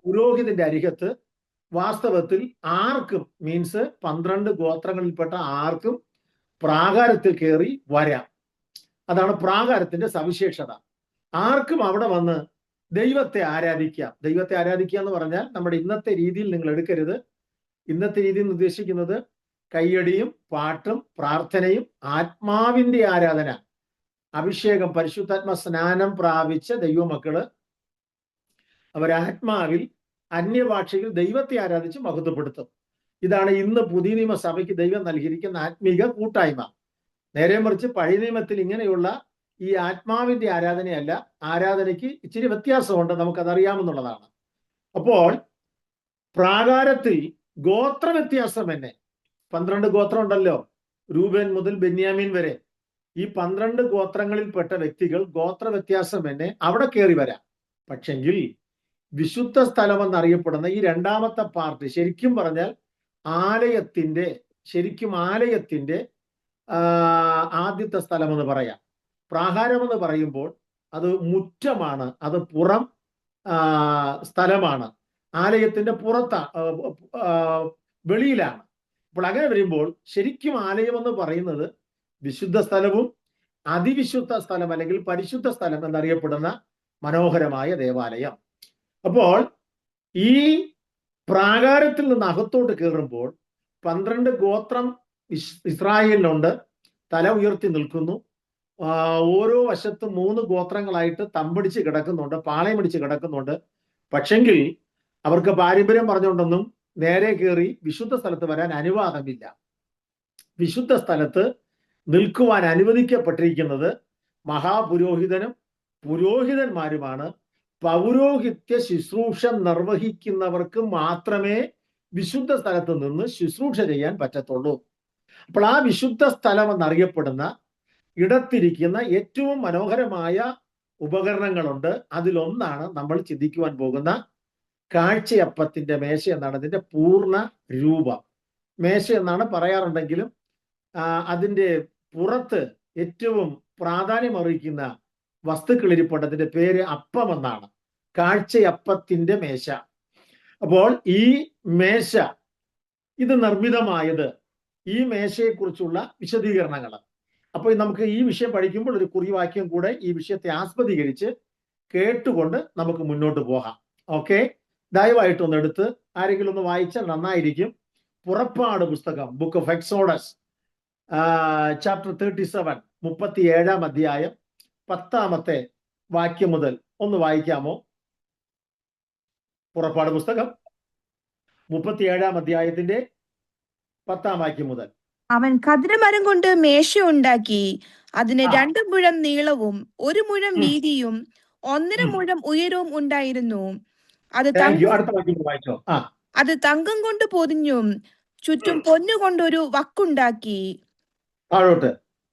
പുരോഹിതന്റെ അരികത്ത് വാസ്തവത്തിൽ ആർക്കും, മീൻസ് 12 ഗോത്രങ്ങളിൽപ്പെട്ട ആർക്കും പ്രാകാരത്തിൽ കയറി വരാം. അതാണ് പ്രാകാരത്തിന്റെ സവിശേഷത. ആർക്കും അവിടെ വന്ന് ദൈവത്തെ ആരാധിക്കാം. ദൈവത്തെ ആരാധിക്കുക എന്ന് പറഞ്ഞാൽ നമ്മുടെ ഇന്നത്തെ രീതിയിൽ നിങ്ങൾ എടുക്കരുത്. ഇന്നത്തെ രീതിയിൽ ഉദ്ദേശിക്കുന്നത് കയ്യടിയും പാട്ടും പ്രാർത്ഥനയും ആത്മാവിന്റെ ആരാധന, അഭിഷേകം, പരിശുദ്ധാത്മ സ്നാനം പ്രാപിച്ച ദൈവമക്കള് അവരാത്മാവിൽ അന്യഭാഷയിൽ ദൈവത്തെ ആരാധിച്ച് മഹത്വപ്പെടുത്തും. ഇതാണ് ഇന്ന് പുതിയ നിയമസഭയ്ക്ക് ദൈവം നൽകിയിരിക്കുന്ന ആത്മീക കൂട്ടായ്മ. നേരെ മറിച്ച് പഴയ നിയമത്തിൽ ഇങ്ങനെയുള്ള ഈ ആത്മാവിന്റെ ആരാധനയല്ല. ആരാധനയ്ക്ക് ഇച്ചിരി വ്യത്യാസമുണ്ട്, നമുക്കതറിയാമെന്നുള്ളതാണ്. അപ്പോൾ പ്രാകാരത്തിൽ ഗോത്ര വ്യത്യാസം തന്നെ 12 ഗോത്രം ഉണ്ടല്ലോ, രൂബേൻ മുതൽ ബെന്യാമീൻ വരെ. ഈ 12 ഗോത്രങ്ങളിൽപ്പെട്ട വ്യക്തികൾ ഗോത്ര വ്യത്യാസം തന്നെ അവിടെ കയറി വരാം. പക്ഷെങ്കിൽ വിശുദ്ധ സ്ഥലം എന്നറിയപ്പെടുന്ന ഈ രണ്ടാമത്തെ പാർട്ട് ശരിക്കും പറഞ്ഞാൽ ആലയത്തിന്റെ ആദ്യത്തെ സ്ഥലം എന്ന് പറയാം. പ്രാകാരം എന്ന് പറയുമ്പോൾ അത് മുറ്റമാണ്, അത് പുറം സ്ഥലമാണ്, ആലയത്തിന്റെ വെളിയിലാണ്. അപ്പോൾ അങ്ങനെ വരുമ്പോൾ ശരിക്കും ആലയം എന്ന് പറയുന്നത് വിശുദ്ധ സ്ഥലവും അതിവിശുദ്ധ സ്ഥലം അല്ലെങ്കിൽ പരിശുദ്ധ സ്ഥലം എന്നറിയപ്പെടുന്ന മനോഹരമായ ദേവാലയം. അപ്പോൾ ഈ പ്രാകാരത്തിൽ നിന്ന് അകത്തോട്ട് കയറുമ്പോൾ 12 ഗോത്രം ഇസ്രായേലിനുണ്ട്. തല ഉയർത്തി നിൽക്കുന്നു. ഓരോ വശത്തും 3 ഗോത്രങ്ങളായിട്ട് തമ്പടിച്ച് കിടക്കുന്നുണ്ട്, പാളയമടിച്ച് കിടക്കുന്നുണ്ട്. പക്ഷെങ്കിൽ അവർക്ക് പാരമ്പര്യം പറഞ്ഞുകൊണ്ടൊന്നും നേരെ കയറി വിശുദ്ധ സ്ഥലത്ത് വരാൻ അനുവാദമില്ല. വിശുദ്ധ സ്ഥലത്ത് നിൽക്കുവാൻ അനുവദിക്കപ്പെട്ടിരിക്കുന്നത് മഹാപുരോഹിതനും പുരോഹിതന്മാരുമാണ്. പൗരോഹിത്യ ശുശ്രൂഷ നിർവഹിക്കുന്നവർക്ക് മാത്രമേ വിശുദ്ധ സ്ഥലത്ത് നിന്ന് ശുശ്രൂഷ ചെയ്യാൻ പറ്റത്തുള്ളൂ. അപ്പോൾ ആ വിശുദ്ധ സ്ഥലം എന്നറിയപ്പെടുന്ന ഇടത്തിരിക്കുന്ന ഏറ്റവും മനോഹരമായ ഉപകരണങ്ങളുണ്ട്. അതിലൊന്നാണ് നമ്മൾ ചിന്തിക്കുവാൻ പോകുന്ന കാഴ്ചയപ്പത്തിന്റെ മേശ എന്നാണ് അതിന്റെ പൂർണ്ണ രൂപം. മേശ എന്നാണ് പറയാറുണ്ടെങ്കിലും അതിന്റെ പുറത്ത് ഏറ്റവും പ്രാധാന്യം അറിയിക്കുന്ന വസ്തുക്കൾ ഇരിപ്പുണ്ട്. അതിന്റെ പേര് അപ്പം എന്നാണ്, കാഴ്ചയപ്പത്തിന്റെ മേശ. അപ്പോൾ ഈ മേശ ഇത് നിർമ്മിതമായത്, ഈ മേശയെക്കുറിച്ചുള്ള വിശദീകരണങ്ങൾ. അപ്പോൾ നമുക്ക് ഈ വിഷയം പഠിക്കുമ്പോൾ ഒരു കുറിവാക്യം കൂടെ ഈ വിഷയത്തെ ആസ്പദീകരിച്ച് കേട്ടുകൊണ്ട് നമുക്ക് മുന്നോട്ട് പോകാം. ഓക്കെ, ദയവായിട്ടൊന്ന് എടുത്ത് ആരെങ്കിലും ഒന്ന് വായിച്ചാൽ നന്നായിരിക്കും. പുറപ്പാട് പുസ്തകം, ബുക്ക് ഓഫ് എക്സോഡസ്, ചാപ്റ്റർ 37, 37-ാം അധ്യായം 10-ാമത്തെ വാക്യം മുതൽ ഒന്ന് വായിക്കാമോ? പുറപ്പാട് പുസ്തകം 37-ാം അധ്യായത്തിന്റെ 10-ാം വാക്യം മുതൽ. അവൻ ഖദിരമരം കൊണ്ട് മേശ ഉണ്ടാക്കി. അതിന് 2 മുഴം നീളവും 1 മുഴം വീതിയും 1.5 മുഴം ഉയരവും ഉണ്ടായിരുന്നു. അത് തങ്കം കൊണ്ട് പൊതിഞ്ഞും ചുറ്റും പൊന്നുകൊണ്ടൊരു വക്കുണ്ടാക്കി.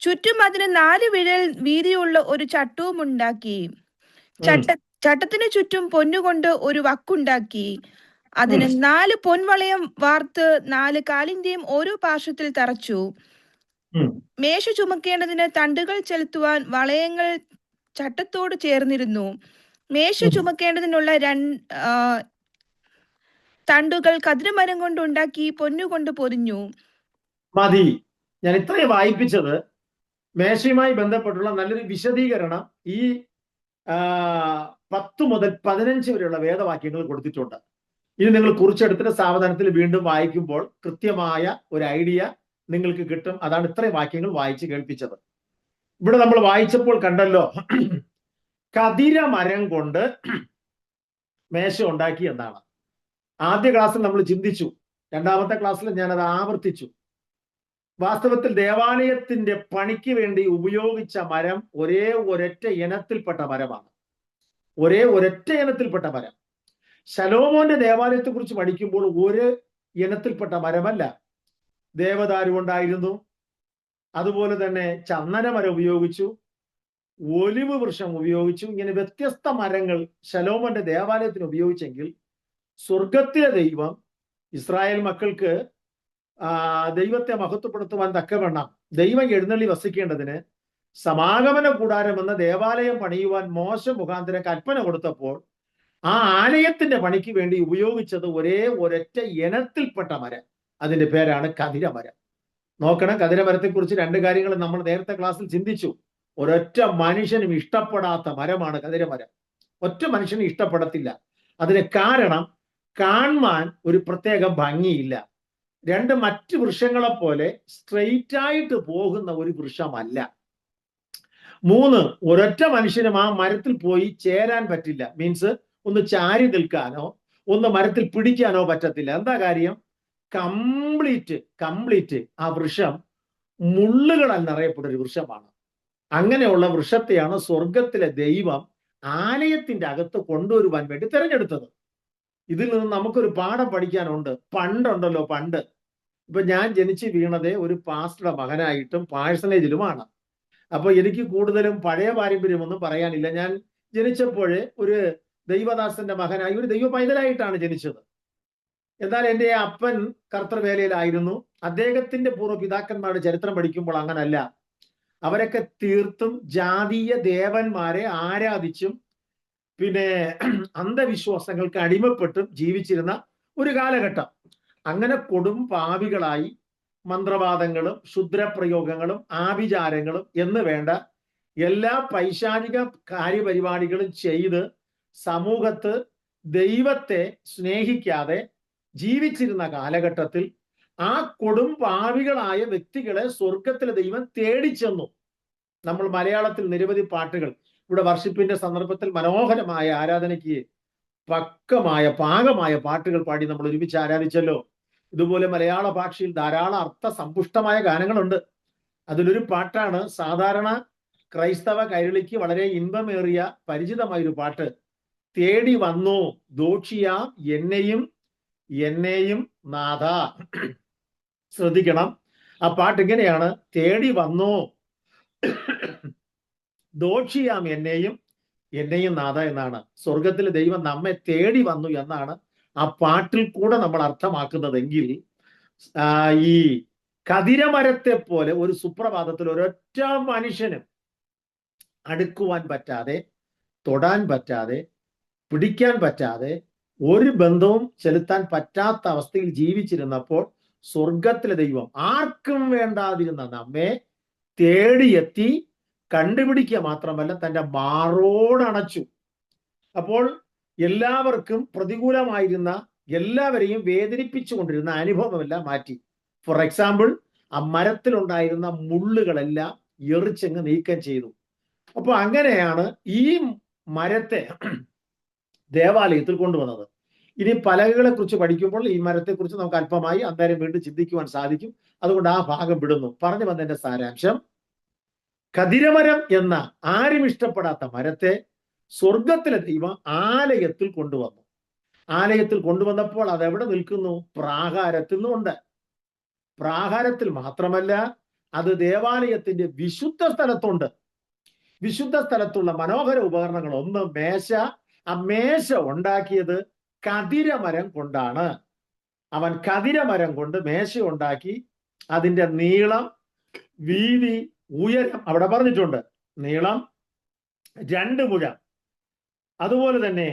ചുറ്റും അതിന് 4 വിരൽ വീതിയുള്ള ഒരു ചട്ടവും ഉണ്ടാക്കി. ചട്ടത്തിന് ചുറ്റും പൊന്നുകൊണ്ട് ഒരു വക്കുണ്ടാക്കി. അതിന് 4 പൊൻവളയം വാർത്ത് 4 കാലിന്റെയും ഓരോ പാർശ്വത്തിൽ തറച്ചു. മേശ ചുമക്കേണ്ടതിന് തണ്ടുകൾ ചെലുത്തുവാൻ വളയങ്ങൾ ചട്ടത്തോട് ചേർന്നിരുന്നു. മേശ ചുമക്കേണ്ടതിനുള്ള തണ്ടുകൾ ഖദിരമരം കൊണ്ടുണ്ടാക്കി പൊന്നുകൊണ്ട് പൊതിഞ്ഞു. മതി. ഞാൻ ഇത്രയും വായിപ്പിച്ചത് മേശയുമായി ബന്ധപ്പെട്ടുള്ള നല്ലൊരു വിശദീകരണം ഈ 10 മുതൽ 15 വരെയുള്ള വേദവാക്യങ്ങൾ കൊടുത്തിട്ടുണ്ട്. ഇനി നിങ്ങൾ കുറിച്ചെടുത്തിട്ട് സാവധാനത്തിൽ വീണ്ടും വായിക്കുമ്പോൾ കൃത്യമായ ഒരു ഐഡിയ നിങ്ങൾക്ക് കിട്ടും. അതാണ് ഇത്രയും വാക്യങ്ങൾ വായിച്ച് കേൾപ്പിച്ചത്. ഇവിടെ നമ്മൾ വായിച്ചപ്പോൾ കണ്ടല്ലോ, ഖദിരമരം കൊണ്ട് മേശ ഉണ്ടാക്കി എന്നാണ്. ആദ്യ ക്ലാസ്സിൽ നമ്മൾ ചിന്തിച്ചു, 2-ാമത്തെ ക്ലാസ്സിൽ ഞാനത് ആവർത്തിച്ചു. വാസ്തവത്തിൽ ദേവാലയത്തിന്റെ പണിക്ക് വേണ്ടി ഉപയോഗിച്ച മരം ഒരൊറ്റ ഇനത്തിൽപ്പെട്ട മരമാണ്. ഒരൊറ്റ ഇനത്തിൽപ്പെട്ട മരം. ശലോമോന്റെ ദേവാലയത്തെ കുറിച്ച് പഠിക്കുമ്പോൾ ഒരു ഇനത്തിൽപ്പെട്ട മരമല്ല. ദേവദാരു ഉണ്ടായിരുന്നു, അതുപോലെ തന്നെ ചന്ദനമരം ഉപയോഗിച്ചു, ഒലിവ് വൃക്ഷം ഉപയോഗിച്ചു. ഇങ്ങനെ വ്യത്യസ്ത മരങ്ങൾ ശലോമോന്റെ ദേവാലയത്തിന് ഉപയോഗിച്ചെങ്കിൽ സ്വർഗത്തിലെ ദൈവം ഇസ്രായേൽ മക്കൾക്ക് ദൈവത്തെ മഹത്വപ്പെടുത്തുവാൻ തക്കവണ്ണം ദൈവം എഴുന്നള്ളി വസിക്കേണ്ടതിന് സമാഗമന കൂടാരം എന്ന ദേവാലയം പണിയുവാൻ മോശ മുഖാന്തരം കൽപ്പന കൊടുത്തപ്പോൾ ആ ആലയത്തിന്റെ പണിക്ക് വേണ്ടി ഉപയോഗിച്ചത് ഒരൊറ്റ ഇനത്തിൽപ്പെട്ട മരം. അതിന്റെ പേരാണ് കതിരമരം. നോക്കണം, കതിരമരത്തെക്കുറിച്ച് രണ്ട് കാര്യങ്ങൾ നമ്മൾ നേരത്തെ ക്ലാസ്സിൽ ചിന്തിച്ചു. ഒരൊറ്റ മനുഷ്യനും ഇഷ്ടപ്പെടാത്ത മരമാണ് കതിരമരം. ഒറ്റ മനുഷ്യനും ഇഷ്ടപ്പെടത്തില്ല. അതിന് കാരണം, കാണാൻ ഒരു പ്രത്യേക ഭംഗിയില്ല. രണ്ട് മറ്റ് വൃക്ഷങ്ങളെ പോലെ സ്ട്രെയിറ്റ് ആയിട്ട് പോകുന്ന ഒരു വൃക്ഷമല്ല. മൂന്ന്, ഒരൊറ്റ മനുഷ്യനും ആ മരത്തിൽ പോയി ചേരാൻ പറ്റില്ല. മീൻസ് ഒന്ന് ചാരി നിൽക്കാനോ ഒന്ന് മരത്തിൽ പിടിക്കാനോ പറ്റത്തില്ല. എന്താ കാര്യം? കംപ്ലീറ്റ് ആ വൃക്ഷം മുള്ളുകളാൽ നിറയപ്പെട്ട ഒരു വൃക്ഷമാണ്. അങ്ങനെയുള്ള വൃക്ഷത്തെയാണ് സ്വർഗത്തിലെ ദൈവം ആലയത്തിന്റെ അകത്ത് കൊണ്ടുവരുവാൻ വേണ്ടി തിരഞ്ഞെടുത്തത്. ഇതിൽ നിന്ന് നമുക്കൊരു പാഠം പഠിക്കാനുണ്ട്. പണ്ട് ഇപ്പൊ ഞാൻ ജനിച്ചു വീണതേ ഒരു പാസ്റ്ററുടെ മകനായിട്ടും പാഴ്സണേജിലുമാണ്. അപ്പൊ എനിക്ക് കൂടുതലും പഴയ പാരമ്പര്യമൊന്നും പറയാനില്ല. ഞാൻ ജനിച്ചപ്പോഴേ ഒരു ദൈവദാസന്റെ മകനായി, ഒരു ദൈവ പൈതലായിട്ടാണ് ജനിച്ചത്. എന്നാൽ എൻ്റെ അപ്പൻ കർത്തൃവേലയിലായിരുന്നു. അദ്ദേഹത്തിന്റെ പൂർവ്വപിതാക്കന്മാരുടെ ചരിത്രം പഠിക്കുമ്പോൾ അങ്ങനല്ല. അവരൊക്കെ തീർത്തും ജാതീയ ദേവന്മാരെ ആരാധിച്ചും പിന്നെ അന്ധവിശ്വാസങ്ങൾക്ക് അടിമപ്പെട്ടും ജീവിച്ചിരുന്ന ഒരു കാലഘട്ടം. അങ്ങനെ കൊടും പാപികളായി മന്ത്രവാദങ്ങളും ക്ഷുദ്രപ്രയോഗങ്ങളും ആഭിചാരങ്ങളും എന്ന് വേണ്ട എല്ലാ പൈശാചിക കാര്യപരിപാടികളും ചെയ്ത് സമൂഹത്ത് ദൈവത്തെ സ്നേഹിക്കാതെ ജീവിച്ചിരുന്ന കാലഘട്ടത്തിൽ ആ കൊടും പാപികളായ വ്യക്തികളെ സ്വർഗത്തിലെ ദൈവം തേടിച്ചെന്നു. നമ്മൾ മലയാളത്തിൽ നിരവധി പാട്ടുകൾ, ഇവിടെ വർഷിപ്പിന്റെ സന്ദർഭത്തിൽ മനോഹരമായ ആരാധനയ്ക്ക് പാകമായ പാട്ടുകൾ പാടി നമ്മൾ ഒരുമിച്ച് ആരാധിച്ചല്ലോ. ഇതുപോലെ മലയാള ഭാഷയിൽ ധാരാളം അർത്ഥസമ്പുഷ്ടമായ ഗാനങ്ങളുണ്ട്. അതിലൊരു പാട്ടാണ് സാധാരണ ക്രൈസ്തവ കൈരളിക്ക് വളരെ ഇൻപമേറിയ പരിചിതമായൊരു പാട്ട്. തേടി വന്നു ദോഷിയാം എന്നെയും നാഥ. ശ്രദ്ധിക്കണം, ആ പാട്ട് ഇങ്ങനെയാണ്: തേടി വന്നു ദോഷിയാം എന്നെയും നാഥ എന്നാണ്. സ്വർഗത്തിലെ ദൈവം നമ്മെ തേടി വന്നു എന്നാണ് ആ പാട്ടിൽ കൂടെ നമ്മൾ അർത്ഥമാക്കുന്നതെങ്കിൽ, ഈ കതിരമരത്തെ പോലെ ഒരു സുപ്രഭാതത്തിൽ ഒരൊറ്റ മനുഷ്യനും അടുക്കുവാൻ പറ്റാതെ, തൊടാൻ പറ്റാതെ, പിടിക്കാൻ പറ്റാതെ, ഒരു ബന്ധവും ചെലുത്താൻ പറ്റാത്ത അവസ്ഥയിൽ ജീവിച്ചിരുന്നപ്പോൾ സ്വർഗത്തിലെ ദൈവം ആർക്കും വേണ്ടാതിരുന്ന നമ്മെ തേടിയെത്തി കണ്ടുപിടിക്കുക മാത്രമല്ല തൻ്റെ മാറോടണച്ചു. അപ്പോൾ എല്ലാവർക്കും പ്രതികൂലമായിരുന്ന, എല്ലാവരെയും വേദനിപ്പിച്ചു കൊണ്ടിരുന്ന അനുഭവമെല്ലാം മാറ്റി. ഫോർ എക്സാമ്പിൾ, ആ മരത്തിലുണ്ടായിരുന്ന മുള്ളുകളെല്ലാം എറിച്ചങ്ങ് നീക്കം ചെയ്തു. അപ്പോൾ അങ്ങനെയാണ് ഈ മരത്തെ ദേവാലയത്തിൽ കൊണ്ടുവന്നത്. ഇനി പലകകളെ കുറിച്ച് പഠിക്കുമ്പോൾ ഈ മരത്തെക്കുറിച്ച് നമുക്ക് അല്പമായി അന്നേരം വീണ്ടും ചിന്തിക്കുവാൻ സാധിക്കും. അതുകൊണ്ട് ആ ഭാഗം വിടുന്നു. പറഞ്ഞു വന്നതിന്റെ സാരാംശം, കതിരമരം എന്ന ആരും ഇഷ്ടപ്പെടാത്ത മരത്തെ സ്വർഗത്തിലെ ദൈവം ആലയത്തിൽ കൊണ്ടുവന്നു. ആലയത്തിൽ കൊണ്ടുവന്നപ്പോൾ അതെവിടെ നിൽക്കുന്നു? പ്രാകാരത്തിൽ നിന്നുണ്ട്. പ്രാകാരത്തിൽ മാത്രമല്ല, അത് ദേവാലയത്തിന്റെ വിശുദ്ധ സ്ഥലത്തുണ്ട്. വിശുദ്ധ സ്ഥലത്തുള്ള മനോഹര ഉപകരണങ്ങൾ ഒന്ന് മേശ. ആ മേശ ഉണ്ടാക്കിയത് കതിരമരം കൊണ്ടാണ്. അവൻ കതിരമരം കൊണ്ട് മേശ ഉണ്ടാക്കി. അതിന്റെ നീളം, വീതി, ഉയരം അവിടെ പറഞ്ഞിട്ടുണ്ട്. നീളം 2 മുഴം, അതുപോലെ തന്നെ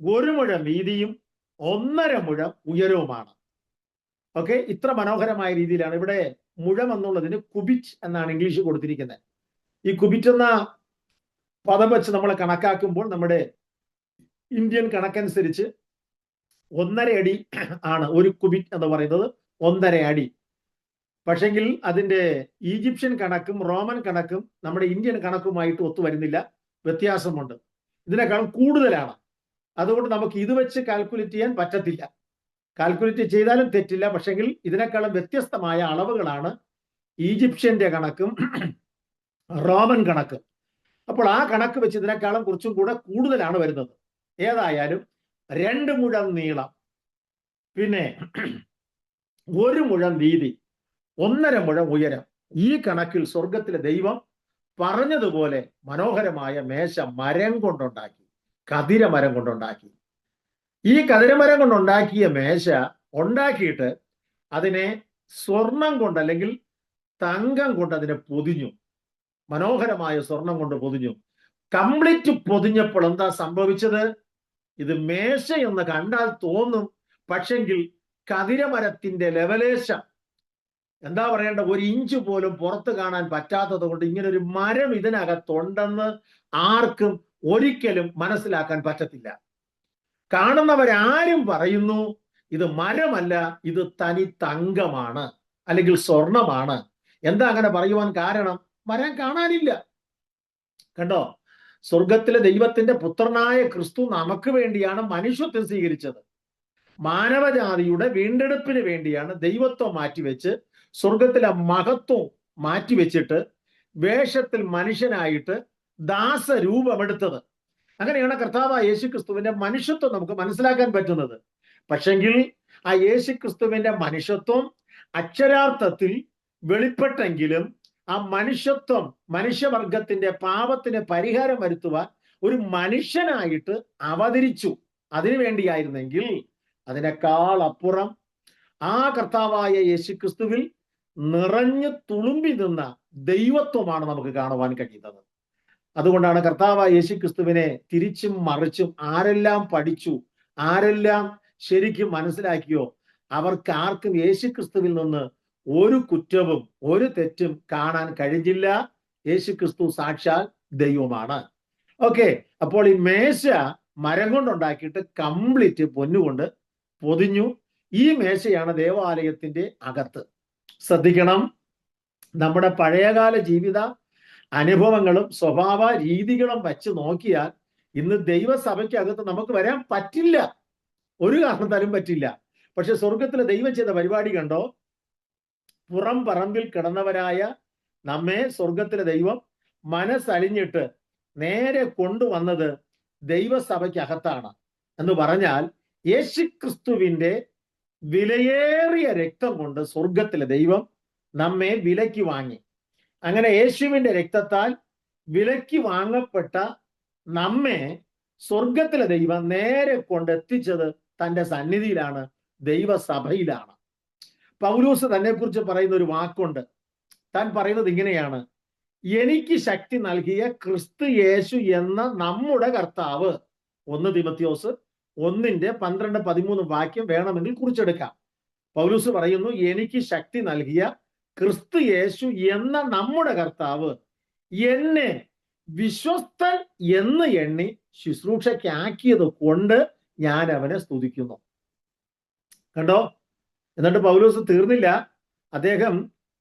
1 മുഴം വീതിയും 1.5 മുഴം ഉയരവുമാണ്. ഓക്കെ, ഇത്ര മനോഹരമായ രീതിയിലാണ്. ഇവിടെ മുഴം എന്നുള്ളതിന് കുബിറ്റ് എന്നാണ് ഇംഗ്ലീഷ് കൊടുത്തിരിക്കുന്നത്. ഈ കുബിറ്റ് എന്ന പദം വെച്ച് നമ്മൾ കണക്കാക്കുമ്പോൾ നമ്മുടെ ഇന്ത്യൻ കണക്കനുസരിച്ച് 1.5 അടി ആണ് ഒരു കുബിറ്റ് എന്ന് പറയുന്നത്. 1.5 അടി. പക്ഷെങ്കിൽ അതിന്റെ ഈജിപ്ഷ്യൻ കണക്കും റോമൻ കണക്കും നമ്മുടെ ഇന്ത്യൻ കണക്കുമായിട്ട് ഒത്തുവരുന്നില്ല, വ്യത്യാസമുണ്ട്. ഇതിനേക്കാൾ കൂടുതലാണ്. അതുകൊണ്ട് നമുക്ക് ഇത് വെച്ച് കാൽക്കുലേറ്റ് ചെയ്യാൻ പറ്റത്തില്ല. കാൽക്കുലേറ്റ് ചെയ്താലും തെറ്റില്ല. പക്ഷെങ്കിൽ ഇതിനേക്കാളും വ്യത്യസ്തമായ അളവുകളാണ് ഈജിപ്ഷ്യന്റെ കണക്കും റോമൻ കണക്കും. അപ്പോൾ ആ കണക്ക് വെച്ച് ഇതിനേക്കാളും കുറച്ചും കൂടെ കൂടുതലാണ് വരുന്നത്. ഏതായാലും 2 മുഴം നീളം, പിന്നെ 1 മുഴം വീതി, 1.5 മുഴം ഉയരം. ഈ കണക്കിൽ സ്വർഗത്തിലെ ദൈവം പറഞ്ഞതുപോലെ മനോഹരമായ മേശ മരം കൊണ്ടുണ്ടാക്കി, കതിരമരം കൊണ്ടുണ്ടാക്കി. ഈ കതിരമരം കൊണ്ടുണ്ടാക്കിയ മേശ ഉണ്ടാക്കിയിട്ട് അതിനെ സ്വർണം കൊണ്ട് അല്ലെങ്കിൽ തങ്കം കൊണ്ട് അതിനെ പൊതിഞ്ഞു. മനോഹരമായ സ്വർണം കൊണ്ട് പൊതിഞ്ഞു. കംപ്ലീറ്റ് പൊതിഞ്ഞപ്പോൾ എന്താ സംഭവിച്ചത്? ഇത് മേശ എന്ന് കണ്ടാൽ തോന്നും, പക്ഷെങ്കിൽ കതിരമരത്തിന്റെ ലെവലേശം, എന്താ പറയേണ്ട, 1 ഇഞ്ച് പോലും പുറത്ത് കാണാൻ പറ്റാത്തത് കൊണ്ട് ഇങ്ങനെ ഒരു മരം ഇതിനകത്തുണ്ടെന്ന് ആർക്കും ഒരിക്കലും മനസ്സിലാക്കാൻ പറ്റത്തില്ല. കാണുന്നവരാരും പറയുന്നു ഇത് മരമല്ല, ഇത് തനി തങ്കമാണ് അല്ലെങ്കിൽ സ്വർണമാണ്. എന്താ അങ്ങനെ പറയുവാൻ കാരണം? മരം കാണാനില്ല. കണ്ടോ, സ്വർഗത്തിലെ ദൈവത്തിന്റെ പുത്രനായ ക്രിസ്തു നമുക്ക് വേണ്ടിയാണ് മനുഷ്യത്വം സ്വീകരിച്ചത്. മാനവജാതിയുടെ വീണ്ടെടുപ്പിന് വേണ്ടിയാണ് ദൈവത്വം മാറ്റിവെച്ച്, സ്വർഗത്തിലെ മഹത്വം മാറ്റിവെച്ചിട്ട് വേഷത്തിൽ മനുഷ്യനായിട്ട് ദാസരൂപമെടുത്തത്. അങ്ങനെയാണ് കർത്താവായ യേശുക്രിസ്തുവിന്റെ മനുഷ്യത്വം നമുക്ക് മനസ്സിലാക്കാൻ പറ്റുന്നത്. പക്ഷെങ്കിൽ ആ യേശുക്രിസ്തുവിന്റെ മനുഷ്യത്വം അക്ഷരാർത്ഥത്തിൽ വെളിപ്പെട്ടെങ്കിലും ആ മനുഷ്യത്വം മനുഷ്യവർഗത്തിന്റെ പാപത്തിന് പരിഹാരം വരുത്തുവാൻ ഒരു മനുഷ്യനായിട്ട് അവതരിച്ചു. അതിനു വേണ്ടിയായിരുന്നെങ്കിൽ അതിനേക്കാൾ അപ്പുറം ആ കർത്താവായ യേശുക്രിസ്തുവിൽ നിറഞ്ഞു തുളുമ്പി നിന്ന ദൈവത്വമാണ് നമുക്ക് കാണുവാൻ കഴിയുന്നത്. അതുകൊണ്ടാണ് കർത്താവായ യേശുക്രിസ്തുവിനെ തിരിച്ചും മറിച്ചും ആരെല്ലാം പഠിച്ചു, ആരെല്ലാം ശരിക്കും മനസ്സിലാക്കിയോ, അവർക്ക് ആർക്കും യേശുക്രിസ്തുവിൽ നിന്ന് ഒരു കുറ്റവും ഒരു തെറ്റും കാണാൻ കഴിഞ്ഞില്ല. യേശുക്രിസ്തു സാക്ഷാൽ ദൈവമാണ്. ഓക്കെ, അപ്പോൾ ഈ മേശ മരം കൊണ്ടുണ്ടാക്കിയിട്ട് കംപ്ലീറ്റ് പൊന്നുകൊണ്ട് പൊതിഞ്ഞു. ഈ മേശയാണ് ദേവാലയത്തിന്റെ അകത്ത്. ശ്രദ്ധിക്കണം, നമ്മുടെ പഴയകാല ജീവിത അനുഭവങ്ങളും സ്വഭാവ രീതികളും വച്ച് നോക്കിയാൽ ഇന്ന് ദൈവസഭയ്ക്കകത്ത് നമുക്ക് വരാൻ പറ്റില്ല, ഒരു കാരണത്താലും പറ്റില്ല. പക്ഷെ സ്വർഗത്തിലെ ദൈവം ചെയ്ത പരിപാടി കണ്ടോ? പുറം പറമ്പിൽ കിടന്നവരായ നമ്മെ സ്വർഗത്തിലെ ദൈവം മനസ്സലിഞ്ഞിട്ട് നേരെ കൊണ്ടുവന്നത് ദൈവസഭയ്ക്കകത്താണ്. എന്ന് പറഞ്ഞാൽ യേശുക്രിസ്തുവിന്റെ വിലയേറിയ രക്തം കൊണ്ട് സ്വർഗത്തിലെ ദൈവം നമ്മെ വിലയ്ക്ക് വാങ്ങി. അങ്ങനെ യേശുവിന്റെ രക്തത്താൽ വിലയ്ക്ക് വാങ്ങപ്പെട്ട നമ്മെ സ്വർഗത്തിലെ ദൈവം നേരെ കൊണ്ടെത്തിച്ചത് തന്റെ സന്നിധിയിലാണ്, ദൈവസഭയിലാണ്. പൗലോസ് തന്നെ കുറിച്ച് പറയുന്ന ഒരു വാക്കുണ്ട്. താൻ പറയുന്നത് ഇങ്ങനെയാണ്: എനിക്ക് ശക്തി നൽകിയ ക്രിസ്തു യേശു എന്ന നമ്മുടെ കർത്താവ്. 1 തിമോഥെയോസ് 1:12-13 വാക്യം വേണമെങ്കിൽ കുറിച്ചെടുക്കാം. പൗലോസ് പറയുന്നു, എനിക്ക് ശക്തി നൽകിയ ക്രിസ്തു യേശു എന്ന നമ്മുടെ കർത്താവ് എന്നെ വിശ്വസ്തൻ എന്ന് എണ്ണി ശുശ്രൂഷയ്ക്കാക്കിയത് കൊണ്ട് ഞാൻ അവനെ സ്തുതിക്കുന്നു. കണ്ടോ? എന്നിട്ട് പൗലോസ് തീർന്നില്ല, അദ്ദേഹം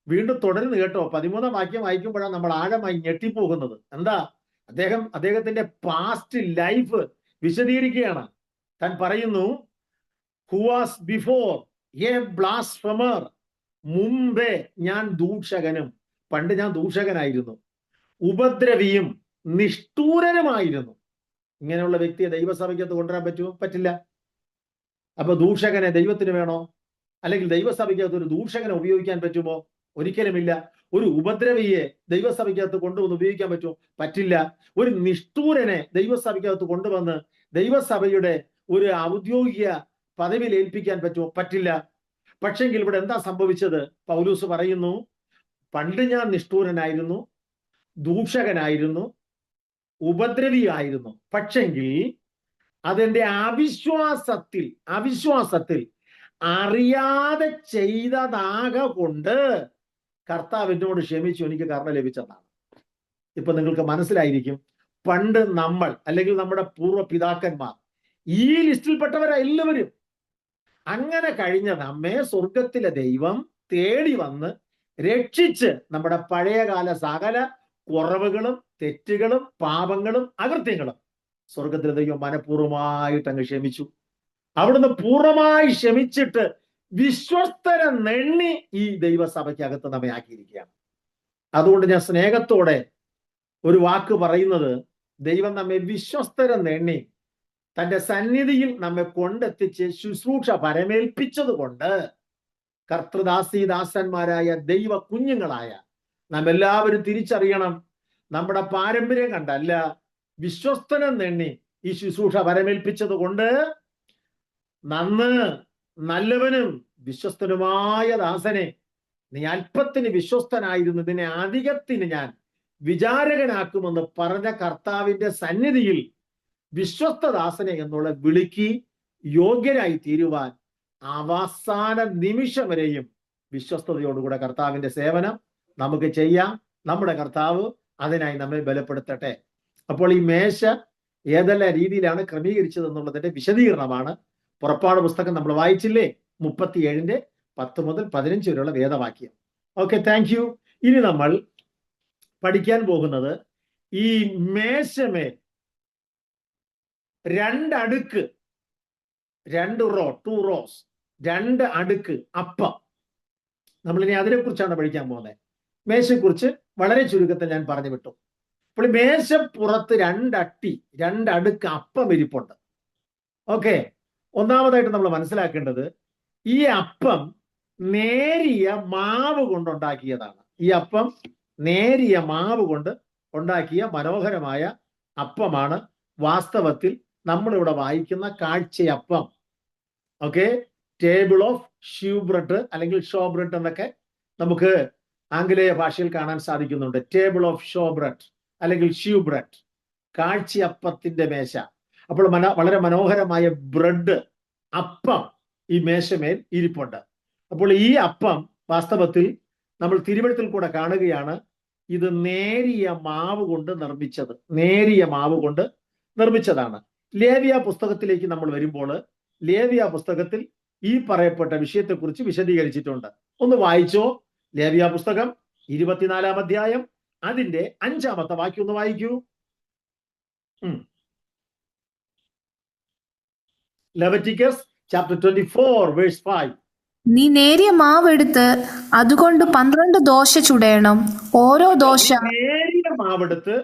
വീണ്ടും തുടരുന്നു കേട്ടോ. 13 വാക്യം വായിക്കുമ്പോഴാണ് നമ്മൾ ആഴമായി ഞെട്ടിപ്പോകുന്നത്. എന്താ? അദ്ദേഹത്തിന്റെ പാസ്റ്റ് ലൈഫ് വിശദീകരിക്കുകയാണ്. താൻ പറയുന്നു, ഹു വാസ് ബിഫോർ എ ബ്ലാസ്ഫമർ, മുമ്പേ ഞാൻ ദൂഷകനും, പണ്ട് ഞാൻ ദൂഷകനായിരുന്നു, ഉപദ്രവിയും നിഷ്ഠൂരനുമായിരുന്നു. ഇങ്ങനെയുള്ള വ്യക്തിയെ ദൈവസഭയ്ക്കകത്ത് കൊണ്ടുവരാൻ പറ്റുമോ? പറ്റില്ല. അപ്പൊ ദൂഷകനെ ദൈവത്തിന് വേണോ? അല്ലെങ്കിൽ ദൈവസഭയ്ക്കകത്ത് ഒരു ദൂഷകനെ ഉപയോഗിക്കാൻ പറ്റുമോ? ഒരിക്കലുമില്ല. ഒരു ഉപദ്രവിയെ ദൈവസഭയ്ക്കകത്ത് കൊണ്ടുവന്ന് ഉപയോഗിക്കാൻ പറ്റുമോ? പറ്റില്ല. ഒരു നിഷ്ഠൂരനെ ദൈവസഭയ്ക്കകത്ത് കൊണ്ടുവന്ന് ദൈവസഭയുടെ ഒരു ഔദ്യോഗിക പദവിയിൽ ഏൽപ്പിക്കാൻ പറ്റുമോ? പറ്റില്ല. പക്ഷെങ്കിൽ ഇവിടെ എന്താ സംഭവിച്ചത്? പൗലൂസ് പറയുന്നു, പണ്ട് ഞാൻ നിഷ്ഠൂരനായിരുന്നു, ദൂഷകനായിരുന്നു, ഉപദ്രവിയായിരുന്നു. പക്ഷെങ്കിൽ അതെന്റെ അവിശ്വാസത്തിൽ അറിയാതെ ചെയ്തതാകൊണ്ട് കർത്താവ് എന്നോട് ക്ഷമിച്ചു, എനിക്ക് കരുണ ലഭിച്ചതാണ്. ഇപ്പൊ നിങ്ങൾക്ക് മനസ്സിലായിരിക്കും, പണ്ട് നമ്മൾ അല്ലെങ്കിൽ നമ്മുടെ പൂർവ്വ പിതാക്കന്മാർ ഈ ലിസ്റ്റിൽപ്പെട്ടവരാ എല്ലാവരും. അങ്ങനെ കഴിഞ്ഞ നമ്മെ സ്വർഗത്തിലെ ദൈവം തേടി വന്ന് രക്ഷിച്ച് നമ്മുടെ പഴയകാല സകല കുറവുകളും തെറ്റുകളും പാപങ്ങളും അകൃത്യങ്ങളും സ്വർഗത്തിലെ ദൈവം മനഃപൂർവ്വമായിട്ട് അങ്ങ് ക്ഷമിച്ചു. അവിടുന്ന് പൂർണ്ണമായി ക്ഷമിച്ചിട്ട് വിശ്വസ്തരെ നെണ്ണി ഈ ദൈവസഭയ്ക്കകത്ത് നമ്മെ ആക്കിയിരിക്കുകയാണ്. അതുകൊണ്ട് ഞാൻ സ്നേഹത്തോടെ ഒരു വാക്ക് പറയുന്നത്, ദൈവം നമ്മെ വിശ്വസ്തരെ നെണ്ണി തന്റെ സന്നിധിയിൽ നമ്മെ കൊണ്ടെത്തിച്ച് ശുശ്രൂഷ പരമേൽപ്പിച്ചത് കൊണ്ട് കർത്തൃദാസീദാസന്മാരായ ദൈവ കുഞ്ഞുങ്ങളായ നാം എല്ലാവരും തിരിച്ചറിയണം, നമ്മുടെ പാരമ്പര്യം കണ്ടല്ല, വിശ്വസ്തനം നെണ്ണി ഈ ശുശ്രൂഷ പരമേൽപ്പിച്ചത് കൊണ്ട് നല്ലവനും വിശ്വസ്തനുമായ ദാസനെ, നീ അല്പത്തിന് വിശ്വസ്തനായിരുന്നു, നിന്നെ അധികത്തിന് ഞാൻ വിചാരകനാക്കുമെന്ന് പറഞ്ഞ കർത്താവിന്റെ സന്നിധിയിൽ വിശ്വസ്തദാസനെ എന്നുള്ള വിളിക്ക് യോഗ്യരായി തീരുവാൻ അവസാന നിമിഷം വരെയും വിശ്വസ്തയോടുകൂടെ കർത്താവിന്റെ സേവനം നമുക്ക് ചെയ്യാം. നമ്മുടെ കർത്താവ് അതിനായി നമ്മെ ബലപ്പെടുത്തട്ടെ. അപ്പോൾ ഈ മേശ ഏതെല്ലാം രീതിയിലാണ് ക്രമീകരിച്ചത് എന്നുള്ളതിന്റെ വിശദീകരണമാണ് പുറപ്പാട് പുസ്തകം നമ്മൾ വായിച്ചില്ലേ, 37 10 മുതൽ 15 വരെയുള്ള വേദവാക്യം. Okay, thank you. ഇനി നമ്മൾ പഠിക്കാൻ പോകുന്നത് ഈ മേശമേൽ 2 അടുക്ക്, 2 റോ, 2 റോസ്, 2 അടുക്ക് അപ്പം. നമ്മളിനി അതിനെക്കുറിച്ചാണ് പഠിക്കാൻ പോകുന്നത്. മേശയെക്കുറിച്ച് വളരെ ചുരുക്കത്തിൽ ഞാൻ പറഞ്ഞു വിട്ടു. അപ്പോൾ മേശപ്പുറത്ത് 2 അടുക്ക് അപ്പം ഇരിപ്പുണ്ട്. ഓക്കെ, ഒന്നാമതായിട്ട് നമ്മൾ മനസ്സിലാക്കേണ്ടത് ഈ അപ്പം നേരിയ മാവ് കൊണ്ടുണ്ടാക്കിയതാണ്. ഈ അപ്പം നേരിയ മാവ് കൊണ്ട് ഉണ്ടാക്കിയ മനോഹരമായ അപ്പമാണ് വാസ്തവത്തിൽ നമ്മളിവിടെ വായിക്കുന്ന കാഴ്ചയപ്പം. ഓക്കെ, ടേബിൾ ഓഫ് ഷ്യൂ ബ്രെഡ് അല്ലെങ്കിൽ ഷോ ബ്രെഡ് എന്നൊക്കെ നമുക്ക് ആംഗലേയ ഭാഷയിൽ കാണാൻ സാധിക്കുന്നുണ്ട്. ടേബിൾ ഓഫ് ഷോ ബ്രെഡ് അല്ലെങ്കിൽ ഷ്യൂ ബ്രെഡ്, കാഴ്ചയപ്പത്തിന്റെ മേശ. അപ്പോൾ വളരെ മനോഹരമായ ബ്രെഡ്, അപ്പം ഈ മേശമേൽ ഇരിപ്പുണ്ട്. അപ്പോൾ ഈ അപ്പം വാസ്തവത്തിൽ നമ്മൾ തിരുവഴുത്തിൽ കൂടെ കാണുകയാണ്, ഇത് നേരിയ മാവ് കൊണ്ട് നിർമ്മിച്ചത്, നേരിയ മാവ് കൊണ്ട് നിർമ്മിച്ചതാണ്. ലേവ്യ പുസ്തകത്തിലേക്ക് നമ്മൾ വരുമ്പോൾ ലേവ്യ പുസ്തകത്തിൽ ഈ പറയപ്പെട്ട വിഷയത്തെക്കുറിച്ച് വിശദീകരിച്ചിട്ടുണ്ട്. ഒന്ന് വായിച്ചോ. ലേവ്യ പുസ്തകം 24-ാം അധ്യായം അതിന്റെ 5-ാമത്തെ വാക്യം ഒന്ന് വായിക്കൂ. Leviticus chapter 24 verse 5. നീ നേരിയ മാവെടുത്ത് അതുകൊണ്ട് 12 ദോശ ചുടേണം. ഓരോ ദോശ നേരിയ മാവെടുത്ത്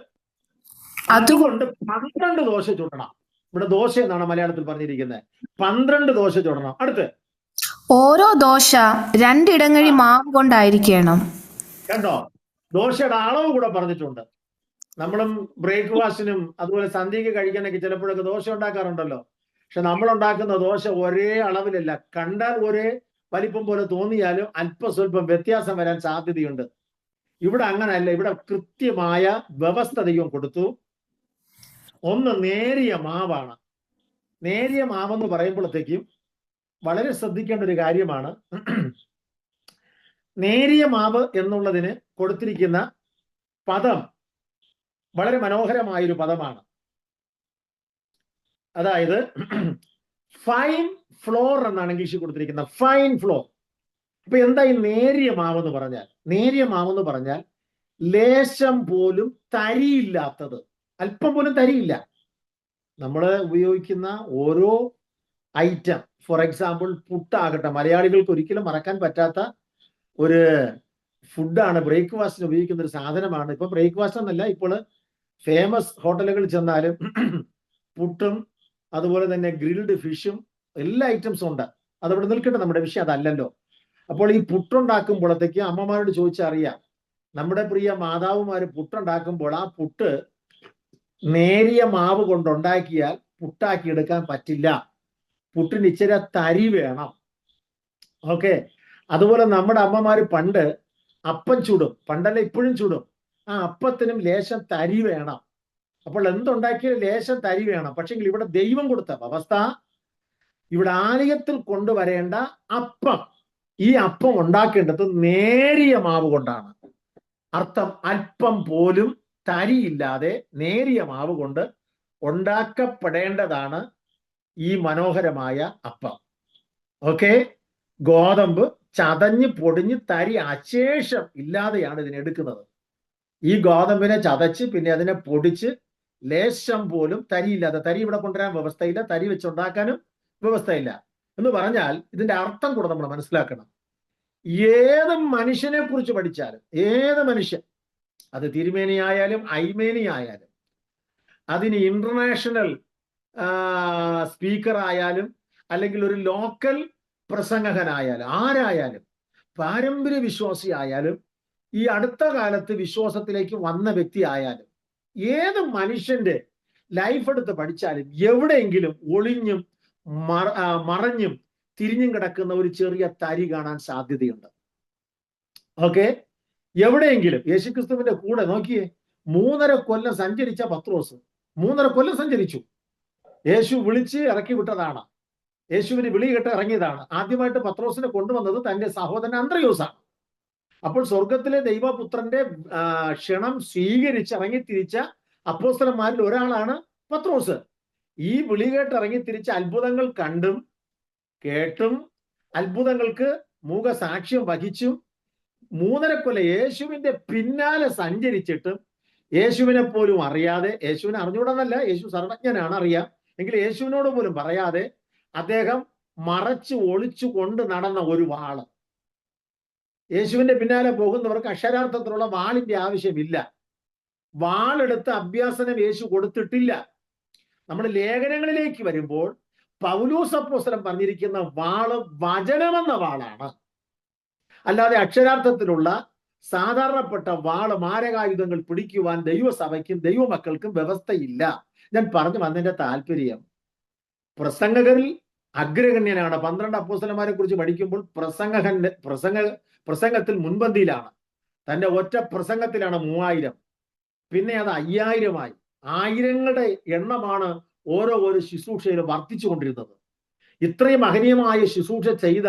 അതുകൊണ്ട് 12 ദോശ ചുടണം. ഇവിടെ ദോശ എന്നാണ് മലയാളത്തിൽ പറഞ്ഞിരിക്കുന്നത്. 12 ദോശ ചുടണം. അടുത്ത് ഓരോ ദോശ 2 ഇടങ്ങഴി മാവ് കൊണ്ടായിരിക്കണം. കണ്ടോ, ദോശയുടെ അളവ് കൂടെ പറഞ്ഞിട്ടുണ്ട്. നമ്മളും ബ്രേക്ക്ഫാസ്റ്റിനും അതുപോലെ സന്ധ്യക്ക് കഴിക്കാനൊക്കെ ചിലപ്പോഴൊക്കെ ദോശ ഉണ്ടാക്കാറുണ്ടല്ലോ. പക്ഷെ നമ്മൾ ഉണ്ടാക്കുന്ന ദോശ ഒരേ അളവിലല്ല. കണ്ടാൽ ഒരേ വലിപ്പം പോലെ തോന്നിയാലും അല്പസ്വല്പം വ്യത്യാസം വരാൻ സാധ്യതയുണ്ട്. ഇവിടെ അങ്ങനല്ല. ഇവിടെ കൃത്യമായ വ്യവസ്ഥ ദൈവം കൊടുത്തു. ഒന്ന് നേരിയ മാവാണ്. നേരിയ മാവെന്ന് പറയുമ്പോഴത്തേക്കും വളരെ ശ്രദ്ധിക്കേണ്ട ഒരു കാര്യമാണ്, നേരിയ മാവ് എന്നുള്ളതിന് കൊടുത്തിരിക്കുന്ന പദം വളരെ മനോഹരമായൊരു പദമാണ്. അതായത് ഫൈൻ ഫ്ലോർ എന്നാണ് ഇംഗ്ലീഷിൽ കൊടുത്തിരിക്കുന്നത്, ഫൈൻ ഫ്ലോർ. അപ്പൊ എന്താ ഈ നേരിയ മാവെന്ന് പറഞ്ഞാൽ? നേരിയ മാവെന്ന് പറഞ്ഞാൽ ലേശം പോലും തരിയില്ലാത്തത്, അല്പം പോലും തരിയില്ല. നമ്മൾ ഉപയോഗിക്കുന്ന ഓരോ ഐറ്റം, ഫോർ എക്സാമ്പിൾ പുട്ടാകട്ടെ, മലയാളികൾക്ക് ഒരിക്കലും മറക്കാൻ പറ്റാത്ത ഒരു ഫുഡാണ്. ബ്രേക്ക്ഫാസ്റ്റിന് ഉപയോഗിക്കുന്ന ഒരു സാധനമാണ്. ഇപ്പൊ ബ്രേക്ക്ഫാസ്റ്റ് എന്നല്ല, ഇപ്പോൾ ഫേമസ് ഹോട്ടലുകളിൽ ചെന്നാലും പുട്ടും അതുപോലെ തന്നെ ഗ്രിൽഡ് ഫിഷും എല്ലാ ഐറ്റംസും ഉണ്ട്. അതവിടെ നിൽക്കട്ടെ, നമ്മുടെ വിഷയം അതല്ലല്ലോ. അപ്പോൾ ഈ പുട്ടുണ്ടാക്കുമ്പോഴത്തേക്ക് അമ്മമാരോട് ചോദിച്ചറിയാം, നമ്മുടെ പ്രിയ മാതാവുമാര് പുട്ടുണ്ടാക്കുമ്പോൾ ആ പുട്ട് നേരിയ മാവ് കൊണ്ടുണ്ടാക്കിയാൽ പുട്ടാക്കി എടുക്കാൻ പറ്റില്ല. പുട്ടിന് ഇച്ചിരി തരി വേണം. ഓക്കെ, അതുപോലെ നമ്മുടെ അമ്മമാര് പണ്ട് അപ്പം ചുടും, പണ്ടല്ല ഇപ്പോഴും ചുടും. ആ അപ്പത്തിനും ലേശം തരി വേണം. അപ്പോൾ എന്തുണ്ടാക്കിയാലും ലേശം തരി വേണം. പക്ഷെങ്കിൽ ഇവിടെ ദൈവം കൊടുത്ത അവസ്ഥ, ഇവിടെ ആലയത്തിൽ കൊണ്ടുവരേണ്ട അപ്പം, ഈ അപ്പം ഉണ്ടാക്കേണ്ടത് നേരിയ മാവ് കൊണ്ടാണ്. അർത്ഥം അല്പം പോലും തരിയില്ലാതെ നേരിയ മാവ് കൊണ്ട് ഉണ്ടാക്കപ്പെടേണ്ടതാണ് ഈ മനോഹരമായ അപ്പം. ഓക്കെ, ഗോതമ്പ് ചതഞ്ഞ് പൊടിഞ്ഞ് തരി അശേഷം ഇല്ലാതെയാണ് ഇതിനെടുക്കുന്നത്. ഈ ഗോതമ്പിനെ ചതച്ച് പിന്നെ അതിനെ പൊടിച്ച് ലേശം പോലും തരിയില്ലാതെ, തരി ഇവിടെ കൊണ്ടുവരാൻ വ്യവസ്ഥയില്ല, തരി വെച്ചുണ്ടാക്കാനും വ്യവസ്ഥയില്ല. എന്ന് പറഞ്ഞാൽ ഇതിന്റെ അർത്ഥം കൂടെ നമ്മൾ മനസ്സിലാക്കണം. ഏത് മനുഷ്യനെ കുറിച്ച് പഠിച്ചാലും, ഏത് മനുഷ്യൻ, അത് തിരുമേനി ആയാലും ഐമേനി ആയാലും, അതിന് ഇന്റർനാഷണൽ സ്പീക്കർ ആയാലും അല്ലെങ്കിൽ ഒരു ലോക്കൽ പ്രസംഗകനായാലും, ആരായാലും, പാരമ്പര്യ വിശ്വാസി ആയാലും, ഈ അടുത്ത കാലത്ത് വിശ്വാസത്തിലേക്ക് വന്ന വ്യക്തി ആയാലും, ഏത് മനുഷ്യന്റെ ലൈഫ് എടുത്ത് പഠിച്ചാലും എവിടെയെങ്കിലും ഒളിഞ്ഞും മറഞ്ഞും തിരിഞ്ഞും കിടക്കുന്ന ഒരു ചെറിയ തരി കാണാൻ സാധ്യതയുണ്ട്. ഓക്കെ, എവിടെയെങ്കിലും. യേശുക്രിസ്തുവിന്റെ കൂടെ നോക്കിയേ, 3.5 കൊല്ലം സഞ്ചരിച്ച പത്രോസ് 3.5 കൊല്ലം സഞ്ചരിച്ചു. യേശു വിളിച്ച് ഇറക്കി വിട്ടതാണ്. യേശുവിന് വിളി കേട്ട് ഇറങ്ങിയതാണ്. ആദ്യമായിട്ട് പത്രോസിനെ കൊണ്ടുവന്നത് തന്റെ സഹോദരൻ അന്ത്രയോസാണ്. അപ്പോൾ സ്വർഗത്തിലെ ദൈവപുത്രന്റെ ക്ഷണം സ്വീകരിച്ച് ഇറങ്ങിത്തിരിച്ച അപ്പോസ്തലന്മാരിൽ ഒരാളാണ് പത്രോസ്. ഈ വിളി കേട്ട് ഇറങ്ങിത്തിരിച്ച അത്ഭുതങ്ങൾ കണ്ടും കേട്ടും അത്ഭുതങ്ങൾക്ക് മൂകസാക്ഷ്യം വഹിച്ചും 3.5 കൊല്ലം യേശുവിന്റെ പിന്നാലെ സഞ്ചരിച്ചിട്ടും യേശുവിനെ പോലും അറിയാതെ, യേശുവിനെ അറിഞ്ഞുകൂടെന്നല്ല, യേശു സർവജ്ഞനാണ്, അറിയാം, എങ്കിൽ യേശുവിനോട് പോലും പറയാതെ അദ്ദേഹം മറച്ച് ഒളിച്ചു കൊണ്ട് നടന്ന ഒരു വാള്. യേശുവിന്റെ പിന്നാലെ പോകുന്നവർക്ക് അക്ഷരാർത്ഥത്തിലുള്ള വാളിന്റെ ആവശ്യമില്ല. വാളെടുത്ത് അഭ്യാസനം യേശു കൊടുത്തിട്ടില്ല. നമ്മൾ ലേഖനങ്ങളിലേക്ക് വരുമ്പോൾ പൗലോസ് അപ്പോസ്തലൻ പറഞ്ഞിരിക്കുന്ന വാള് വചനമെന്ന വാളാണ്. അല്ലാതെ അക്ഷരാർത്ഥത്തിലുള്ള സാധാരണപ്പെട്ട വാള് മാരകായുധങ്ങൾ പിടിക്കുവാൻ ദൈവസഭയ്ക്കും ദൈവമക്കൾക്കും വ്യവസ്ഥയില്ല. ഞാൻ പറഞ്ഞു വന്നതിന്റെ താല്പര്യം, പ്രസംഗകരിൽ അഗ്രഗണ്യനാണ്. 12 അപ്പോസ്തലന്മാരെ കുറിച്ച് പഠിക്കുമ്പോൾ പ്രസംഗത്തിൽ മുൻപന്തിയിലാണ്. തന്റെ ഒറ്റ പ്രസംഗത്തിലാണ് 3000, പിന്നെ അത് 5000 ആയിരങ്ങളുടെ എണ്ണമാണ് ഓരോ ശുശ്രൂഷയിലും വർദ്ധിച്ചു കൊണ്ടിരുന്നത്. ഇത്രയും മഹനീയമായ ശുശ്രൂഷ ചെയ്ത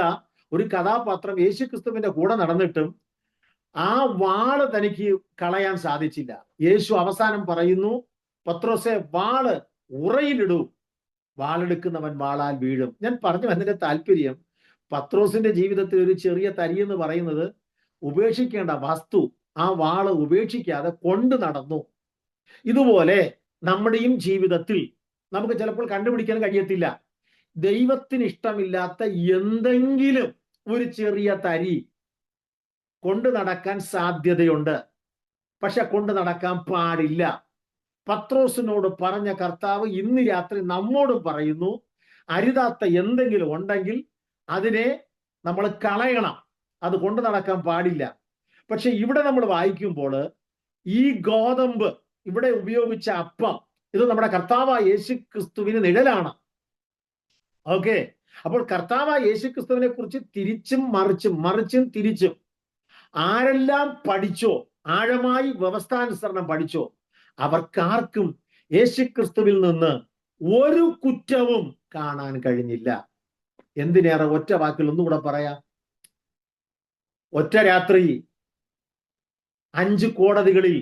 ഒരു കഥാപാത്രം യേശുക്രിസ്തുവിന്റെ കൂടെ നടന്നിട്ടും ആ വാള് തനിക്ക് കളയാൻ സാധിച്ചില്ല. യേശു അവസാനം പറയുന്നു, പത്രോസെ വാള് ഉറയിലിടൂ, വാളെടുക്കുന്നവൻ വാളാൽ വീഴും. ഞാൻ പറഞ്ഞു വന്നതിന്റെ താല്പര്യം, പത്രോസിന്റെ ജീവിതത്തിൽ ഒരു ചെറിയ തരി എന്ന് പറയുന്നത് ഉപേക്ഷിക്കേണ്ട വസ്തു, ആ വാള് ഉപേക്ഷിക്കാതെ കൊണ്ടു നടന്നു. ഇതുപോലെ നമ്മുടെയും ജീവിതത്തിൽ നമുക്ക് ചിലപ്പോൾ കണ്ടുപിടിക്കാൻ കഴിയത്തില്ല. ദൈവത്തിന് ഇഷ്ടമില്ലാത്ത എന്തെങ്കിലും ഒരു ചെറിയ തരി കൊണ്ടു നടക്കാൻ സാധ്യതയുണ്ട്. പക്ഷെ കൊണ്ടു നടക്കാൻ പാടില്ല. പത്രോസിനോട് പറഞ്ഞ കർത്താവ് ഇന്ന് രാത്രി നമ്മോട് പറയുന്നു, അരുതാത്ത എന്തെങ്കിലും ഉണ്ടെങ്കിൽ അതിനെ നമ്മൾ കളയണം, അത് കൊണ്ടു നടക്കാൻ പാടില്ല. പക്ഷെ ഇവിടെ നമ്മൾ വായിക്കുമ്പോൾ ഈ ഗോതമ്പ്, ഇവിടെ ഉപയോഗിച്ച അപ്പം, ഇത് നമ്മുടെ കർത്താവായ യേശുക്രിസ്തുവിന് നിഴലാണ്. ഓക്കെ, അപ്പോൾ കർത്താവായ യേശുക്രിസ്തുവിനെ കുറിച്ച് തിരിച്ചും മറിച്ചും തിരിച്ചും ആരെല്ലാം പഠിച്ചോ, ആഴമായി വ്യവസ്ഥാനുസരണം പഠിച്ചോ, അവർക്കാർക്കും യേശുക്രിസ്തുവിൽ നിന്ന് ഒരു കുറ്റവും കാണാൻ കഴിഞ്ഞില്ല. എന്തിനേറെ, ഒറ്റ വാക്കിൽ ഒന്നുകൂടെ പറയാം, ഒറ്റ രാത്രി 5 കോടതികളിൽ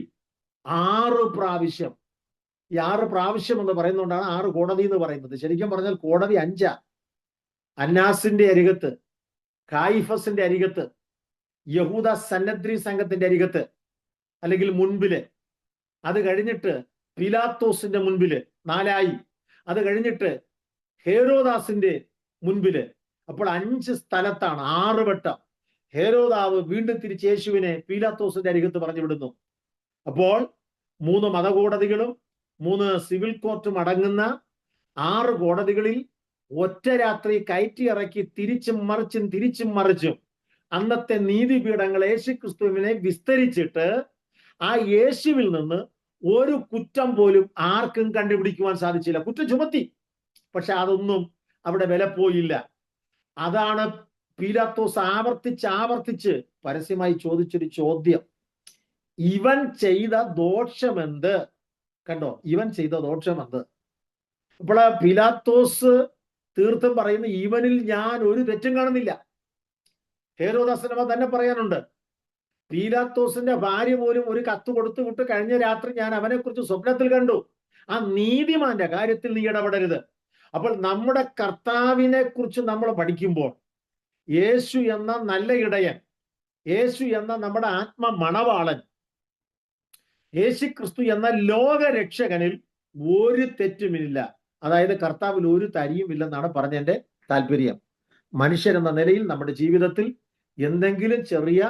6 പ്രാവശ്യം, ഈ 6 പ്രാവശ്യം എന്ന് പറയുന്നതുകൊണ്ടാണ് 6 കോടതി എന്ന് പറയുന്നത്. ശരിക്കും പറഞ്ഞാൽ കോടതി 5. അന്നാസിന്റെ അരികത്ത്, കായിഫസിന്റെ അരികത്ത്, യഹൂദ സന്നദ്രി സംഘത്തിന്റെ അരികത്ത് അല്ലെങ്കിൽ മുൻപില്, അത് കഴിഞ്ഞിട്ട് പിലാത്തോസിന്റെ മുൻപില് 4 അത് കഴിഞ്ഞിട്ട് ഹേരോദാസിന്റെ മുൻപില്. അപ്പോൾ 5 സ്ഥലത്താണ് 6 വട്ടം ഹേരോദാവ് വീണ്ടും തിരിച്ച് യേശുവിനെ പീലാത്തോസിന്റെ അരികത്ത് പറഞ്ഞു വിടുന്നു. അപ്പോൾ 3 മതകോടതികളും 3 സിവിൽ കോർട്ടും അടങ്ങുന്ന 6 കോടതികളിൽ ഒറ്റ രാത്രി കയറ്റി ഇറക്കി തിരിച്ചും മറിച്ചും അന്നത്തെ നീതിപീഠങ്ങൾ യേശുക്രിസ്തുവിനെ വിസ്തരിച്ചിട്ട് ആ യേശുവിൽ നിന്ന് ഒരു കുറ്റം പോലും ആർക്കും കണ്ടുപിടിക്കുവാൻ സാധിച്ചില്ല. കുറ്റം ചുമത്തി, പക്ഷെ അതൊന്നും അവിടെ വില പോയില്ല. അതാണ് പീലാത്തോസ് ആവർത്തിച്ച് പരസ്യമായി ചോദിച്ചൊരു ചോദ്യം, ഇവൻ ചെയ്ത ദോഷമെന്ത്? കണ്ടോ, ഇവൻ ചെയ്ത ദോഷമെന്ത്? അപ്പോൾ പീലാത്തോസ് തീർത്തും പറയുന്നു, ഇവനിൽ ഞാൻ ഒരു തെറ്റും കാണുന്നില്ല. ഹേരോദാസനമ തന്നെ പറയാനുണ്ട്, പീലാത്തോസിന്റെ ഭാര്യ പോലും ഒരു കത്ത് കൊടുത്തു വിട്ട്, കഴിഞ്ഞ രാത്രി ഞാൻ അവനെ കുറിച്ച് സ്വപ്നത്തിൽ കണ്ടു, ആ നീതിമാന്റെ കാര്യത്തിൽ നീ ഇടപെടരുത്. അപ്പോൾ നമ്മുടെ കർത്താവിനെ കുറിച്ച് നമ്മൾ പഠിക്കുമ്പോൾ യേശു എന്ന നല്ല ഇടയൻ, യേശു എന്ന നമ്മുടെ ആത്മ മണവാളൻ, യേശുക്രിസ്തു എന്ന ലോകരക്ഷകനിൽ ഒരു തെറ്റുമില്ല. അതായത് കർത്താവിൽ ഒരു തരിയും ഇല്ലെന്നാണ് പറഞ്ഞതിന്റെ താല്പര്യം. മനുഷ്യരെന്ന നിലയിൽ നമ്മുടെ ജീവിതത്തിൽ എന്തെങ്കിലും ചെറിയ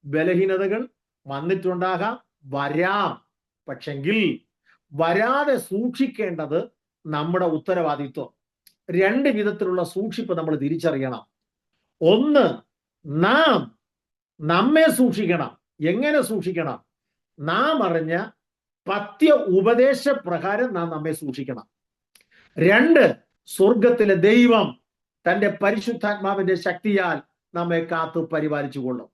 ബലഹീനതകൾ വന്നിട്ടുണ്ടാകാം, വരാം. പക്ഷെങ്കിൽ വരാതെ സൂക്ഷിക്കേണ്ടത് നമ്മുടെ ഉത്തരവാദിത്വം. 2 വിധത്തിലുള്ള സൂക്ഷിപ്പ് നമ്മൾ തിരിച്ചറിയണം. ഒന്ന്, നാം നമ്മെ സൂക്ഷിക്കണം. എങ്ങനെ സൂക്ഷിക്കണം? നാം അറിഞ്ഞ പഥ്യ ഉപദേശ പ്രകാരം നാം നമ്മെ സൂക്ഷിക്കണം. 2, സ്വർഗത്തിലെ ദൈവം തന്റെ പരിശുദ്ധാത്മാവിന്റെ ശക്തിയാൽ നമ്മെ കാത്തു പരിപാലിച്ചു കൊള്ളും.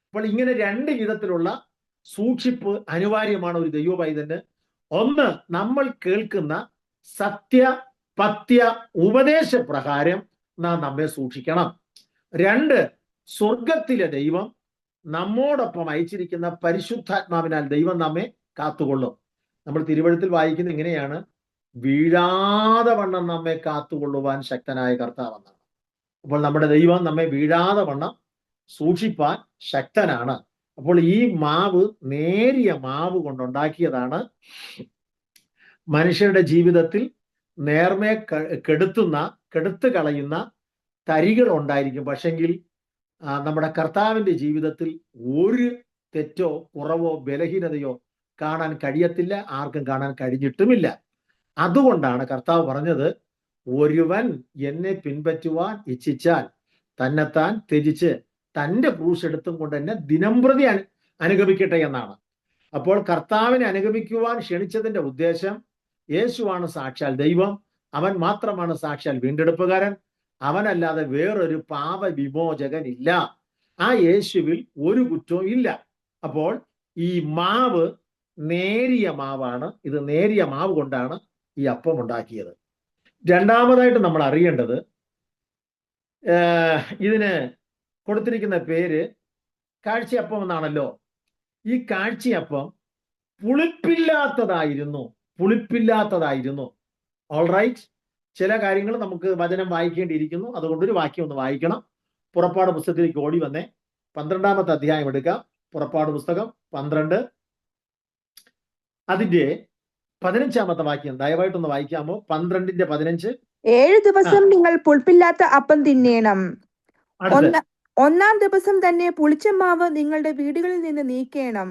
അപ്പോൾ ഇങ്ങനെ 2 വിധത്തിലുള്ള സൂക്ഷിപ്പ് അനിവാര്യമാണ് ഒരു ദൈവപൈതന്. ഒന്ന്, നമ്മൾ കേൾക്കുന്ന സത്യ പത്യ ഉപദേശപ്രകാരം നാം നമ്മെ സൂക്ഷിക്കണം. 2, സ്വർഗത്തിലെ ദൈവം നമ്മോടൊപ്പം അയച്ചിരിക്കുന്ന പരിശുദ്ധാത്മാവിനാൽ ദൈവം നമ്മെ കാത്തുകൊള്ളും. നമ്മൾ തിരുവഴുത്തിൽ വായിക്കുന്ന ഇങ്ങനെയാണ്, വീഴാതെ വണ്ണം നമ്മെ കാത്തുകൊള്ളുവാൻ ശക്തനായ കർത്താവെന്നാണ്. അപ്പോൾ നമ്മുടെ ദൈവം നമ്മെ വീഴാതെ വണ്ണം സൂക്ഷിപ്പാൻ ശക്തനാണ്. അപ്പോൾ ഈ മാവ് നേരിയ മാവ് കൊണ്ടുണ്ടാക്കിയതാണ്. മനുഷ്യരുടെ ജീവിതത്തിൽ നേർമയെ കെടുത്തു കളയുന്ന തരികൾ ഉണ്ടായിരിക്കും. പക്ഷെങ്കിൽ നമ്മുടെ കർത്താവിന്റെ ജീവിതത്തിൽ ഒരു തെറ്റോ കുറവോ ബലഹീനതയോ കാണാൻ കഴിയത്തില്ല, ആർക്കും കാണാൻ കഴിഞ്ഞിട്ടുമില്ല. അതുകൊണ്ടാണ് കർത്താവ് പറഞ്ഞത്, ഒരുവൻ എന്നെ പിൻപറ്റുവാൻ ഇച്ഛിച്ചാൽ തന്നെത്താൻ ത്യജിച്ച് തന്റെ ക്രൂശ് എടുത്തും കൊണ്ട് എന്നെ ദിനംപ്രതി അനുഗമിക്കട്ടെ എന്നാണ്. അപ്പോൾ കർത്താവിനെ അനുഗമിക്കുവാൻ ക്ഷണിച്ചതിന്റെ ഉദ്ദേശം, യേശുവാണ് സാക്ഷാൽ ദൈവം, അവൻ മാത്രമാണ് സാക്ഷാൽ വീണ്ടെടുപ്പുകാരൻ, അവനല്ലാതെ വേറൊരു പാപ വിമോചകൻ ഇല്ല, ആ യേശുവിൽ ഒരു കുറ്റവും ഇല്ല. അപ്പോൾ ഈ മാവ് നേരിയ മാവാണ്. ഇത് നേരിയ മാവ് കൊണ്ടാണ് ഈ അപ്പം ഉണ്ടാക്കിയത്. രണ്ടാമതായിട്ട് നമ്മൾ അറിയേണ്ടത്, ഇതിന് കൊടുത്തിരിക്കുന്ന പേര് കാഴ്ചയപ്പം എന്നാണല്ലോ. ഈ കാഴ്ചയപ്പം പുളിപ്പില്ലാത്തതായിരുന്നു. ഓൾറൈറ്റ്, ചില കാര്യങ്ങൾ നമുക്ക് വചനം വായിക്കേണ്ടിയിരിക്കുന്നു. അതുകൊണ്ട് ഒരു വാക്യം ഒന്ന് വായിക്കണം. പുറപ്പാട് പുസ്തകത്തിലേക്ക് ഓടി വന്നേ, 12-ാമത്തെ അധ്യായം എടുക്കാം. പുറപ്പാട് പുസ്തകം 12, അതിന്റെ 15-ാമത്തെ വാക്യം ദയവായിട്ടൊന്ന് വായിക്കാമോ? 12:15. 7 ദിവസം നിങ്ങൾ പുളിപ്പില്ലാത്ത അപ്പം തിന്നേണം. അടുത്ത് 1-ാം ദിവസം തന്നെ പുളിച്ച മാവ് നിങ്ങളുടെ വീടുകളിൽ നിന്ന് നീക്കേണം.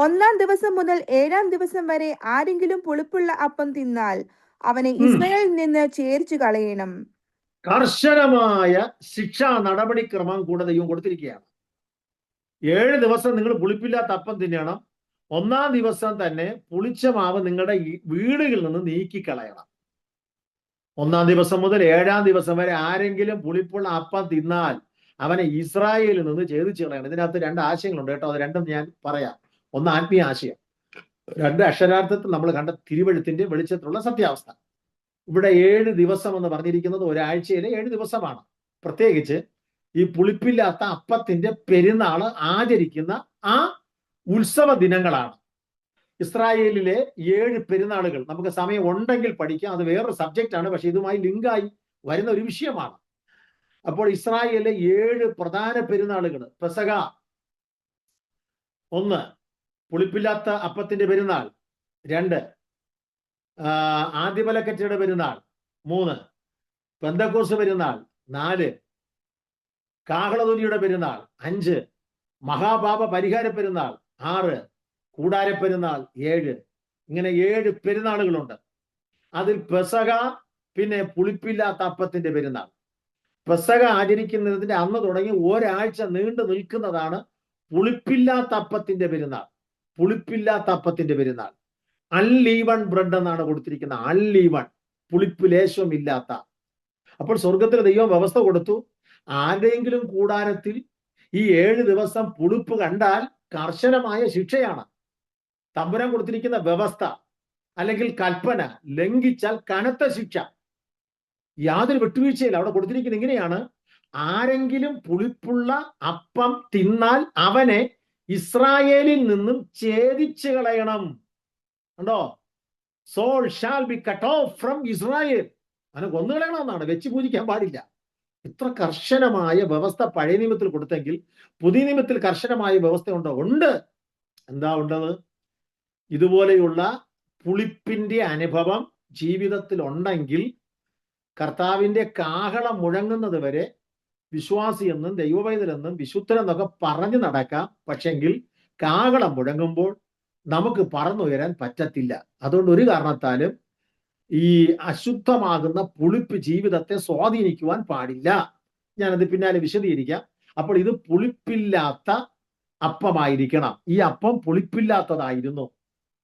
1-ാം ദിവസം മുതൽ 7-ാം ദിവസം വരെ ആരെങ്കിലും പുളിപ്പുള്ള അപ്പം തിന്നാൽ അവനെ ഇസ്രായേലിൽ നിന്ന് ചേർച്ചു കളയണം. കർശനമായ ശിക്ഷാ നടപടിക്രമം കൂടെ ദൈവം കൊടുത്തിരിക്കുകയാണ്. 7 ദിവസം നിങ്ങൾ പുളിപ്പില്ലാത്ത അപ്പം തിന്നണം. 1-ാം ദിവസം തന്നെ പുളിച്ച മാവ് നിങ്ങളുടെ വീടുകളിൽ നിന്ന് നീക്കിക്കളയണം. 1-ാം ദിവസം മുതൽ 7-ാം ദിവസം വരെ ആരെങ്കിലും പുളിപ്പുള്ള അപ്പം തിന്നാൽ അവനെ ഇസ്രായേലിൽ നിന്ന് ഛേദിച്ചു കളയണം. ഇതിനകത്ത് 2 ആശയങ്ങളുണ്ട് കേട്ടോ. അത് രണ്ടും ഞാൻ പറയാം. ഒന്ന് ആത്മീയ ആശയം, 2 അക്ഷരാർത്ഥത്തിൽ നമ്മൾ കണ്ട തിരുവഴുത്തിന്റെ വെളിച്ചത്തിലുള്ള സത്യാവസ്ഥ. ഇവിടെ 7 ദിവസം എന്ന് പറഞ്ഞിരിക്കുന്നത് ഒരാഴ്ചയിലെ 7 ദിവസമാണ്. പ്രത്യേകിച്ച് ഈ പുളിപ്പില്ലാത്ത അപ്പത്തിന്റെ പെരുന്നാള് ആചരിക്കുന്ന ആ ഉത്സവ ദിനങ്ങളാണ്. ഇസ്രായേലിലെ 7 പെരുന്നാളുകൾ നമുക്ക് സമയം ഉണ്ടെങ്കിൽ പഠിക്കാം. അത് വേറൊരു സബ്ജക്റ്റ് ആണ്, പക്ഷെ ഇതുമായി ലിങ്കായി വരുന്ന ഒരു വിഷയമാണ്. അപ്പോൾ ഇസ്രായേലിലെ 7 പ്രധാന പെരുന്നാളുകൾ: പെസഹ 1, പുളിപ്പില്ലാത്ത അപ്പത്തിന്റെ പെരുന്നാൾ; 2, ആദ്യബലക്കറ്റയുടെ പെരുന്നാൾ; 3, പെന്തക്കോസ്ത് പെരുന്നാൾ; 4, കാഹളധ്വനിയുടെ പെരുന്നാൾ; 5, മഹാപാപ പരിഹാര പെരുന്നാൾ; 6, കൂടാര പെരുന്നാൾ; 7. ഇങ്ങനെ 7 പെരുന്നാളുകളുണ്ട്. അതിൽ പെസഹ, പിന്നെ പുളിപ്പില്ലാത്ത അപ്പത്തിന്റെ പെരുന്നാൾ. പെസഹ ആചരിക്കുന്നതിന്റെ അന്ന് തുടങ്ങി ഒരാഴ്ച നീണ്ടു നിൽക്കുന്നതാണ് പുളിപ്പില്ലാത്ത അപ്പത്തിന്റെ പെരുന്നാൾ. അൺലീവൺ ബ്രെഡ് എന്നാണ് കൊടുത്തിരിക്കുന്നത്. അൺലീവൺ, പുളിപ്പ് ലേശം ഇല്ലാത്ത. അപ്പോൾ സ്വർഗത്തിലെ ദൈവം വ്യവസ്ഥ കൊടുത്തു, ആരുടെയെങ്കിലും കൂടാരത്തിൽ ഈ 7 ദിവസം പുളിപ്പ് കണ്ടാൽ കർശനമായ ശിക്ഷയാണ്. തമ്പുരാൻ കൊടുത്തിരിക്കുന്ന വ്യവസ്ഥ അല്ലെങ്കിൽ കൽപ്പന ലംഘിച്ചാൽ കനത്ത ശിക്ഷ, യാതൊരു വിട്ടുവീഴ്ചയില്ല. അവിടെ കൊടുത്തിരിക്കുന്നത് ഇങ്ങനെയാണ്: ആരെങ്കിലും പുളിപ്പുള്ള അപ്പം തിന്നാൽ അവനെ ഇസ്രായേലിൽ നിന്നും ഛേദിച്ചു കളയണം. കണ്ടോ? Soul shall be cut off from Israel. അവനെ കൊന്നുകളയണമെന്നാണ്, വെച്ച് പൂജിക്കാൻ പാടില്ല. ഇത്ര കർശനമായ വ്യവസ്ഥ പഴയ നിയമത്തിൽ കൊടുത്തെങ്കിൽ പുതിയ നിയമത്തിൽ കർശനമായ വ്യവസ്ഥ ഉണ്ടോ? ഉണ്ട്. എന്താ ഉണ്ടത്? ഇതുപോലെയുള്ള പുളിപ്പിന്റെ അനുഭവം ജീവിതത്തിൽ ഉണ്ടെങ്കിൽ കർത്താവിന്റെ കാഹളം മുഴങ്ങുന്നത് വരെ വിശ്വാസിയെന്നും ദൈവപൈതലെന്നും വിശുദ്ധരെന്നൊക്കെ പറഞ്ഞു നടക്കാം. പക്ഷെങ്കിൽ കാഹളം മുഴങ്ങുമ്പോൾ നമുക്ക് പറന്നുയരാൻ പറ്റത്തില്ല. അതുകൊണ്ട് ഒരു കാരണത്താലും ഈ അശുദ്ധമാകുന്ന പുളിപ്പ് ജീവിതത്തെ സ്വാധീനിക്കുവാൻ പാടില്ല. ഞാനത് പിന്നാലെ വിശദീകരിക്കാം. അപ്പോൾ ഇത് പുളിപ്പില്ലാത്ത അപ്പമായിരിക്കണം. ഈ അപ്പം പുളിപ്പില്ലാത്തതായിരുന്നു.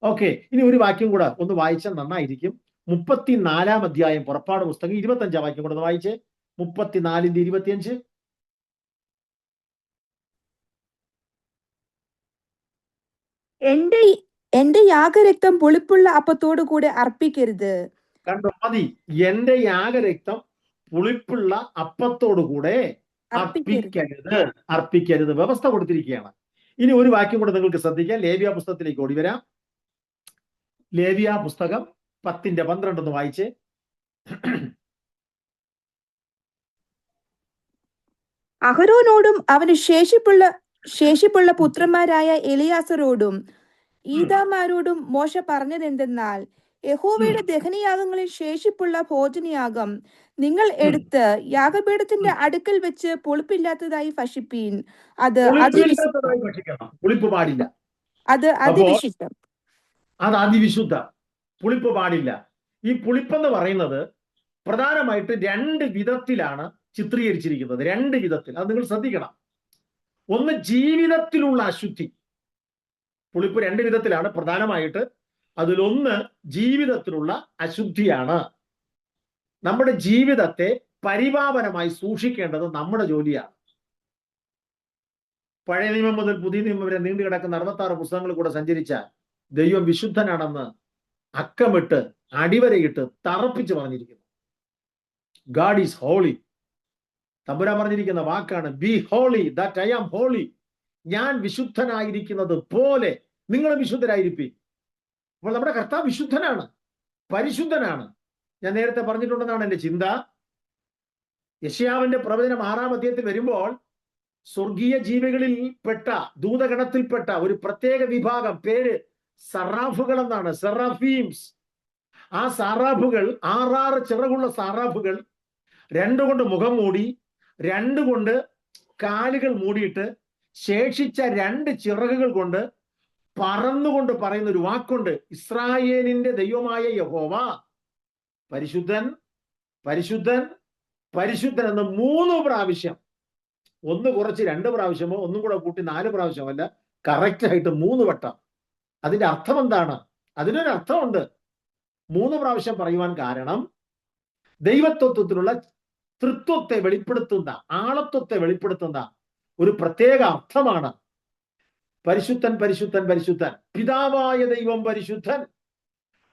ഓക്കെ, ഇനി ഒരു വാക്യം കൂടെ ഒന്ന് വായിച്ചാൽ നന്നായിരിക്കും. 34-ാം അധ്യായം പുറപ്പാട് പുസ്തകം 25-ാം വാക്യം കൂടെ ഒന്ന് വായിച്ചേ. 34:25. എന്റെ യാഗരക്തം പുളിപ്പുള്ള അപ്പത്തോടു കൂടെ അർപ്പിക്കരുത്. കണ്ടോ, മതി. എന്റെ യാഗരക്തം പുളിപ്പുള്ള അപ്പത്തോടുകൂടെ അർപ്പിക്കരുത്. വ്യവസ്ഥ കൊടുത്തിരിക്കുകയാണ്. ഇനി ഒരു വാക്യം കൂടെ നിങ്ങൾക്ക് ശ്രദ്ധിക്കാം. ലേവ്യ പുസ്തകത്തിലേക്ക് ഓടി വരാം. ലേവ്യ പുസ്തകം 10:12 ഒന്ന് വായിച്ചേ. അഹരോനോടും അവന് ശേഷിപ്പുള്ള പുത്രന്മാരായ എലിയാസരോടും ഈദാമാരോടും മോശ പറഞ്ഞതെന്തെന്നാൽ, യഹോവയുടെ ദഹനയാഗങ്ങളിൽ ശേഷിപ്പുള്ള ഭോജനയാഗം നിങ്ങൾ എടുത്ത് യാഗപീഠത്തിന്റെ അടുക്കൽ വെച്ച് പുളിപ്പില്ലാത്തതായി ഭക്ഷിപ്പീൻ. അത് പുളിപ്പ് പാടില്ല. അത് അതിവിശുദ്ധം. അത് അതിവിശുദ്ധം. പുളിപ്പ് പാടില്ല. ഈ പുളിപ്പെന്ന് പറയുന്നത് പ്രധാനമായിട്ട് 2 വിധത്തിലാണ് ചിത്രീകരിച്ചിരിക്കുന്നത്. 2 വിധത്തിൽ. അത് നിങ്ങൾ ശ്രദ്ധിക്കണം. ഒന്ന്, ജീവിതത്തിലുള്ള അശുദ്ധി. പുളിപ്പ് 2 വിധത്തിലാണ് പ്രധാനമായിട്ട്. അതിലൊന്ന് ജീവിതത്തിലുള്ള അശുദ്ധിയാണ്. നമ്മുടെ ജീവിതത്തെ പരിപാവനമായി സൂക്ഷിക്കേണ്ടത് നമ്മുടെ ജോലിയാണ്. പഴയ നിയമം മുതൽ പുതിയ നിയമം വരെ നീണ്ടു കിടക്കുന്ന 66 പുസ്തകങ്ങൾ കൂടെ സഞ്ചരിച്ച ദൈവം വിശുദ്ധനാണെന്ന് അക്കമിട്ട് അടിവരയിട്ട് തറപ്പിച്ച് പറഞ്ഞിരിക്കുന്നു. God is holy. തമ്പുരാൻ പറഞ്ഞിരിക്കുന്ന വാക്കാണ്, be holy that I am holy. ഞാൻ വിശുദ്ധനായിരിക്കുന്നത് പോലെ നിങ്ങൾ വിശുദ്ധരായിരിക്കും. അപ്പോൾ നമ്മുടെ കർത്താവ് വിശുദ്ധനാണ്, പരിശുദ്ധനാണ്. ഞാൻ നേരത്തെ പറഞ്ഞിട്ടുണ്ടെന്നാണ് എന്റെ ചിന്ത. യെശയ്യാവിന്റെ പ്രവചനം 6-ാം അധ്യായത്തിൽ വരുമ്പോൾ സ്വർഗീയ ജീവികളിൽ പെട്ട, ദൂതഗണത്തിൽപ്പെട്ട ഒരു പ്രത്യേക വിഭാഗം, പേര് സറാഫുകൾ എന്നാണ്, സെറാഫീംസ്. ആ സാറാഫുകൾ 6 ചിറകുള്ള സാറാഫുകൾ 2 കൊണ്ട് മുഖം മൂടി, 2 കൊണ്ട് കാലുകൾ മൂടിയിട്ട് ശേഷിച്ച 2 ചിറകുകൾ കൊണ്ട് പറന്നുകൊണ്ട് പറയുന്ന ഒരു വാക്കുണ്ട്, ഇസ്രായേലിന്റെ ദൈവമായ യഹോവ പരിശുദ്ധൻ, പരിശുദ്ധൻ, പരിശുദ്ധൻ എന്ന് 3 പ്രാവശ്യം. 1 കുറച്ച് 2 പ്രാവശ്യമോ ഒന്നും കൂടെ കൂട്ടി 4 പ്രാവശ്യമല്ല, കറക്റ്റ് ആയിട്ട് 3 വട്ടം. അതിന്റെ അർത്ഥം എന്താണ്? അതിനൊരു അർത്ഥമുണ്ട്. 3 പ്രാവശ്യം പറയുവാൻ കാരണം ദൈവത്വത്തിലുള്ള തൃത്വത്തെ വെളിപ്പെടുത്തുന്ന, ആളത്വത്തെ വെളിപ്പെടുത്തുന്ന ഒരു പ്രത്യേക അർത്ഥമാണ്. പരിശുദ്ധൻ, പരിശുദ്ധൻ, പരിശുദ്ധൻ. പിതാവായ ദൈവം പരിശുദ്ധൻ,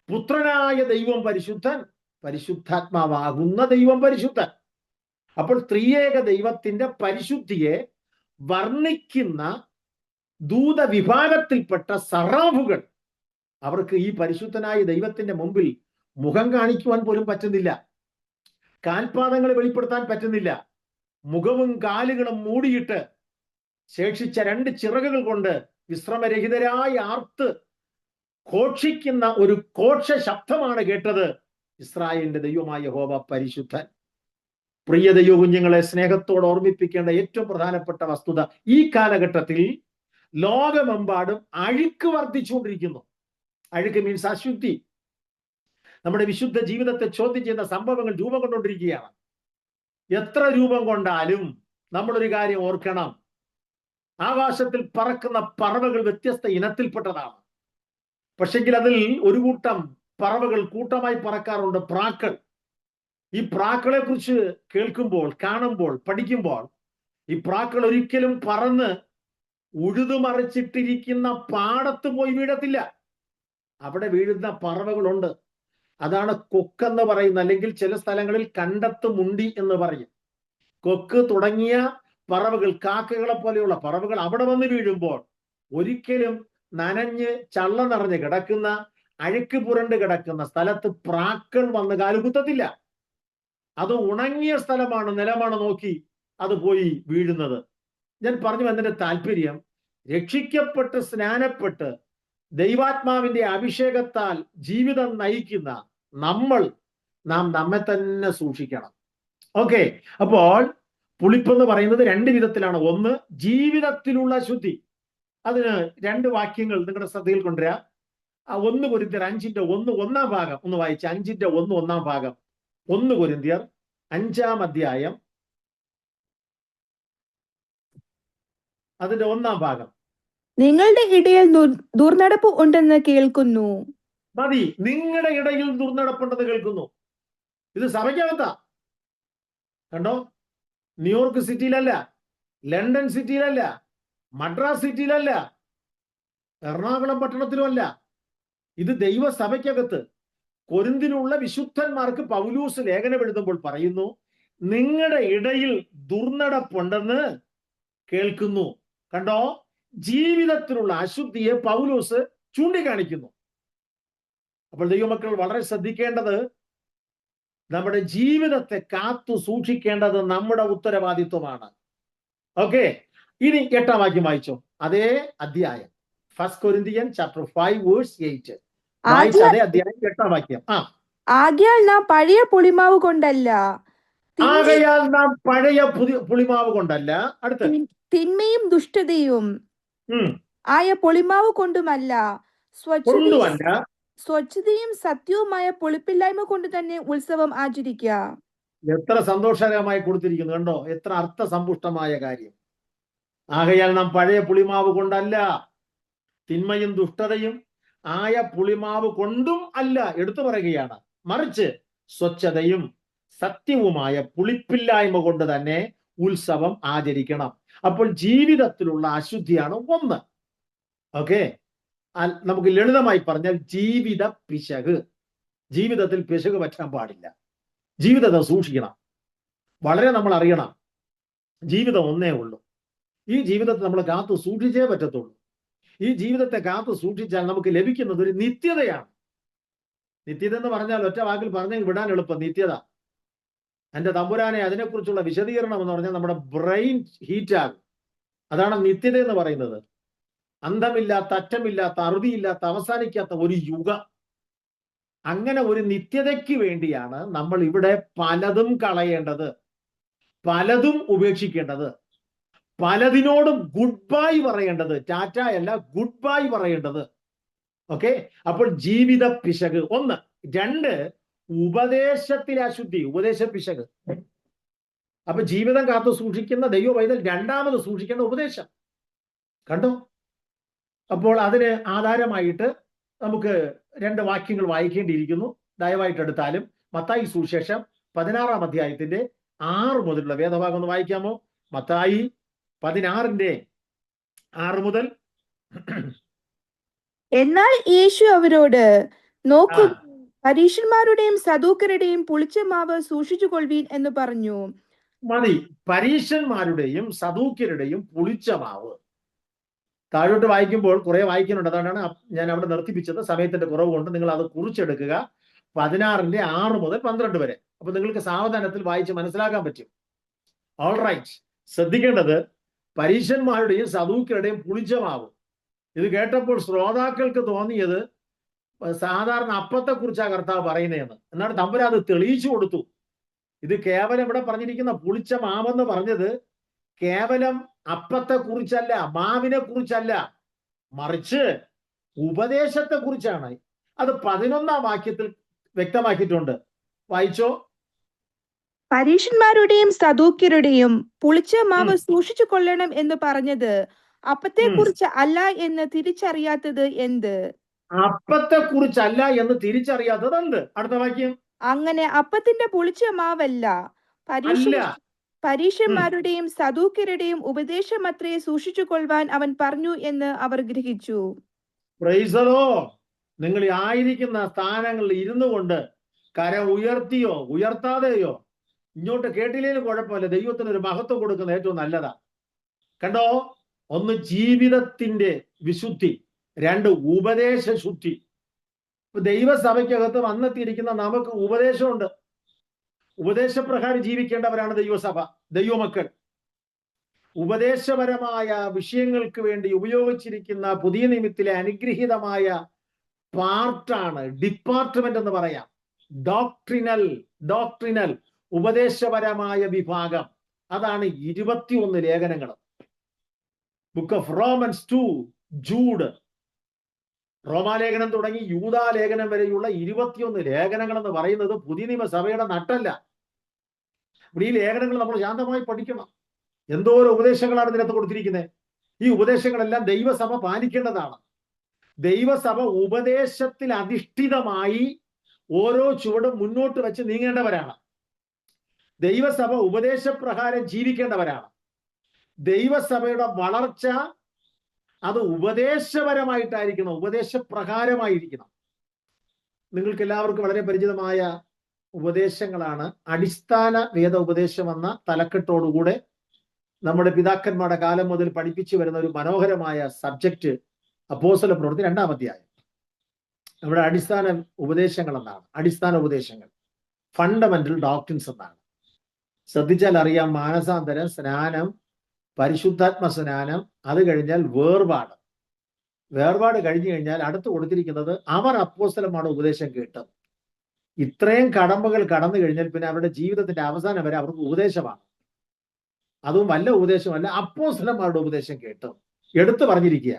പുത്രനായ ദൈവം പരിശുദ്ധൻ, പരിശുദ്ധാത്മാവാകുന്ന ദൈവം പരിശുദ്ധൻ. അപ്പോൾ ത്രിയേക ദൈവത്തിന്റെ പരിശുദ്ധിയെ വർണ്ണിക്കുന്ന ദൂതവിഭാഗത്തിൽപ്പെട്ട സറാഫുകൾ, അവർക്ക് ഈ പരിശുദ്ധനായ ദൈവത്തിന്റെ മുമ്പിൽ മുഖം കാണിക്കുവാൻ പോലും പറ്റുന്നില്ല, കാൽപാദങ്ങൾ വെളിപ്പെടുത്താൻ പറ്റുന്നില്ല. മുഖവും കാലുകളും മൂടിയിട്ട് ശേഷിച്ച 2 ചിറകുകൾ കൊണ്ട് വിശ്രമരഹിതരായി ആർത്ത് ഘോഷിക്കുന്ന ഒരു ഘോഷ ശബ്ദമാണ് കേട്ടത്. ഇസ്രായേലിന്റെ ദൈവമായ യഹോവ പരിശുദ്ധൻ. പ്രിയ ദൈവ കുഞ്ഞുങ്ങളെ സ്നേഹത്തോട് ഓർമ്മിപ്പിക്കേണ്ട ഏറ്റവും പ്രധാനപ്പെട്ട വസ്തുത, ഈ കാലഘട്ടത്തിൽ ലോകമെമ്പാടും അഴുക്ക് വർദ്ധിച്ചുകൊണ്ടിരിക്കുന്നു. അഴുക്ക് മീൻസ് അശുദ്ധി. നമ്മുടെ വിശുദ്ധ ജീവിതത്തെ ചോദ്യം ചെയ്യുന്ന സംഭവങ്ങൾ രൂപം കൊണ്ടുകൊണ്ടിരിക്കുകയാണ്. എത്ര രൂപം കൊണ്ടാലും നമ്മളൊരു കാര്യം ഓർക്കണം, ആകാശത്തിൽ പറക്കുന്ന പറവകൾ വ്യത്യസ്ത ഇനത്തിൽപ്പെട്ടതാണ്. പക്ഷെങ്കിൽ അതിൽ ഒരു കൂട്ടം പറവകൾ കൂട്ടമായി പറക്കാറുണ്ട്, പ്രാക്കൾ. ഈ പ്രാക്കളെ കുറിച്ച് കേൾക്കുമ്പോൾ, കാണുമ്പോൾ, പഠിക്കുമ്പോൾ ഈ പ്രാക്കൾ ഒരിക്കലും പറന്ന് ഉഴുതുമറിച്ചിട്ടിരിക്കുന്ന പാടത്ത് പോയി വീഴത്തില്ല. അവിടെ വീഴുന്ന പറവകളുണ്ട്. അതാണ് കൊക്കെന്ന് പറയുന്നത്, അല്ലെങ്കിൽ ചില സ്ഥലങ്ങളിൽ കണ്ടത്ത് മുണ്ടി എന്ന് പറയും. കൊക്ക് തുടങ്ങിയ പറവകൾ, കാക്കകളെ പോലെയുള്ള പറവകൾ അവിടെ വന്ന് വീഴുമ്പോൾ ഒരിക്കലും നനഞ്ഞ് ചള്ള നിറഞ്ഞ് കിടക്കുന്ന, അഴുക്ക് പുരണ്ട് കിടക്കുന്ന സ്ഥലത്ത് പ്രാക്കൾ വന്ന് കാലുകുത്തത്തില്ല. അത് ഉണങ്ങിയ സ്ഥലമാണ്, നിലമാണ് നോക്കി അത് പോയി വീഴുന്നത്. ഞാൻ പറഞ്ഞു വന്നതിന്റെ താല്പര്യം, രക്ഷിക്കപ്പെട്ട് സ്നാനപ്പെട്ട് ദൈവാത്മാവിന്റെ അഭിഷേകത്താൽ ജീവിതം നയിക്കുന്ന നാം നമ്മെ തന്നെ സൂക്ഷിക്കണം. ഓക്കെ, അപ്പോൾ പുളിപ്പെന്ന് പറയുന്നത് 2 വിധത്തിലാണ്. ഒന്ന്, ജീവിതത്തിലുള്ള ശുദ്ധി. അതിന് 2 വാക്യങ്ങൾ നിങ്ങളുടെ ശ്രദ്ധയിൽ കൊണ്ടുവരാം. 1 കൊരിന്ത്യർ 5:1 1-ാം ഭാഗം ഒന്ന് വായിച്ച. 5:1 1-ാം ഭാഗം. 1 കൊരിന്ത്യർ 5-ാം അധ്യായം അതിന്റെ 1-ാം ഭാഗം. നിങ്ങളുടെ ഇടയിൽ ദുർനടപ്പ് ഉണ്ടെന്ന് കേൾക്കുന്നു. മതി, നിങ്ങളുടെ ഇടയിൽ ദുർനടപ്പുണ്ടെന്ന് കേൾക്കുന്നു. ഇത് സഭയ്ക്കകത്താ. കണ്ടോ, ന്യൂയോർക്ക് സിറ്റിയിലല്ല, ലണ്ടൻ സിറ്റിയിലല്ല, മദ്രാസ് സിറ്റിയിലല്ല, എറണാകുളം പട്ടണത്തിലുമല്ല. ഇത് ദൈവസഭയ്ക്കകത്ത്. കൊരിന്തിലുള്ള വിശുദ്ധന്മാർക്ക് പൗലൂസ് ലേഖനം എഴുതുമ്പോൾ പറയുന്നു, നിങ്ങളുടെ ഇടയിൽ ദുർനടപ്പുണ്ടെന്ന് കേൾക്കുന്നു. കണ്ടോ, ജീവിതത്തിലുള്ള അശുദ്ധിയെ പൗലൂസ് ചൂണ്ടിക്കാണിക്കുന്നു. അപ്പോൾ ദൈവമക്കൾ വളരെ ശ്രദ്ധിക്കേണ്ടത്, നമ്മുടെ ജീവിതത്തെ കാത്തു സൂക്ഷിക്കേണ്ടത് നമ്മുടെ ഉത്തരവാദിത്വമാണ്. ഓക്കെ, ഇനി 8-ാം വാക്യം വായിച്ചോ. അതേ അധ്യായം, 1 Corinthians chapter 5 verse 8. അതേ അധ്യായം 8-ാം വാക്യം. ആകയാൽ നാം പഴയ പുളിമാവ് കൊണ്ടല്ല, ആകയാൽ നാം പഴയ പുളിമാവ് കൊണ്ടല്ല, അടുത്ത് തിന്മയും ദുഷ്ടതയും ആയ പുളിമാവ് കൊണ്ടുമല്ല, സ്വച്ഛതയും സത്യവുമായ പുളിപ്പില്ലായ്മ കൊണ്ട് തന്നെ ഉത്സവം ആചരിക്കുക. എത്ര സന്തോഷകരമായി കൊടുത്തിരിക്കുന്നു, കണ്ടോ, എത്ര അർത്ഥസമ്പുഷ്ടമായ കാര്യം. ആകയാൽ നാം പഴയ പുളിമാവ് കൊണ്ടല്ല, തിന്മയും ദുഷ്ടതയും ആയ പുളിമാവ് കൊണ്ടും അല്ല, എടുത്തു പറയുകയാണ്, മറിച്ച് സ്വച്ഛതയും സത്യവുമായ പുളിപ്പില്ലായ്മ കൊണ്ട് തന്നെ ഉത്സവം ആചരിക്കണം. അപ്പോൾ ജീവിതത്തിലുള്ള അശുദ്ധിയാണ് ഒന്ന്. ഓക്കെ, നമുക്ക് ലളിതമായി പറഞ്ഞാൽ ജീവിത പിശക്. ജീവിതത്തിൽ പിശക് പറ്റാൻ പാടില്ല. ജീവിതത്തെ സൂക്ഷിക്കണം. വളരെ നമ്മൾ അറിയണം, ജീവിതം ഒന്നേ ഉള്ളൂ. ഈ ജീവിതത്തെ നമ്മൾ കാത്തു സൂക്ഷിച്ചേ പറ്റത്തുള്ളൂ. ഈ ജീവിതത്തെ കാത്തു സൂക്ഷിച്ചാൽ നമുക്ക് ലഭിക്കുന്നത് ഒരു നിത്യതയാണ്. നിത്യത എന്ന് പറഞ്ഞാൽ ഒറ്റ വാക്കിൽ പറഞ്ഞ് വിടാൻ എളുപ്പം, നിത്യത. എൻ്റെ തമ്പുരാനെ, അതിനെക്കുറിച്ചുള്ള വിശദീകരണം എന്ന് പറഞ്ഞാൽ നമ്മുടെ ബ്രെയിൻ ഹീറ്റാകും. അതാണ് നിത്യത എന്ന് പറയുന്നത്. അന്തമില്ലാത്ത, അറ്റമില്ലാത്ത, അറുതിയില്ലാത്ത, അവസാനിക്കാത്ത ഒരു യുഗം. അങ്ങനെ ഒരു നിത്യതയ്ക്ക് വേണ്ടിയാണ് നമ്മൾ ഇവിടെ പലതും കളയേണ്ടത്, പലതും ഉപേക്ഷിക്കേണ്ടത്, പലതിനോടും ഗുഡ് ബൈ പറയേണ്ടത്. ടാറ്റ അല്ല, ഗുഡ് ബൈ പറയേണ്ടത്. ഓക്കെ, അപ്പോൾ ജീവിത പിശക് ഒന്ന്. 2, ഉപദേശത്തിലെ അശുദ്ധി, ഉപദേശ പിശക്. അപ്പൊ ജീവിതം കാത്തു സൂക്ഷിക്കുന്ന ദൈവ പൈതൽ രണ്ടാമത് സൂക്ഷിക്കേണ്ട ഉപദേശം. കണ്ടോ? അപ്പോൾ അതിന് ആധാരമായിട്ട് നമുക്ക് 2 വാക്യങ്ങൾ വായിക്കേണ്ടിയിരിക്കുന്നു. ദയവായിട്ട് എടുത്താലും മത്തായി സുവിശേഷം 16-ാം അധ്യായത്തിന്റെ 6 മുതലുള്ള വേദഭാഗം ഒന്ന് വായിക്കാമോ? മത്തായി 16-ന്റെ 6 മുതൽ. എന്നാൽ യേശു അവരോട്, നോക്കൂ, പരീശന്മാരുടെയും സദൂക്കരുടെയും പുളിച്ച മാവ് സൂക്ഷിച്ചു കൊള്ളുവീൻ എന്ന് പറഞ്ഞു. മതി, പരീശന്മാരുടെയും സദൂക്യരുടെയും പുളിച്ച മാവ്. താഴോട്ട് വായിക്കുമ്പോൾ കുറെ വായിക്കുന്നുണ്ട്, അതാണ് ഞാൻ അവിടെ നിർത്തിപ്പിച്ചത്. സമയത്തിന്റെ കുറവ് കൊണ്ട് നിങ്ങൾ അത് കുറിച്ചെടുക്കുക. 16-ന്റെ 6 മുതൽ 12 വരെ. അപ്പൊ നിങ്ങൾക്ക് സാവധാനത്തിൽ വായിച്ച് മനസ്സിലാക്കാൻ പറ്റും. ഓൾ റൈറ്റ്, ശ്രദ്ധിക്കേണ്ടത് പരീശന്മാരുടെയും സദൂക്യരുടെയും പുളിച്ച മാവ്. ഇത് കേട്ടപ്പോൾ ശ്രോതാക്കൾക്ക് തോന്നിയത് സാധാരണ അപ്പത്തെ കുറിച്ചാണ് കർത്താവ് പറയുന്നതെന്ന്. എന്നാൽ തമ്പുരാൻ അത് തെളിയിച്ചു കൊടുത്തു. ഇത് കേവലം ഇവിടെ പറഞ്ഞിരിക്കുന്ന പുളിച്ച മാവെന്ന് പറഞ്ഞത് കേവലം അപ്പത്തെ കുറിച്ചല്ല, മാവിനെ കുറിച്ചല്ല, മറിച്ച് ഉപദേശത്തെ കുറിച്ചാണ്. അത് 11-ാം വാക്യത്തിൽ വ്യക്തമാക്കിയിട്ടുണ്ട്. വായിച്ചോ. പരീശന്മാരുടെയും സദൂക്യരുടെയും പുളിച്ച മാവ് സൂക്ഷിച്ചു കൊള്ളണം എന്ന് പറഞ്ഞത് അപ്പത്തെ കുറിച്ച് അല്ല എന്ന് തിരിച്ചറിയാത്തത് എന്ത്? അപ്പത്തെ കുറിച്ചല്ല എന്ന് തിരിച്ചറിയാത്തത് എന്ത്? അടുത്ത വാക്യം. അങ്ങനെ അപ്പത്തിന്റെ പുളിച്ച മാവല്ല, പരീശന്മാരുടെയും സദൂക്യരുടെയും ഉപദേശമത്രേ സൂക്ഷിച്ചു കൊള്ളുവാൻ അവൻ പറഞ്ഞു എന്ന് അവർ ഗ്രഹിച്ചു. Praise the lord. നിങ്ങൾ ആയിരിക്കുന്ന സ്ഥാനങ്ങളിൽ ഇരുന്നു കൊണ്ട് കരം ഉയർത്തിയോ ഉയർത്താതെയോ ഇങ്ങോട്ട് കേട്ടില്ലേലും കുഴപ്പമില്ല, ദൈവത്തിന് ഒരു മഹത്വം കൊടുക്കുന്നത് ഏറ്റവും നല്ലതാ. കണ്ടോ, ഒന്ന് ജീവിതത്തിന്റെ വിശുദ്ധി, 2 ഉപദേശ ശുദ്ധി. ദൈവസഭയ്ക്കകത്ത് വന്നെത്തിയിരിക്കുന്ന നമുക്ക് ഉപദേശമുണ്ട്. ഉപദേശപ്രകാരം ജീവിക്കേണ്ടവരാണ് ദൈവസഭ, ദൈവമക്കൾ. ഉപദേശപരമായ വിഷയങ്ങൾക്ക് വേണ്ടി ഉപയോഗിച്ചിരിക്കുന്ന പുതിയ നിയമത്തിലെ അനുഗ്രഹീതമായ പാർട്ടാണ് ഡിപ്പാർട്ട്മെന്റ് എന്ന് പറയാം. ഡോക്ട്രിനൽ ഉപദേശപരമായ വിഭാഗം. അതാണ് 21 ലേഖനങ്ങൾ. ബുക്ക് ഓഫ് റോമൻസ് 2, ജൂഡ്, റോമാലേഖനം തുടങ്ങി യൂദാലേഖനം വരെയുള്ള 21 ലേഖനങ്ങൾ എന്ന് പറയുന്നത് പുതിയ നിയമസഭയുടെ നട്ടല്ല. ഈ ലേഖനങ്ങൾ നമ്മൾ ശാന്തമായി പഠിക്കണം. എന്തോരം ഉപദേശങ്ങളാണ് ഇതിനകത്ത് കൊടുത്തിരിക്കുന്നത്. ഈ ഉപദേശങ്ങളെല്ലാം ദൈവസഭ പാലിക്കേണ്ടതാണ്. ദൈവസഭ ഉപദേശത്തിൽ അധിഷ്ഠിതമായി ഓരോ ചുവടും മുന്നോട്ട് വെച്ച് നീങ്ങേണ്ടവരാണ്. ദൈവസഭ ഉപദേശപ്രകാരം ജീവിക്കേണ്ടവരാണ്. ദൈവസഭയുടെ വളർച്ച അത് ഉപദേശപരമായിട്ടായിരിക്കണം, ഉപദേശപ്രകാരമായിരിക്കണം. നിങ്ങൾക്ക് എല്ലാവർക്കും വളരെ പരിചിതമായ ഉപദേശങ്ങളാണ്. അടിസ്ഥാന വേദ ഉപദേശം എന്ന തലക്കെട്ടോടുകൂടെ നമ്മുടെ പിതാക്കന്മാരുടെ കാലം മുതൽ പഠിപ്പിച്ചു വരുന്ന ഒരു മനോഹരമായ സബ്ജക്റ്റ് അപ്പോസ്തല പ്രവൃത്തി 2-ാം അധ്യായം. നമ്മുടെ അടിസ്ഥാന ഉപദേശങ്ങൾ എന്നാണ്. അടിസ്ഥാന ഉപദേശങ്ങൾ, ഫണ്ടമെന്റൽ ഡോക്ട്രിൻസ് എന്നാണ്. ശ്രദ്ധിച്ചാൽ അറിയാം, മാനസാന്തരം, സ്നാനം, പരിശുദ്ധാത്മ സ്നാനം, അത് കഴിഞ്ഞാൽ വേർപാട്. വേർപാട് കഴിഞ്ഞു കഴിഞ്ഞാൽ അടുത്ത് കൊടുത്തിരിക്കുന്നത് അവർ അപ്പോസ്തലന്മാരുടെ ഉപദേശം കേട്ട്. ഇത്രയും കടമ്പകൾ കടന്നു കഴിഞ്ഞാൽ പിന്നെ അവരുടെ ജീവിതത്തിന്റെ അവസാനം വരെ അവർക്ക് ഉപദേശമാണ്. അതും വല്ല ഉപദേശമല്ല, അപ്പോസ്തലന്മാരുടെ ഉപദേശം കേട്ട്. എടുത്തു പറഞ്ഞിരിക്കുക.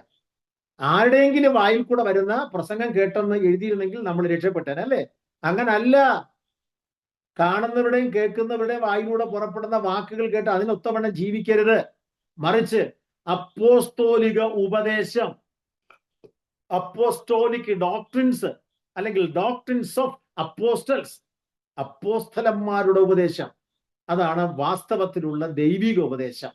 ആരുടെയെങ്കിലും വായിൽ കൂടെ വരുന്ന പ്രസംഗം കേട്ടെന്ന് എഴുതിയിരുന്നെങ്കിൽ നമ്മൾ രക്ഷപ്പെട്ടേനെ, അല്ലേ? അങ്ങനല്ല. കാണുന്നവരുടെയും കേൾക്കുന്നവരുടെയും വായിലൂടെ പുറപ്പെടുന്ന വാക്കുകൾ കേട്ട് അതിനൊത്തവണ്ണം ജീവിക്കരുത്. മറിച്ച് അപ്പോസ്തോലിക ഉപദേശം, അപ്പോസ്തോലിക് ഡോക്ട്രിൻസ് അല്ലെങ്കിൽ ഡോക്ട്രിൻസ് ഓഫ് അപ്പോസ്റ്റൽസ്, അപ്പോസ്തലന്മാരുടെ ഉപദേശം, അതാണ് വാസ്തവത്തിലുള്ള ദൈവിക ഉപദേശം.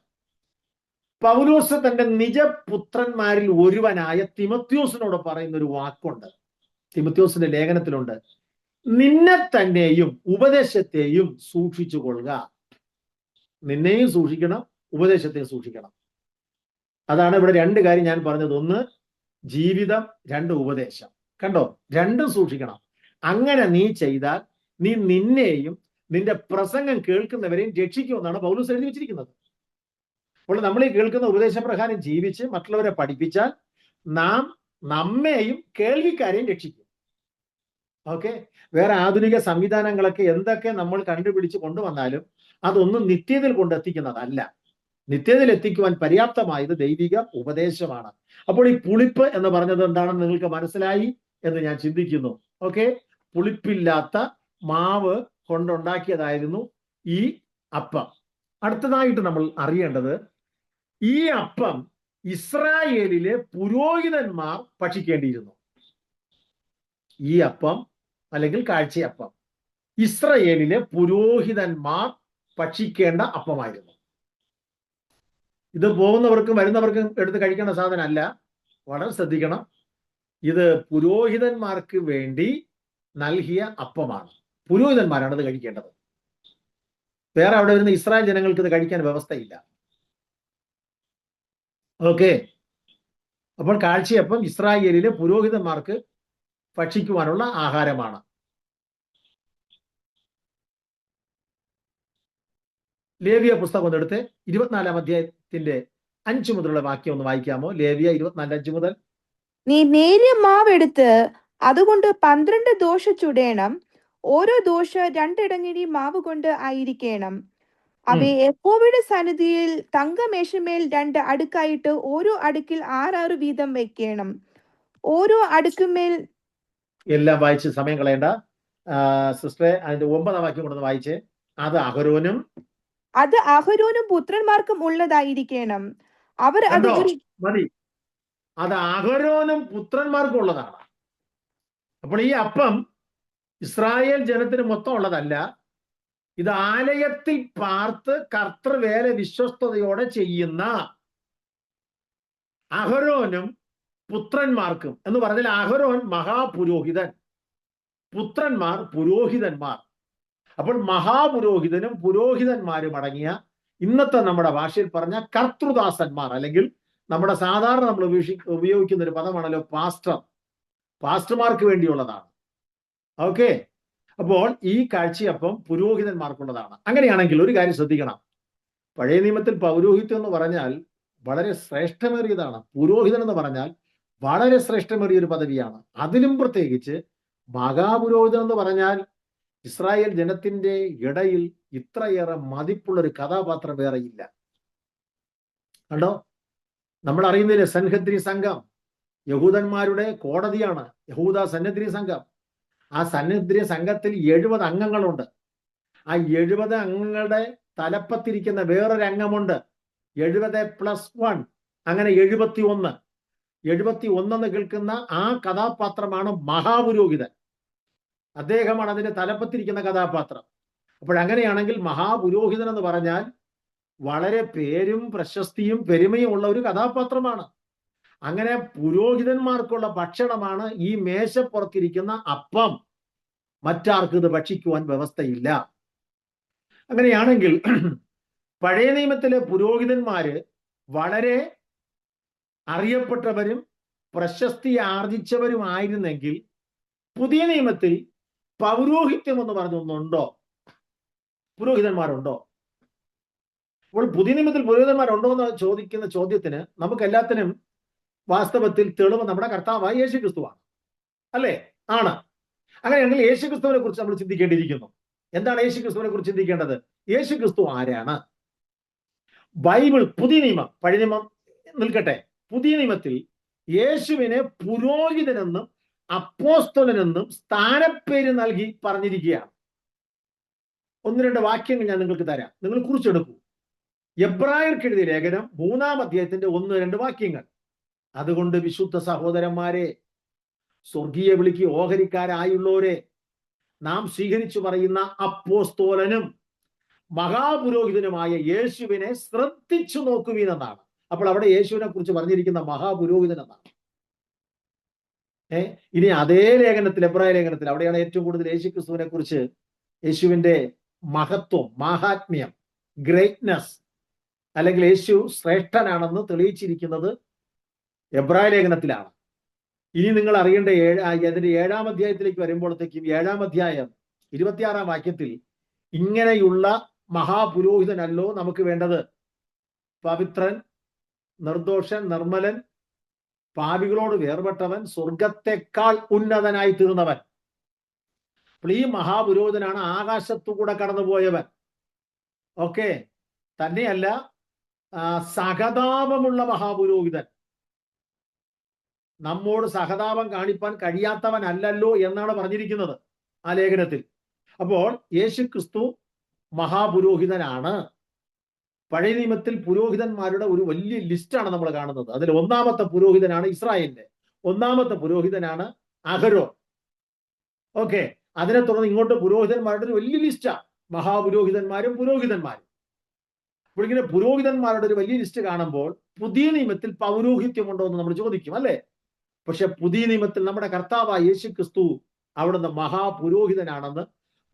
പൗലോസ് തന്റെ നിജപുത്രന്മാരിൽ ഒരുവനായ തിമോഥെയോസിനോട് പറയുന്ന ഒരു വാക്കുണ്ട്. തിമോഥെയോസിന്റെ ലേഖനത്തിലുണ്ട്, നിന്നെ തന്നെയും ഉപദേശത്തെയും സൂക്ഷിച്ചു കൊള്ളുക. നിന്നെയും സൂക്ഷിക്കണം, ഉപദേശത്തെയും സൂക്ഷിക്കണം. അതാണ് ഇവിടെ രണ്ട് കാര്യം ഞാൻ പറഞ്ഞത്. ഒന്ന് ജീവിതം, രണ്ട് ഉപദേശം. കണ്ടോ, രണ്ടും സൂക്ഷിക്കണം. അങ്ങനെ നീ ചെയ്താൽ നീ നിന്നെയും നിന്റെ പ്രസംഗം കേൾക്കുന്നവരെയും രക്ഷിക്കുമെന്നാണ് പൗലോസ് എഴുതി വെച്ചിരിക്കുന്നത്. അപ്പോൾ നമ്മൾ ഈ കേൾക്കുന്ന ഉപദേശപ്രകാരം ജീവിച്ച് മറ്റുള്ളവരെ പഠിപ്പിച്ചാൽ നാം നമ്മെയും കേൾവിക്കാരെയും രക്ഷിക്കും. ഓക്കെ. വേറെ ആധുനിക സംവിധാനങ്ങളൊക്കെ എന്തൊക്കെ നമ്മൾ കണ്ടുപിടിച്ച് കൊണ്ടുവന്നാലും അതൊന്നും നിത്യതയിൽ കൊണ്ടെത്തിക്കുന്നതല്ല. നിത്യതയിൽ എത്തിക്കുവാൻ പര്യാപ്തമായത് ദൈവിക ഉപദേശമാണ്. അപ്പോൾ ഈ പുളിപ്പ് എന്ന് പറഞ്ഞത് എന്താണെന്ന് നിങ്ങൾക്ക് മനസ്സിലായി എന്ന് ഞാൻ ചിന്തിക്കുന്നു. ഓക്കെ. പുളിപ്പില്ലാത്ത മാവ് കൊണ്ടുണ്ടാക്കിയതായിരുന്നു ഈ അപ്പം. അടുത്തതായിട്ട് നമ്മൾ അറിയേണ്ടത്, ഈ അപ്പം ഇസ്രായേലിലെ പുരോഹിതന്മാർ ഭക്ഷിക്കേണ്ടിയിരുന്നു. ഈ അപ്പം അല്ലെങ്കിൽ കാഴ്ചയപ്പം ഇസ്രായേലിലെ പുരോഹിതന്മാർ ഭക്ഷിക്കേണ്ട അപ്പമായിരുന്നു. ഇത് പോകുന്നവർക്കും വരുന്നവർക്കും എടുത്ത് കഴിക്കേണ്ട സാധനമല്ല. വളരെ ശ്രദ്ധിക്കണം. ഇത് പുരോഹിതന്മാർക്ക് വേണ്ടി നൽകിയ അപ്പമാണ്. പുരോഹിതന്മാരാണ് ഇത് കഴിക്കേണ്ടത്. വേറെ അവിടെ വരുന്ന ഇസ്രായേൽ ജനങ്ങൾക്ക് ഇത് കഴിക്കാൻ വ്യവസ്ഥയില്ല. ഓക്കെ. അപ്പോൾ കാഴ്ചയപ്പം ഇസ്രായേലിലെ പുരോഹിതന്മാർക്ക് ഭക്ഷിക്കുവാനുള്ള ആഹാരമാണ്. ലേവ്യ പുസ്തകം ഒന്ന് എടുത്ത് 24-ാം അധ്യായത്തിന്റെ 5 മുതലുള്ള വാക്യം ഒന്ന് വായിക്കാമോ? ലേവ്യ 24:5 മുതൽ. നീ നേരിയ മാവെടുത്ത് അതുകൊണ്ട് 12 ദോശ ചുടേണം. ഓരോ ദോശ 2 ഇടങ്ങഴി മാവ് കൊണ്ട് ആയിരിക്കണം. അവയെ യഹോവയുടെ സന്നിധിയിൽ തങ്കമേശമേൽ 2 അടുക്കായിട്ട് ഓരോ അടുക്കിൽ 6 വീതം വെക്കണം. ഓരോ അടുക്കുമേൽ എല്ലാം വായിച്ച് സമയം കളയണ്ട സിസ്റ്ററെ. അതിന്റെ 9-ാം വാക്യം കൊണ്ടൊന്ന് വായിച്ചേ. അത് അഹരോനും പുത്രന്മാർക്കും ഉള്ളതായിരിക്കണം. അവർ അത് മതി. അത് അഹരോനും പുത്രന്മാർക്കും ഉള്ളതാണ്. അപ്പോൾ ഈ അപ്പം ഇസ്രായേൽ ജനത്തിന് മൊത്തം ഉള്ളതല്ല. ഇത് ആലയത്തിൽ പാർത്ത് കർത്തൃവേല വിശ്വസ്തയോടെ ചെയ്യുന്ന അഹരോനും പുത്രന്മാർക്കും എന്ന് പറഞ്ഞാൽ അഹരോൻ മഹാപുരോഹിതൻ, പുത്രന്മാർ പുരോഹിതന്മാർ. അപ്പോൾ മഹാപുരോഹിതനും പുരോഹിതന്മാരും അടങ്ങിയ ഇന്നത്തെ നമ്മുടെ ഭാഷയിൽ പറഞ്ഞ കർത്തൃദാസന്മാർ, അല്ലെങ്കിൽ നമ്മുടെ സാധാരണ നമ്മൾ ഉപയോഗിക്കുന്ന ഒരു പദമാണല്ലോ പാസ്റ്റർ. പാസ്റ്റർമാർക്ക് വേണ്ടിയുള്ളതാണ്. ഓക്കെ. അപ്പോൾ ഈ കാഴ്ചയപ്പം പുരോഹിതന്മാർക്കുള്ളതാണ്. അങ്ങനെയാണെങ്കിൽ ഒരു കാര്യം ശ്രദ്ധിക്കണം. പഴയ നിയമത്തിൽ പൗരോഹിത്യം എന്ന് പറഞ്ഞാൽ വളരെ ശ്രേഷ്ഠമേറിയതാണ്. പുരോഹിതൻ എന്ന് പറഞ്ഞാൽ വളരെ ശ്രേഷ്ഠമേറിയ ഒരു പദവിയാണ്. അതിലും പ്രത്യേകിച്ച് മഹാപുരോഹിതൻ എന്ന് പറഞ്ഞാൽ ഇസ്രായേൽ ജനത്തിന്റെ ഇടയിൽ ഇത്രയേറെ മതിപ്പുള്ളൊരു കഥാപാത്രം വേറെ ഇല്ല. കണ്ടോ, നമ്മൾ അറിയുന്നില്ലേ, സൻഹദ്രി സംഘം യഹൂദന്മാരുടെ കോടതിയാണ്. യഹൂദ സന്നദ്രി സംഘം. ആ സന്നദ്രി സംഘത്തിൽ 70 അംഗങ്ങളുണ്ട്. ആ 70 അംഗങ്ങളുടെ തലപ്പത്തിരിക്കുന്ന വേറൊരു അംഗമുണ്ട്. 70+1, അങ്ങനെ 71. 71 എന്ന് കേൾക്കുന്ന ആ കഥാപാത്രമാണ് മഹാപുരോഹിതൻ. അദ്ദേഹമാണ് അതിന്റെ തലപ്പത്തിരിക്കുന്ന കഥാപാത്രം. അപ്പോഴങ്ങനെയാണെങ്കിൽ മഹാപുരോഹിതൻ എന്ന് പറഞ്ഞാൽ വളരെ പേരും പ്രശസ്തിയും പെരുമയും ഉള്ള ഒരു കഥാപാത്രമാണ്. അങ്ങനെ പുരോഹിതന്മാർക്കുള്ള ഭക്ഷണമാണ് ഈ മേശപ്പുറത്തിരിക്കുന്ന അപ്പം. മറ്റാർക്കും ഇത് ഭക്ഷിക്കുവാൻ വ്യവസ്ഥയില്ല. അങ്ങനെയാണെങ്കിൽ പഴയ നിയമത്തിലെ പുരോഹിതന്മാര് വളരെ അറിയപ്പെട്ടവരും പ്രശസ്തി ആർജിച്ചവരുമായിരുന്നെങ്കിൽ പുതിയ നിയമത്തിൽ പൗരോഹിത്യം എന്ന് പറഞ്ഞൊന്നുണ്ടോ? പുരോഹിതന്മാരുണ്ടോ? അപ്പോൾ പുതിയ നിയമത്തിൽ പുരോഹിതന്മാരുണ്ടോ എന്ന് ചോദിക്കുന്ന ചോദ്യത്തിന് നമുക്ക് എല്ലാത്തിനും വാസ്തവത്തിൽ തെളിവ് നമ്മുടെ കർത്താവായ യേശുക്രിസ്തുവാണ്. അല്ലേ? ആണ്. അങ്ങനെയാണെങ്കിൽ യേശുക്രിസ്തുവിനെ കുറിച്ച് നമ്മൾ ചിന്തിക്കേണ്ടിയിരിക്കുന്നു. എന്താണ് യേശുക്രിസ്തുവിനെ കുറിച്ച് ചിന്തിക്കേണ്ടത്? യേശുക്രിസ്തു ആരാണ്? ബൈബിൾ, പുതിയ നിയമം, പഴയ നിയമം നിൽക്കട്ടെ, പുതിയ നിയമത്തിൽ യേശുവിനെ പുരോഹിതനെന്നും അപ്പോസ്തലനെന്നും സ്ഥാനപ്പേര് നൽകി പറഞ്ഞിരിക്കുകയാണ്. 1-2 വാക്യങ്ങൾ ഞാൻ നിങ്ങൾക്ക് തരാം, നിങ്ങൾ കുറിച്ചെടുക്കൂ. എബ്രായർക്ക് എഴുതിയ ലേഖനം 3-ാം അധ്യായത്തിന്റെ 1-2 വാക്യങ്ങൾ. അതുകൊണ്ട് വിശുദ്ധ സഹോദരന്മാരെ, സ്വർഗീയ വിളിക്ക് ഓഹരിക്കാരായുള്ളവരെ, നാം സ്വീകരിച്ചു പറയുന്ന അപ്പോസ്തോലനും മഹാപുരോഹിതനുമായ യേശുവിനെ ശ്രദ്ധിച്ചു നോക്കുവീൻ എന്നാണ്. അപ്പോൾ അവിടെ യേശുവിനെ കുറിച്ച് പറഞ്ഞിരിക്കുന്ന മഹാപുരോഹിതൻ എന്നാണ്. ഇനി അതേ ലേഖനത്തിൽ, എബ്രായ ലേഖനത്തിൽ, അവിടെയാണ് ഏറ്റവും കൂടുതൽ യേശുക്രിസ്തുവിനെ കുറിച്ച്, യേശുവിന്റെ മഹത്വം, മാഹാത്മ്യം, ഗ്രേറ്റ്നെസ്, അല്ലെങ്കിൽ യേശു ശ്രേഷ്ഠനാണെന്ന് തെളിയിച്ചിരിക്കുന്നത് എബ്രായ ലേഖനത്തിലാണ്. ഇനി നിങ്ങൾ അറിയേണ്ട അതിന്റെ 7-ാം അധ്യായത്തിലേക്ക് വരുമ്പോഴത്തേക്കും 7-ാം അധ്യായം 26-ാം വാക്യത്തിൽ ഇങ്ങനെയുള്ള മഹാപുരോഹിതനല്ലോ നമുക്ക് വേണ്ടത്, പവിത്രൻ, നിർദോഷൻ, നിർമ്മലൻ, പാപികളോട് വേർപെട്ടവൻ, സ്വർഗത്തെക്കാൾ ഉന്നതനായി തീർന്നവൻ. അപ്പോൾ ഈ മഹാപുരോഹിതനാണ് ആകാശത്തുകൂടെ കടന്നുപോയവൻ. ഓക്കെ, തന്നെയല്ല, സഹതാപമുള്ള മഹാപുരോഹിതൻ. നമ്മോട് സഹതാപം കാണിപ്പാൻ കഴിയാത്തവനല്ലല്ലോ എന്നാണ് പറഞ്ഞിരിക്കുന്നത് ആ ലേഖനത്തിൽ. അപ്പോൾ യേശുക്രിസ്തു മഹാപുരോഹിതനാണ്. പഴയ നിയമത്തിൽ പുരോഹിതന്മാരുടെ ഒരു വലിയ ലിസ്റ്റാണ് നമ്മൾ കാണുന്നത്. അതിൽ 1-ാമത്തെ പുരോഹിതനാണ് ഇസ്രായേലിന്റെ 1-ാമത്തെ പുരോഹിതനാണ് അഹരോൻ. ഓക്കെ, അതിനെ തുടർന്ന് ഇങ്ങോട്ട് പുരോഹിതന്മാരുടെ ഒരു വലിയ ലിസ്റ്റാണ്, മഹാപുരോഹിതന്മാരും പുരോഹിതന്മാരും. അപ്പോൾ ഇങ്ങനെ പുരോഹിതന്മാരുടെ ഒരു വലിയ ലിസ്റ്റ് കാണുമ്പോൾ പുതിയ നിയമത്തിൽ പൗരോഹിത്യമുണ്ടോ എന്ന് നമ്മൾ ചോദിക്കും, അല്ലേ? പക്ഷെ പുതിയ നിയമത്തിൽ നമ്മുടെ കർത്താവായ യേശുക്രിസ്തു അവിടുന്ന് മഹാപുരോഹിതനാണെന്ന്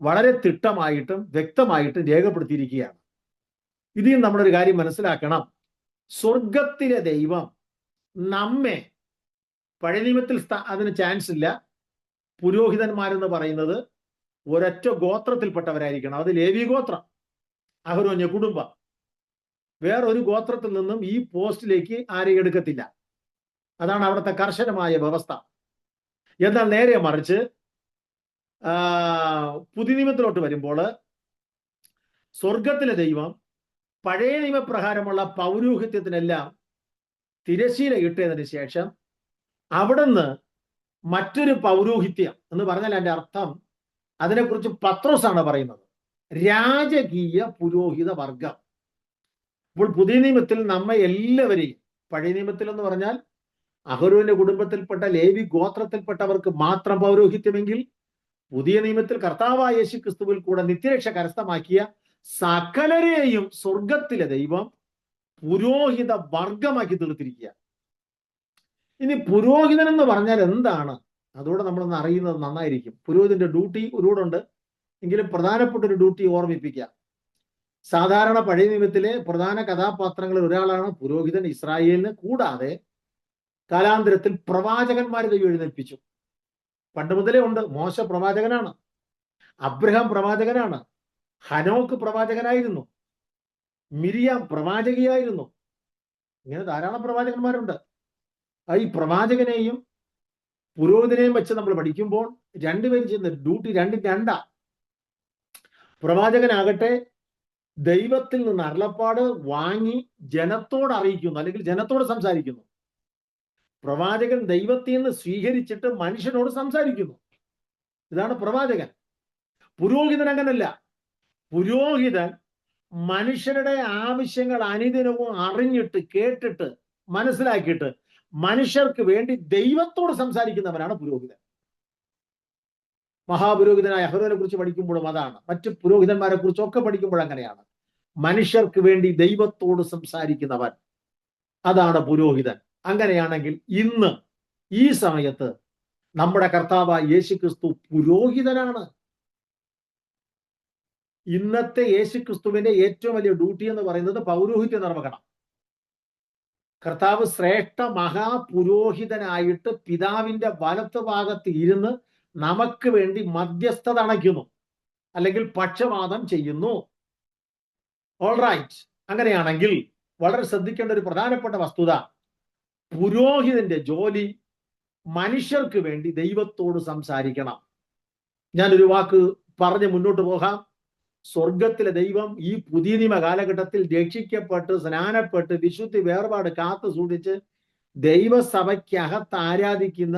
വളരെ തിട്ടമായിട്ടും വ്യക്തമായിട്ടും രേഖപ്പെടുത്തിയിരിക്കുകയാണ്. ഇതിൽ നമ്മളൊരു കാര്യം മനസ്സിലാക്കണം. സ്വർഗത്തിലെ ദൈവം നമ്മെ, പഴയ നിയമത്തിൽ അതിന് ചാൻസ് ഇല്ല. പുരോഹിതന്മാരെന്ന് പറയുന്നത് ഒരൊറ്റ ഗോത്രത്തിൽപ്പെട്ടവരായിരിക്കണം. അത് ലേവി ഗോത്രം, അഹരോന്യ കുടുംബം. വേറൊരു ഗോത്രത്തിൽ നിന്നും ഈ പോസ്റ്റിലേക്ക് ആരെയും എടുക്കത്തില്ല. അതാണ് അവിടുത്തെ കർശനമായ വ്യവസ്ഥ. എന്നാൽ നേരെ മറിച്ച് പുതിയ നിയമത്തിലോട്ട് വരുമ്പോൾ സ്വർഗത്തിലെ ദൈവം പഴയ നിയമപ്രകാരമുള്ള പൗരോഹിത്യത്തിനെല്ലാം തിരശീല ഇട്ടതിന് ശേഷം അവിടുന്ന് മറ്റൊരു പൗരോഹിത്യം എന്ന് പറഞ്ഞാൽ അതിന്റെ അർത്ഥം, അതിനെക്കുറിച്ച് പത്രോസാണ് പറയുന്നത്, രാജകീയ പുരോഹിത വർഗം. അപ്പോൾ പുതിയ നിയമത്തിൽ നമ്മെ എല്ലാവരെയും, പഴയ നിയമത്തിൽ എന്ന് പറഞ്ഞാൽ അഹരോന്റെ കുടുംബത്തിൽപ്പെട്ട ലേവി ഗോത്രത്തിൽപ്പെട്ടവർക്ക് മാത്രം പൗരോഹിത്യമെങ്കിൽ, പുതിയ നിയമത്തിൽ കർത്താവായ യേശുക്രിസ്തുവിൽ കൂടെ നിത്യരക്ഷ കരസ്ഥമാക്കിയ സകലരെയും സ്വർഗത്തിലെ ദൈവം പുരോഹിത വർഗമാക്കി തീർത്തിരിക്കുക. ഇനി പുരോഹിതൻ എന്ന് പറഞ്ഞാൽ എന്താണ്? അതോടെ നമ്മളൊന്ന് അറിയുന്നത് നന്നായിരിക്കും. പുരോഹിതന്റെ ഡ്യൂട്ടി ഒരുപാടുണ്ട്, എങ്കിലും പ്രധാനപ്പെട്ട ഒരു ഡ്യൂട്ടി ഓർമ്മിപ്പിക്കാം. സാധാരണ പഴയ നിയമത്തിലെ പ്രധാന കഥാപാത്രങ്ങളിൽ ഒരാളാണ് പുരോഹിതൻ. ഇസ്രായേലിന് കൂടാതെ കാലാന്തരത്തിൽ പ്രവാചകന്മാരെ ദൈവം എഴുന്നേൽപ്പിച്ചു. പണ്ട് മുതലേ ഉണ്ട്. മോശ പ്രവാചകനാണ്, അബ്രഹാം പ്രവാചകനാണ്, ഹനോക്ക് പ്രവാചകനായിരുന്നു, മിരിയാം പ്രവാചകിയായിരുന്നു. ഇങ്ങനെ ധാരാളം പ്രവാചകന്മാരുണ്ട്. ഈ പ്രവാചകനെയും പുരോഹിതനെയും വെച്ച് നമ്മൾ പഠിക്കുമ്പോൾ രണ്ടുപേരും ചെയ്യുന്ന ഡ്യൂട്ടി രണ്ടാ. പ്രവാചകനാകട്ടെ ദൈവത്തിൽ നിന്ന് അരുളപ്പാട് വാങ്ങി ജനത്തോട് അറിയിക്കുന്നു, അല്ലെങ്കിൽ ജനത്തോട് സംസാരിക്കുന്നു. പ്രവാചകൻ ദൈവത്തിൽ നിന്ന് സ്വീകരിച്ചിട്ട് മനുഷ്യനോട് സംസാരിക്കുന്നു. ഇതാണ് പ്രവാചകൻ. പുരോഹിതൻ അങ്ങനല്ല. പുരോഹിതൻ മനുഷ്യരുടെ ആവശ്യങ്ങൾ അനുദിനവും അറിഞ്ഞിട്ട്, കേട്ടിട്ട്, മനസ്സിലാക്കിയിട്ട് മനുഷ്യർക്ക് വേണ്ടി ദൈവത്തോട് സംസാരിക്കുന്നവനാണ് പുരോഹിതൻ. മഹാപുരോഹിതനായ അഹരോനെ കുറിച്ച് പഠിക്കുമ്പോഴും അതാണ്, മറ്റു പുരോഹിതന്മാരെ കുറിച്ചൊക്കെ പഠിക്കുമ്പോൾ അങ്ങനെയാണ്. മനുഷ്യർക്ക് വേണ്ടി ദൈവത്തോട് സംസാരിക്കുന്നവൻ, അതാണ് പുരോഹിതൻ. അങ്ങനെയാണെങ്കിൽ ഇന്ന് ഈ സമയത്ത് നമ്മുടെ കർത്താവായ യേശുക്രിസ്തു പുരോഹിതനാണ്. ഇന്നത്തെ യേശുക്രിസ്തുവിന്റെ ഏറ്റവും വലിയ ഡ്യൂട്ടി എന്ന് പറയുന്നത് പൗരോഹിത്യ നിർവഹണം. കർത്താവ് ശ്രേഷ്ഠ മഹാപുരോഹിതനായിട്ട് പിതാവിന്റെ വലത്ത് ഭാഗത്ത് ഇരുന്ന് നമുക്ക് വേണ്ടി മധ്യസ്ഥത അണയ്ക്കുന്നു, അല്ലെങ്കിൽ പക്ഷപാതം ചെയ്യുന്നു. ഓൾറൈറ്റ്, അങ്ങനെയാണെങ്കിൽ വളരെ ശ്രദ്ധിക്കേണ്ട ഒരു പ്രധാനപ്പെട്ട വസ്തുത, പുരോഹിതന്റെ ജോലി മനുഷ്യർക്ക് വേണ്ടി ദൈവത്തോട് സംസാരിക്കണം. ഞാനൊരു വാക്ക് പറഞ്ഞ് മുന്നോട്ട് പോകാം. സ്വർഗത്തിലെ ദൈവം ഈ പുതിയ നിയമ കാലഘട്ടത്തിൽ രക്ഷിക്കപ്പെട്ട് സ്നാനപ്പെട്ട് വിശുദ്ധി വേർപാട് കാത്തു സൂക്ഷിച്ച് ദൈവസഭയ്ക്കകത്ത് ആരാധിക്കുന്ന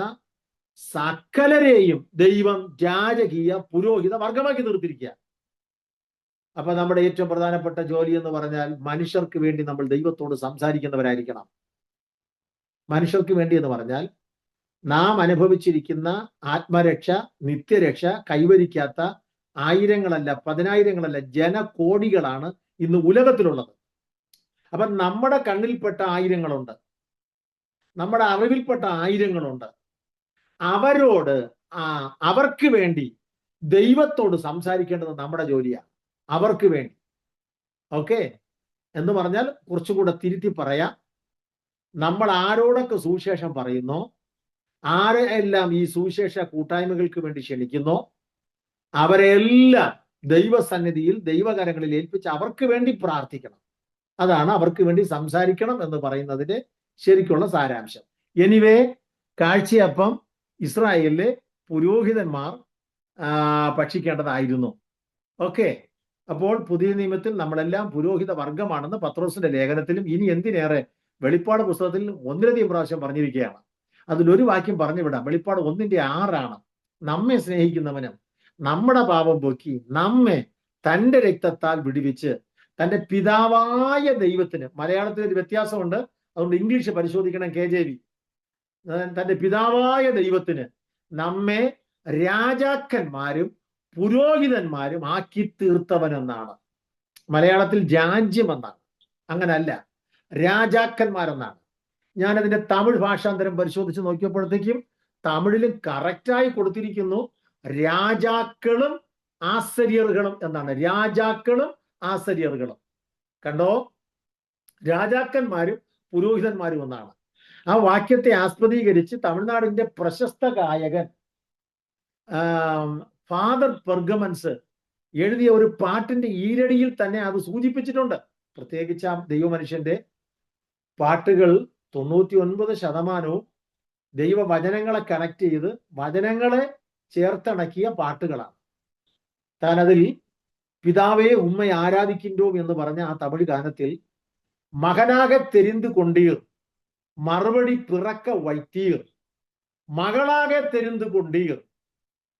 സകലരെയും ദൈവം രാജകീയ പുരോഹിത വർഗമാക്കി നിർത്തിയിരിക്കുക. അപ്പൊ നമ്മുടെ ഏറ്റവും പ്രധാനപ്പെട്ട ജോലി എന്ന് പറഞ്ഞാൽ മനുഷ്യർക്ക് വേണ്ടി നമ്മൾ ദൈവത്തോട് സംസാരിക്കുന്നവരായിരിക്കണം. മനുഷ്യർക്ക് വേണ്ടി എന്ന് പറഞ്ഞാൽ നാം അനുഭവിച്ചിരിക്കുന്ന ആത്മരക്ഷ, നിത്യരക്ഷ കൈവരിക്കാത്ത ആയിരങ്ങളല്ല, പതിനായിരങ്ങളല്ല, ജനകോടികളാണ് ഇന്ന് ഉലകത്തിലുള്ളത്. അപ്പൊ നമ്മുടെ കണ്ണിൽപ്പെട്ട ആയിരങ്ങളുണ്ട്, നമ്മുടെ അറിവിൽപ്പെട്ട ആയിരങ്ങളുണ്ട്. അവരോട് അവർക്ക് വേണ്ടി ദൈവത്തോട് സംസാരിക്കേണ്ടത് നമ്മുടെ ജോലിയാണ്. അവർക്ക് വേണ്ടി. ഓക്കെ, എന്ന് പറഞ്ഞാൽ കുറച്ചുകൂടെ തിരുത്തി പറയാം, നമ്മൾ ആരോടൊക്കെ സുവിശേഷം പറയുന്നോ, ആരെല്ലാം ഈ സുവിശേഷ കൂട്ടായ്മകൾക്ക് വേണ്ടി ക്ഷണിക്കുന്നോ, അവരെല്ലാം ദൈവസന്നിധിയിൽ ദൈവകരങ്ങളിൽ ഏൽപ്പിച്ച് അവർക്ക് വേണ്ടി പ്രാർത്ഥിക്കണം. അതാണ് അവർക്ക് വേണ്ടി സംസാരിക്കണം എന്ന് പറയുന്നതിന്റെ ശരിക്കുള്ള സാരാംശം. എനിവേ, കാഴ്ചയപ്പം ഇസ്രായേലിലെ പുരോഹിതന്മാർ ഭക്ഷിക്കേണ്ടതായിരുന്നു. ഓക്കെ, അപ്പോൾ പുതിയ നിയമത്തിൽ നമ്മളെല്ലാം പുരോഹിത വർഗമാണെന്ന് പത്രോസിന്റെ ലേഖനത്തിലും ഇനി എന്തിനേറെ വെളിപ്പാട് പുസ്തകത്തിൽ ഒന്നിലധികം പ്രാവശ്യം പറഞ്ഞിരിക്കുകയാണ്. അതിലൊരു വാക്യം പറഞ്ഞു വിടാം. വെളിപ്പാട് 1:6 നമ്മെ സ്നേഹിക്കുന്നവനും നമ്മുടെ പാപം പോക്കി നമ്മെ തന്റെ രക്തത്താൽ വിടുവിച്ച് തന്റെ പിതാവായ ദൈവത്തിന്, മലയാളത്തിൽ ഒരു വ്യത്യാസമുണ്ട്, അതുകൊണ്ട് ഇംഗ്ലീഷ് പരിശോധിക്കണം, KJV. തന്റെ പിതാവായ ദൈവത്തിന് നമ്മെ രാജാക്കന്മാരും പുരോഹിതന്മാരും ആക്കി തീർത്തവനെന്നാണ്. മലയാളത്തിൽ രാജ്യം എന്നാണ്, അങ്ങനല്ല, രാജാക്കന്മാരെന്നാണ്. ഞാനതിന്റെ തമിഴ് ഭാഷാന്തരം പരിശോധിച്ച് നോക്കിയപ്പോഴത്തേക്കും തമിഴിലും കറക്റ്റായി കൊടുത്തിരിക്കുന്നു, രാജാക്കളും ആസര്യറുകളും എന്നാണ്. രാജാക്കളും ആസര്യറുകളും, കണ്ടോ, രാജാക്കന്മാരും പുരോഹിതന്മാരും എന്നാണ്. ആ വാക്യത്തെ ആസ്പദീകരിച്ച് തമിഴ്നാടിന്റെ പ്രശസ്ത ഗായകൻ ഫാദർ പെർഗമൻസ് എഴുതിയ ഒരു പാട്ടിന്റെ ഈരടിയിൽ തന്നെ അത് സൂചിപ്പിച്ചിട്ടുണ്ട്. പ്രത്യേകിച്ച് ആ ദൈവമനുഷ്യന്റെ പാട്ടുകൾ 99% ദൈവവചനങ്ങളെ കണക്ട് ചെയ്ത് വചനങ്ങളെ ചേർത്തിണക്കിയ പാട്ടുകളാണ്. താൻ അതിൽ പിതാവേ ഉമ്മ ആരാധിക്കിன்றോ എന്ന് പറഞ്ഞ ആ തമിഴ് ഗാനത്തിൽ മകനാകെ തെരിந்து കൊണ്ടീർ മറുപടി പിറക്ക വൈത്തീർ, മകളാകെ തെരിந்து കൊണ്ടീർ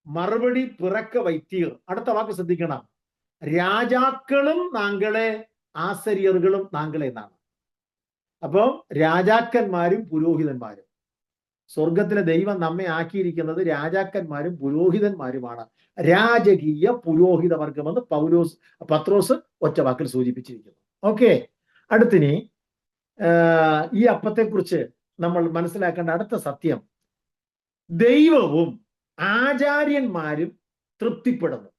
മറുപടി പിറക്ക വൈത്തീർ. അടുത്ത വാക്ക് ശ്രദ്ധിക്കണം, രാജാക്കളും നാങ്കളെ ആസര്യറുകളും നാങ്കളെ എന്നാണ്. അപ്പം രാജാക്കന്മാരും പുരോഹിതന്മാരും, സ്വർഗത്തിലെ ദൈവം നമ്മെ ആക്കിയിരിക്കുന്നത് രാജാക്കന്മാരും പുരോഹിതന്മാരുമാണ്. രാജകീയ പുരോഹിത വർഗമെന്ന് പത്രോസ് ഒറ്റ വാക്കിൽ സൂചിപ്പിച്ചിരിക്കുന്നു. ഓക്കെ, അടുത്തിനി ഈ അപ്പത്തെക്കുറിച്ച് നമ്മൾ മനസ്സിലാക്കേണ്ട അടുത്ത സത്യം, ദൈവവും ആചാര്യന്മാരും തൃപ്തിപ്പെടുന്നു.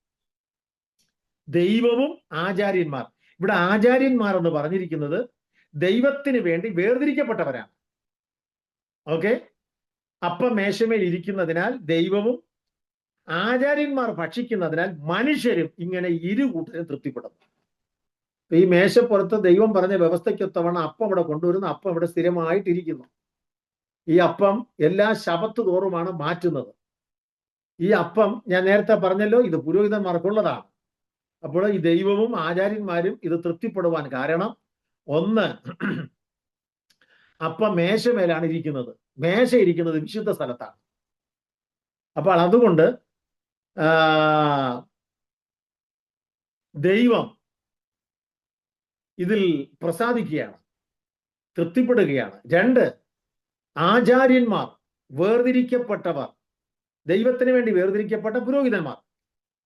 ദൈവവും ആചാര്യന്മാർ, ഇവിടെ ആചാര്യന്മാർ എന്ന് പറഞ്ഞിരിക്കുന്നത് ദൈവത്തിന് വേണ്ടി വേർതിരിക്കപ്പെട്ടവരാണ്. ഓക്കെ, അപ്പം മേശമേൽ ഇരിക്കുന്നതിനാൽ ദൈവവും ആചാര്യന്മാർ ഭക്ഷിക്കുന്നതിനാൽ മനുഷ്യരും ഇങ്ങനെ ഇരുകൂട്ടരും തൃപ്തിപ്പെടുന്നു. ഈ മേശപ്പുറത്ത് ദൈവം പറഞ്ഞ വ്യവസ്ഥയ്ക്കൊത്തവണ്ണം അപ്പം ഇവിടെ കൊണ്ടുവരുന്ന അപ്പം ഇവിടെ സ്ഥിരമായിട്ടിരിക്കുന്നു. ഈ അപ്പം എല്ലാ ശബത്ത് തോറുമാണ് മാറ്റുന്നത്. ഈ അപ്പം ഞാൻ നേരത്തെ പറഞ്ഞല്ലോ, ഇത് പുരോഹിതന്മാർക്കുള്ളതാണ്. അപ്പോൾ ഈ ദൈവവും ആചാര്യന്മാരും ഇത് തൃപ്തിപ്പെടുവാൻ കാരണം, ഒന്ന്, അപ്പം മേശമേലാണ് ഇരിക്കുന്നത്. മേശ ഇരിക്കുന്നത് വിശുദ്ധ സ്ഥലത്താണ്. അപ്പോൾ അതുകൊണ്ട് ദൈവം ഇതിൽ പ്രസാദിക്കുകയാണ്, തൃപ്തിപ്പെടുകയാണ്. രണ്ട്, ആചാര്യന്മാർ, വേർതിരിക്കപ്പെട്ടവർ, ദൈവത്തിന് വേണ്ടി വേർതിരിക്കപ്പെട്ട പുരോഹിതന്മാർ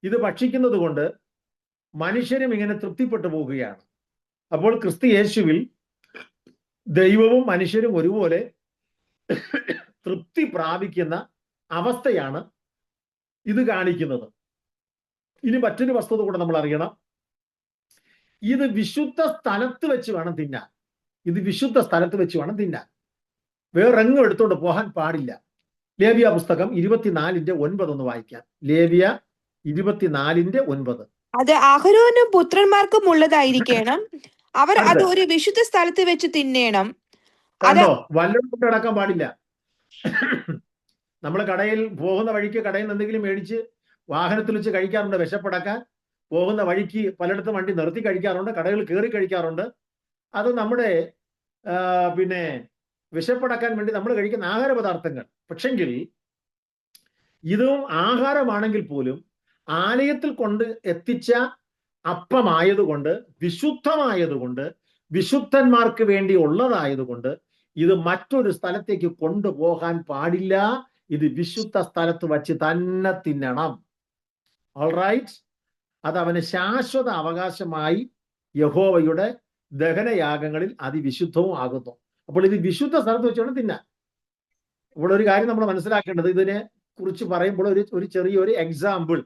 ഇത് ഭക്ഷിക്കുന്നത് കൊണ്ട് മനുഷ്യരും ഇങ്ങനെ തൃപ്തിപ്പെട്ടു പോവുകയാണ്. അപ്പോൾ ക്രിസ്തു യേശുവിൽ ദൈവവും മനുഷ്യരും ഒരുപോലെ തൃപ്തി പ്രാപിക്കുന്ന അവസ്ഥയാണ് ഇത് കാണിക്കുന്നത്. ഇനി മറ്റൊരു വസ്തുത കൂടെ നമ്മൾ അറിയണം. ഇത് വിശുദ്ധ സ്ഥലത്ത് വെച്ച് വേണം തിന്നാൻ. ഇത് വിശുദ്ധ സ്ഥലത്ത് വെച്ച് വേണം തിന്നാൻ. വേറെങ്ങും എടുത്തോണ്ട് പോകാൻ പാടില്ല. ലേവ്യ പുസ്തകം 24:9 ഒന്ന് വായിക്കാം. ലേവ്യ 24:9. അത് അഹരോനും പുത്രന്മാർക്കും ഉള്ളതായിരിക്കണം. അവർ അത് ഒരു വിശുദ്ധ സ്ഥലത്ത് വെച്ച് തിന്നേണം. കണ്ടോ, വല്ലതും കൊണ്ട് കിടക്കാൻ പാടില്ല. നമ്മൾ കടയിൽ പോകുന്ന വഴിക്ക് കടയിൽ നിന്ന് എന്തെങ്കിലും മേടിച്ച് വാഹനത്തിൽ വെച്ച് കഴിക്കാറുണ്ട്. വിശപ്പടക്കാൻ പോകുന്ന വഴിക്ക് പലയിടത്തും വണ്ടി നിർത്തി കഴിക്കാറുണ്ട്, കടകൾ കയറി കഴിക്കാറുണ്ട്. അത് നമ്മുടെ പിന്നെ വിശപ്പടക്കാൻ വേണ്ടി നമ്മൾ കഴിക്കുന്ന ആഹാര പദാർത്ഥങ്ങൾ. പക്ഷെങ്കിൽ ഇതും ആഹാരമാണെങ്കിൽ പോലും ആലയത്തിൽ കൊണ്ട് എത്തിച്ച അപ്പമായതുകൊണ്ട്, വിശുദ്ധമായതുകൊണ്ട്, വിശുദ്ധന്മാർക്ക് വേണ്ടി ഉള്ളതായതുകൊണ്ട് ഇത് മറ്റൊരു സ്ഥലത്തേക്ക് കൊണ്ടുപോകാൻ പാടില്ല. ഇത് വിശുദ്ധ സ്ഥലത്ത് വച്ച് തന്നെ തിന്നണം. ഓൾറൈറ്റ്. അത് അവന് ശാശ്വത അവകാശമായി യഹോവയുടെ ദഹനയാഗങ്ങളിൽ അതിവിശുദ്ധവും ആകുന്നു. അപ്പോൾ ഇത് വിശുദ്ധ സ്ഥലത്ത് വെച്ചാണ് തിന്നാൻ. ഇവിടെ ഒരു കാര്യം നമ്മൾ മനസ്സിലാക്കേണ്ടത്, ഇതിനെ കുറിച്ച് പറയുമ്പോൾ ഒരു ചെറിയൊരു എക്സാമ്പിൾ.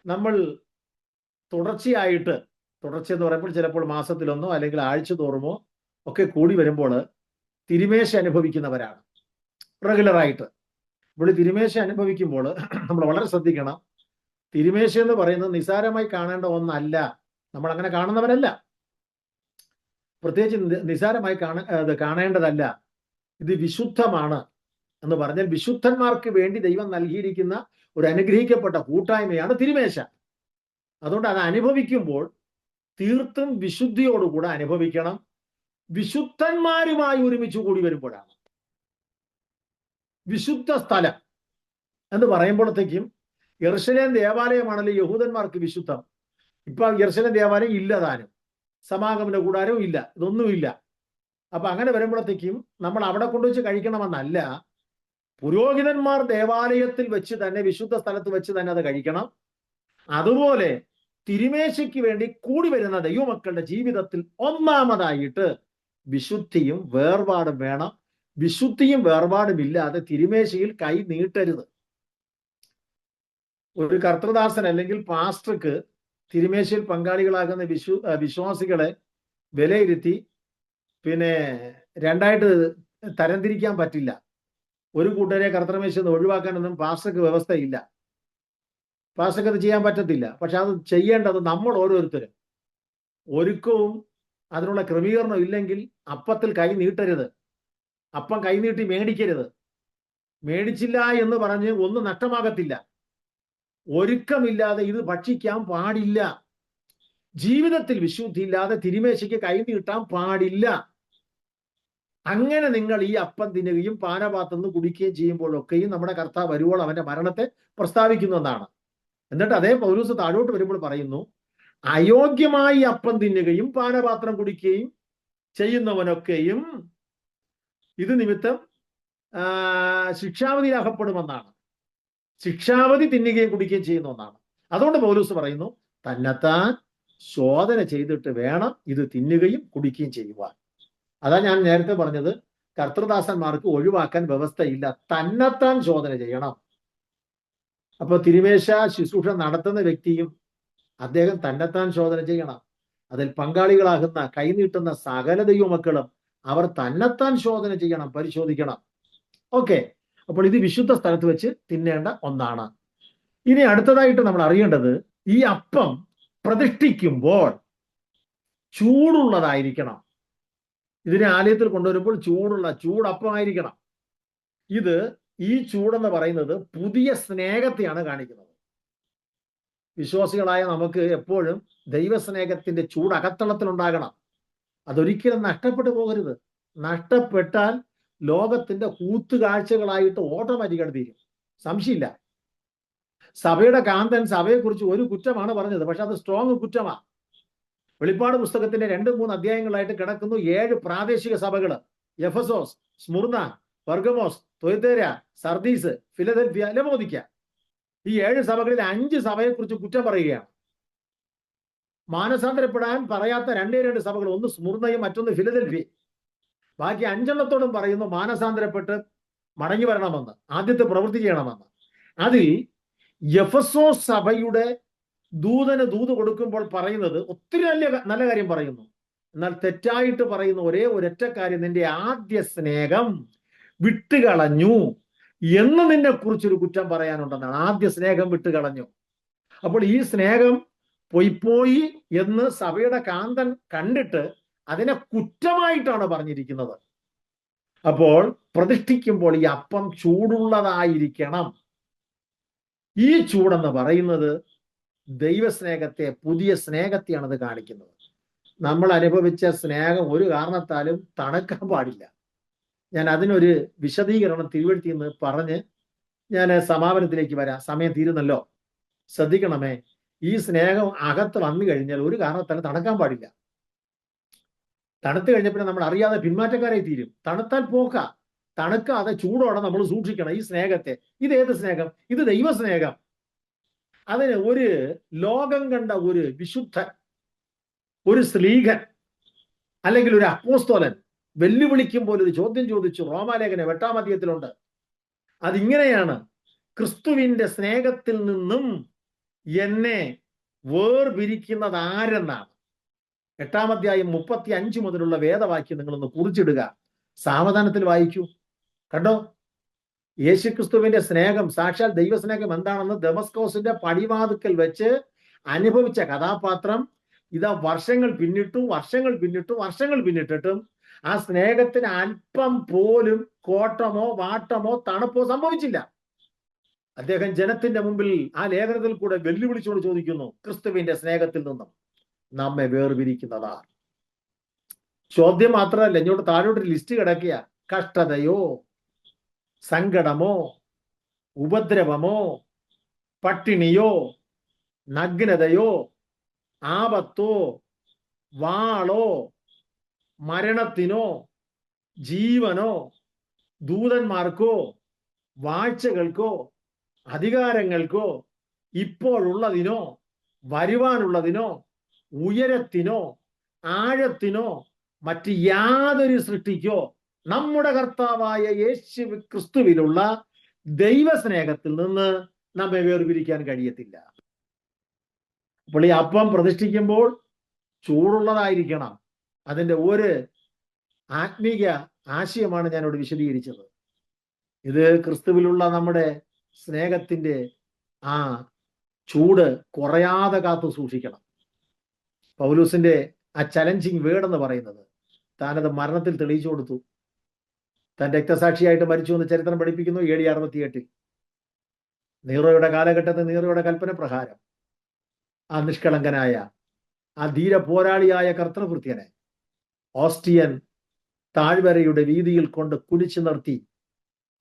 നമ്മൾ തുടർച്ച എന്ന് പറയുമ്പോൾ ചിലപ്പോൾ മാസത്തിലൊന്നോ അല്ലെങ്കിൽ ആഴ്ച തോറുമോ ഒക്കെ കൂടി വരുമ്പോൾ തിരുമേശ അനുഭവിക്കുന്നവരാണ് റെഗുലറായിട്ട്. ഇവിടെ തിരുമേശ അനുഭവിക്കുമ്പോൾ നമ്മൾ വളരെ ശ്രദ്ധിക്കണം. തിരുമേശ എന്ന് പറയുന്നത് നിസാരമായി കാണേണ്ട ഒന്നല്ല. നമ്മൾ അങ്ങനെ കാണുന്നവരല്ല. പ്രത്യേകിച്ച് നിസാരമായി കാണേണ്ടതല്ല. ഇത് വിശുദ്ധമാണ് എന്ന് പറഞ്ഞാൽ വിശുദ്ധന്മാർക്ക് വേണ്ടി ദൈവം നൽകിയിരിക്കുന്ന ഒരു അനുഗ്രഹിക്കപ്പെട്ട കൂട്ടായ്മയാണ് തിരുമേശ. അതുകൊണ്ട് അത് അനുഭവിക്കുമ്പോൾ തീർത്തും വിശുദ്ധിയോടുകൂടെ അനുഭവിക്കണം. വിശുദ്ധന്മാരുമായി ഒരുമിച്ച് കൂടി വരുമ്പോഴാണ്. വിശുദ്ധ സ്ഥലം എന്ന് പറയുമ്പോഴത്തേക്കും യെരുശലേം ദേവാലയമാണല്ലോ യഹൂദന്മാർക്ക് വിശുദ്ധം. ഇപ്പൊ യെരുശലേം ദേവാലയം ഇല്ല, താനും സമാഗമന കൂടാരവും ഇല്ല, ഇതൊന്നുമില്ല. അപ്പൊ അങ്ങനെ വരുമ്പോഴത്തേക്കും നമ്മൾ അവിടെ കൊണ്ടുവച്ച് കഴിക്കണമെന്നല്ല. പുരോഹിതന്മാർ ദേവാലയത്തിൽ വെച്ച് തന്നെ, വിശുദ്ധ സ്ഥലത്ത് വെച്ച് തന്നെ അത് കഴിക്കണം. അതുപോലെ തിരുമേശയ്ക്ക് വേണ്ടി കൂടി വരുന്ന ദൈവമക്കളുടെ ജീവിതത്തിൽ ഒന്നാമതായിട്ട് വിശുദ്ധിയും വേർപാടും വേണം. വിശുദ്ധിയും വേർപാടും ഇല്ലാതെ തിരുമേശയിൽ കൈ നീട്ടരുത്. ഒരു കർത്തൃദാസൻ അല്ലെങ്കിൽ പാസ്റ്റർക്ക് തിരുമേശയിൽ പങ്കാളികളാകുന്ന വിശ്വാസികളെ വിലയിരുത്തി പിന്നെ രണ്ടായിട്ട് തരംതിരിക്കാൻ പറ്റില്ല. ഒരു കൂട്ടരെ കർത്തൃമേശയിൽ നിന്ന് ഒഴിവാക്കാനൊന്നും പാസ്റ്റർക്ക് വ്യവസ്ഥയില്ല. പാസ്റ്റർക്ക് അത് ചെയ്യാൻ പറ്റത്തില്ല. പക്ഷെ അത് ചെയ്യേണ്ടത് നമ്മൾ ഓരോരുത്തരും. ഒരുക്കവും അതിനുള്ള ക്രമീകരണം ഇല്ലെങ്കിൽ അപ്പത്തിൽ കൈ നീട്ടരുത്. അപ്പം കൈനീട്ടി മേടിക്കരുത്. മേടിച്ചില്ല എന്ന് പറഞ്ഞ് ഒന്നും നഷ്ടമാകത്തില്ല. ഒരുക്കമില്ലാതെ ഇത് ഭക്ഷിക്കാൻ പാടില്ല. ജീവിതത്തിൽ വിശുദ്ധി ഇല്ലാതെ തിരുമേശയ്ക്ക് കൈനീട്ടാൻ പാടില്ല. അങ്ങനെ നിങ്ങൾ ഈ അപ്പം തിന്നുകയും പാനപാത്രം കുടിക്കുകയും ചെയ്യുമ്പോഴൊക്കെയും നമ്മുടെ കർത്താവ് വരുവോളം അവന്റെ മരണത്തെ പ്രസ്താവിക്കുന്നതാണ്. എന്നിട്ട് അതേ പൗലോസ് താഴോട്ട് വരുമ്പോൾ പറയുന്നു, അയോഗ്യമായി അപ്പം തിന്നുകയും പാനപാത്രം കുടിക്കുകയും ചെയ്യുന്നവനൊക്കെയും ഇത് നിമിത്തം ശിക്ഷാവധിയിൽ അകപ്പെടുമെന്നാണ്. ശിക്ഷാവധി തിന്നുകയും കുടിക്കുകയും ചെയ്യുന്ന ഒന്നാണ്. അതുകൊണ്ട് പൗലോസ് പറയുന്നു, തന്നെത്താൻ ശോധന ചെയ്തിട്ട് വേണം ഇത് തിന്നുകയും കുടിക്കുകയും ചെയ്യുവാൻ. അതാ ഞാൻ നേരത്തെ പറഞ്ഞത്, കർത്തൃദാസന്മാർക്ക് ഒഴിവാക്കാൻ വ്യവസ്ഥയില്ല. തന്നെത്താൻ ശോധന ചെയ്യണം. അപ്പൊ തിരുമേശ ശുശ്രൂഷ നടത്തുന്ന വ്യക്തിയും അദ്ദേഹം തന്നെത്താൻ ശോധന ചെയ്യണം. അതിൽ പങ്കാളികളാകുന്ന കൈനീട്ടുന്ന സകല ദൈവമക്കളും അവർ തന്നെത്താൻ ശോധന ചെയ്യണം, പരിശോധിക്കണം. ഓക്കെ. അപ്പോൾ ഇത് വിശുദ്ധ സ്ഥലത്ത് വെച്ച് തിന്നേണ്ട ഒന്നാണ്. ഇനി അടുത്തതായിട്ട് നമ്മൾ അറിയേണ്ടത്, ഈ അപ്പം പ്രതിഷ്ഠിക്കുമ്പോൾ ചൂടുള്ളതായിരിക്കണം. ഇതിനെ ആലയത്തിൽ കൊണ്ടുവരുമ്പോൾ ചൂടപ്പമായിരിക്കണം. ഈ ചൂടെന്ന് പറയുന്നത് പുതിയ സ്നേഹത്തെയാണ് കാണിക്കുന്നത്. വിശ്വാസികളായ നമുക്ക് എപ്പോഴും ദൈവസ്നേഹത്തിന്റെ ചൂട് അകത്തളത്തിലുണ്ടാകണം. അതൊരിക്കലും നഷ്ടപ്പെട്ടു പോകരുത്. നഷ്ടപ്പെട്ടാൽ ലോകത്തിന്റെ കൂത്തുകാഴ്ചകളായിട്ട് ഓട്ടോമാറ്റിക്കായിട്ട് തീരും, സംശയമില്ല. സഭയുടെ കാന്തൻ സഭയെക്കുറിച്ച് ഒരു കുറ്റമാണ് പറഞ്ഞത്, പക്ഷെ അത് സ്ട്രോങ് കുറ്റമാണ്. വെളിപ്പാട് പുസ്തകത്തിന്റെ 2-3 അധ്യായങ്ങളായിട്ട് കിടക്കുന്നു 7 പ്രാദേശിക സഭകള്: Ephesus, Smyrna, Pergamos, തുയതേര, Sardis, Philadelphia, ലവോദിക്ക. ഈ 7 സഭകളിൽ 5 സഭയെക്കുറിച്ച് കുറ്റം പറയുകയാണ്. മാനസാന്തരപ്പെടാൻ പറയാത്ത 2 സഭകൾ, ഒന്ന് സ്മുർണയും മറ്റൊന്ന് ഫിലദൽഫിയ. ബാക്കി 5 പറയുന്നു മാനസാന്തരപ്പെട്ട് മടങ്ങി വരണമെന്ന്, ആദ്യത്തെ പ്രവൃത്തി ചെയ്യണമെന്ന്. അതിൽ എഫെസോസ് സഭയുടെ ദൂതന് ദൂത് കൊടുക്കുമ്പോൾ പറയുന്നത് ഒത്തിരി നല്ല കാര്യം പറയുന്നു. എന്നാൽ തെറ്റായിട്ട് പറയുന്ന ഒരൊറ്റ കാര്യം, നിന്റെ ആദ്യ സ്നേഹം വിട്ടുകളഞ്ഞു എന്ന് നിന്നെ കുറിച്ചൊരു കുറ്റം പറയാനുണ്ടെന്നാണ്. ആദ്യ സ്നേഹം വിട്ടുകളഞ്ഞു. അപ്പോൾ ഈ സ്നേഹം പോയി എന്ന് സഭയുടെ കാന്തൻ കണ്ടിട്ട് അതിനെ കുറ്റമായിട്ടാണ് പറഞ്ഞിരിക്കുന്നത്. അപ്പോൾ പ്രതിഷ്ഠിക്കുമ്പോൾ ഈ അപ്പം ചൂടുള്ളതായിരിക്കണം. ഈ ചൂടെന്ന് പറയുന്നത് ദൈവസ്നേഹത്തെ, പുതിയ സ്നേഹത്തെയാണ് അത് കാണിക്കുന്നത്. നമ്മൾ അനുഭവിച്ച സ്നേഹം ഒരു കാരണത്താലും തണുക്കാൻ പാടില്ല. ഞാൻ അതിനൊരു വിശദീകരണം തിരുവഴുത്തിൽ നിന്ന് പറഞ്ഞ് ഞാൻ സമാപനത്തിലേക്ക് വരാം. സമയം തീരുന്നല്ലോ, ശ്രദ്ധിക്കണമേ. ഈ സ്നേഹം അകത്ത് വന്നു കഴിഞ്ഞാൽ ഒരു കാരണത്താലും തണുക്കാൻ പാടില്ല. തണുത്ത് കഴിഞ്ഞപ്പോൾ നമ്മൾ അറിയാതെ പിന്മാറ്റക്കാരായി തീരും. തണുത്താൽ പോക്ക, തണുക്കാതെ ചൂടോടെ നമ്മൾ സൂക്ഷിക്കണം ഈ സ്നേഹത്തെ. ഇത് ഏത് സ്നേഹം? ഇത് ദൈവസ്നേഹം. അതിന് ഒരു ലോകം കണ്ട ഒരു വിശുദ്ധൻ, ഒരു സ്ലീഹൻ, അല്ലെങ്കിൽ ഒരു അപ്പോസ്തോലൻ വെല്ലുവിളിക്കുമ്പോൾ ഒരു ചോദ്യം ചോദിച്ചു. റോമാലേഖനം 8-ാം അധ്യായത്തിലുണ്ട്. അതിങ്ങനെയാണ്: ക്രിസ്തുവിന്റെ സ്നേഹത്തിൽ നിന്നും എന്നെ വേർപിരിക്കുന്നത് ആരെന്നാണ്. 8-ാം അധ്യായം 35 മുതലുള്ള വേദവാക്യം നിങ്ങളൊന്ന് കുറിച്ചിടുക, സാവധാനത്തിൽ വായിക്കൂ. കണ്ടോ, യേശുക്രിസ്തുവിന്റെ സ്നേഹം, സാക്ഷാൽ ദൈവസ്നേഹം എന്താണെന്ന് ദമസ്കോസിന്റെ പടിവാതുക്കൽ വെച്ച് അനുഭവിച്ച കഥാപാത്രം ഇതാ വർഷങ്ങൾ പിന്നിട്ടിട്ടും ആ സ്നേഹത്തിന് അല്പം പോലും കോട്ടമോ വാട്ടമോ തണുപ്പോ സംഭവിച്ചില്ല. അദ്ദേഹം ജനത്തിന്റെ മുമ്പിൽ ആ ലേഖനത്തിൽ കൂടെ വെല്ലുവിളിച്ചോട് ചോദിക്കുന്നു, ക്രിസ്തുവിന്റെ സ്നേഹത്തിൽ നിന്നും നമ്മെ വേർപിരിക്കുന്നതാ? ചോദ്യം മാത്രമല്ല, ഇങ്ങോട്ട് താഴോട്ട് ലിസ്റ്റ് കിടക്കുക. കഷ്ടതയോ, സങ്കടമോ, ഉപദ്രവമോ, പട്ടിണിയോ, നഗ്നതയോ, ആപത്തോ, വാളോ, മരണത്തിനോ, ജീവനോ, ദൂതന്മാർക്കോ, വാഴ്ചകൾക്കോ, അധികാരങ്ങൾക്കോ, ഇപ്പോഴുള്ളതിനോ വരുവാനുള്ളതിനോ, ഉയരത്തിനോ ആഴത്തിനോ മറ്റ് യാതൊരു സൃഷ്ടിക്കോ നമ്മുടെ കർത്താവായ യേശു ക്രിസ്തുവിലുള്ള ദൈവസ്നേഹത്തിൽ നിന്ന് നമ്മെ വേർപിരിക്കാൻ കഴിയത്തില്ല. അപ്പോൾ ഈ അപ്പം പ്രതിഷ്ഠിക്കുമ്പോൾ ചൂടുള്ളതായിരിക്കണം. അതിൻ്റെ ഒരു ആത്മീക ആശയമാണ് ഞാനിവിടെ വിശദീകരിച്ചത്. ഇത് ക്രിസ്തുവിലുള്ള നമ്മുടെ സ്നേഹത്തിന്റെ ആ ചൂട് കുറയാതെ കാത്തു സൂക്ഷിക്കണം. പൗലൂസിന്റെ ആ ചലഞ്ചിങ് വേർഡ് എന്ന് പറയുന്നത് താനത് മരണത്തിൽ തെളിയിച്ചു കൊടുത്തു. താൻ രക്തസാക്ഷിയായിട്ട് മരിച്ചു എന്ന് ചരിത്രം പഠിപ്പിക്കുന്നു. AD 68 നീറോയുടെ കാലഘട്ടത്തിൽ നീറോയുടെ കൽപ്പന പ്രകാരം ആ നിഷ്കളങ്കനായ, ആ ധീര പോരാളിയായ കർത്തൃകൃത്യനെ ഓസ്ട്രിയൻ താഴ്വരയുടെ വീതിയിൽ കൊണ്ട് കുനിച്ചു നിർത്തി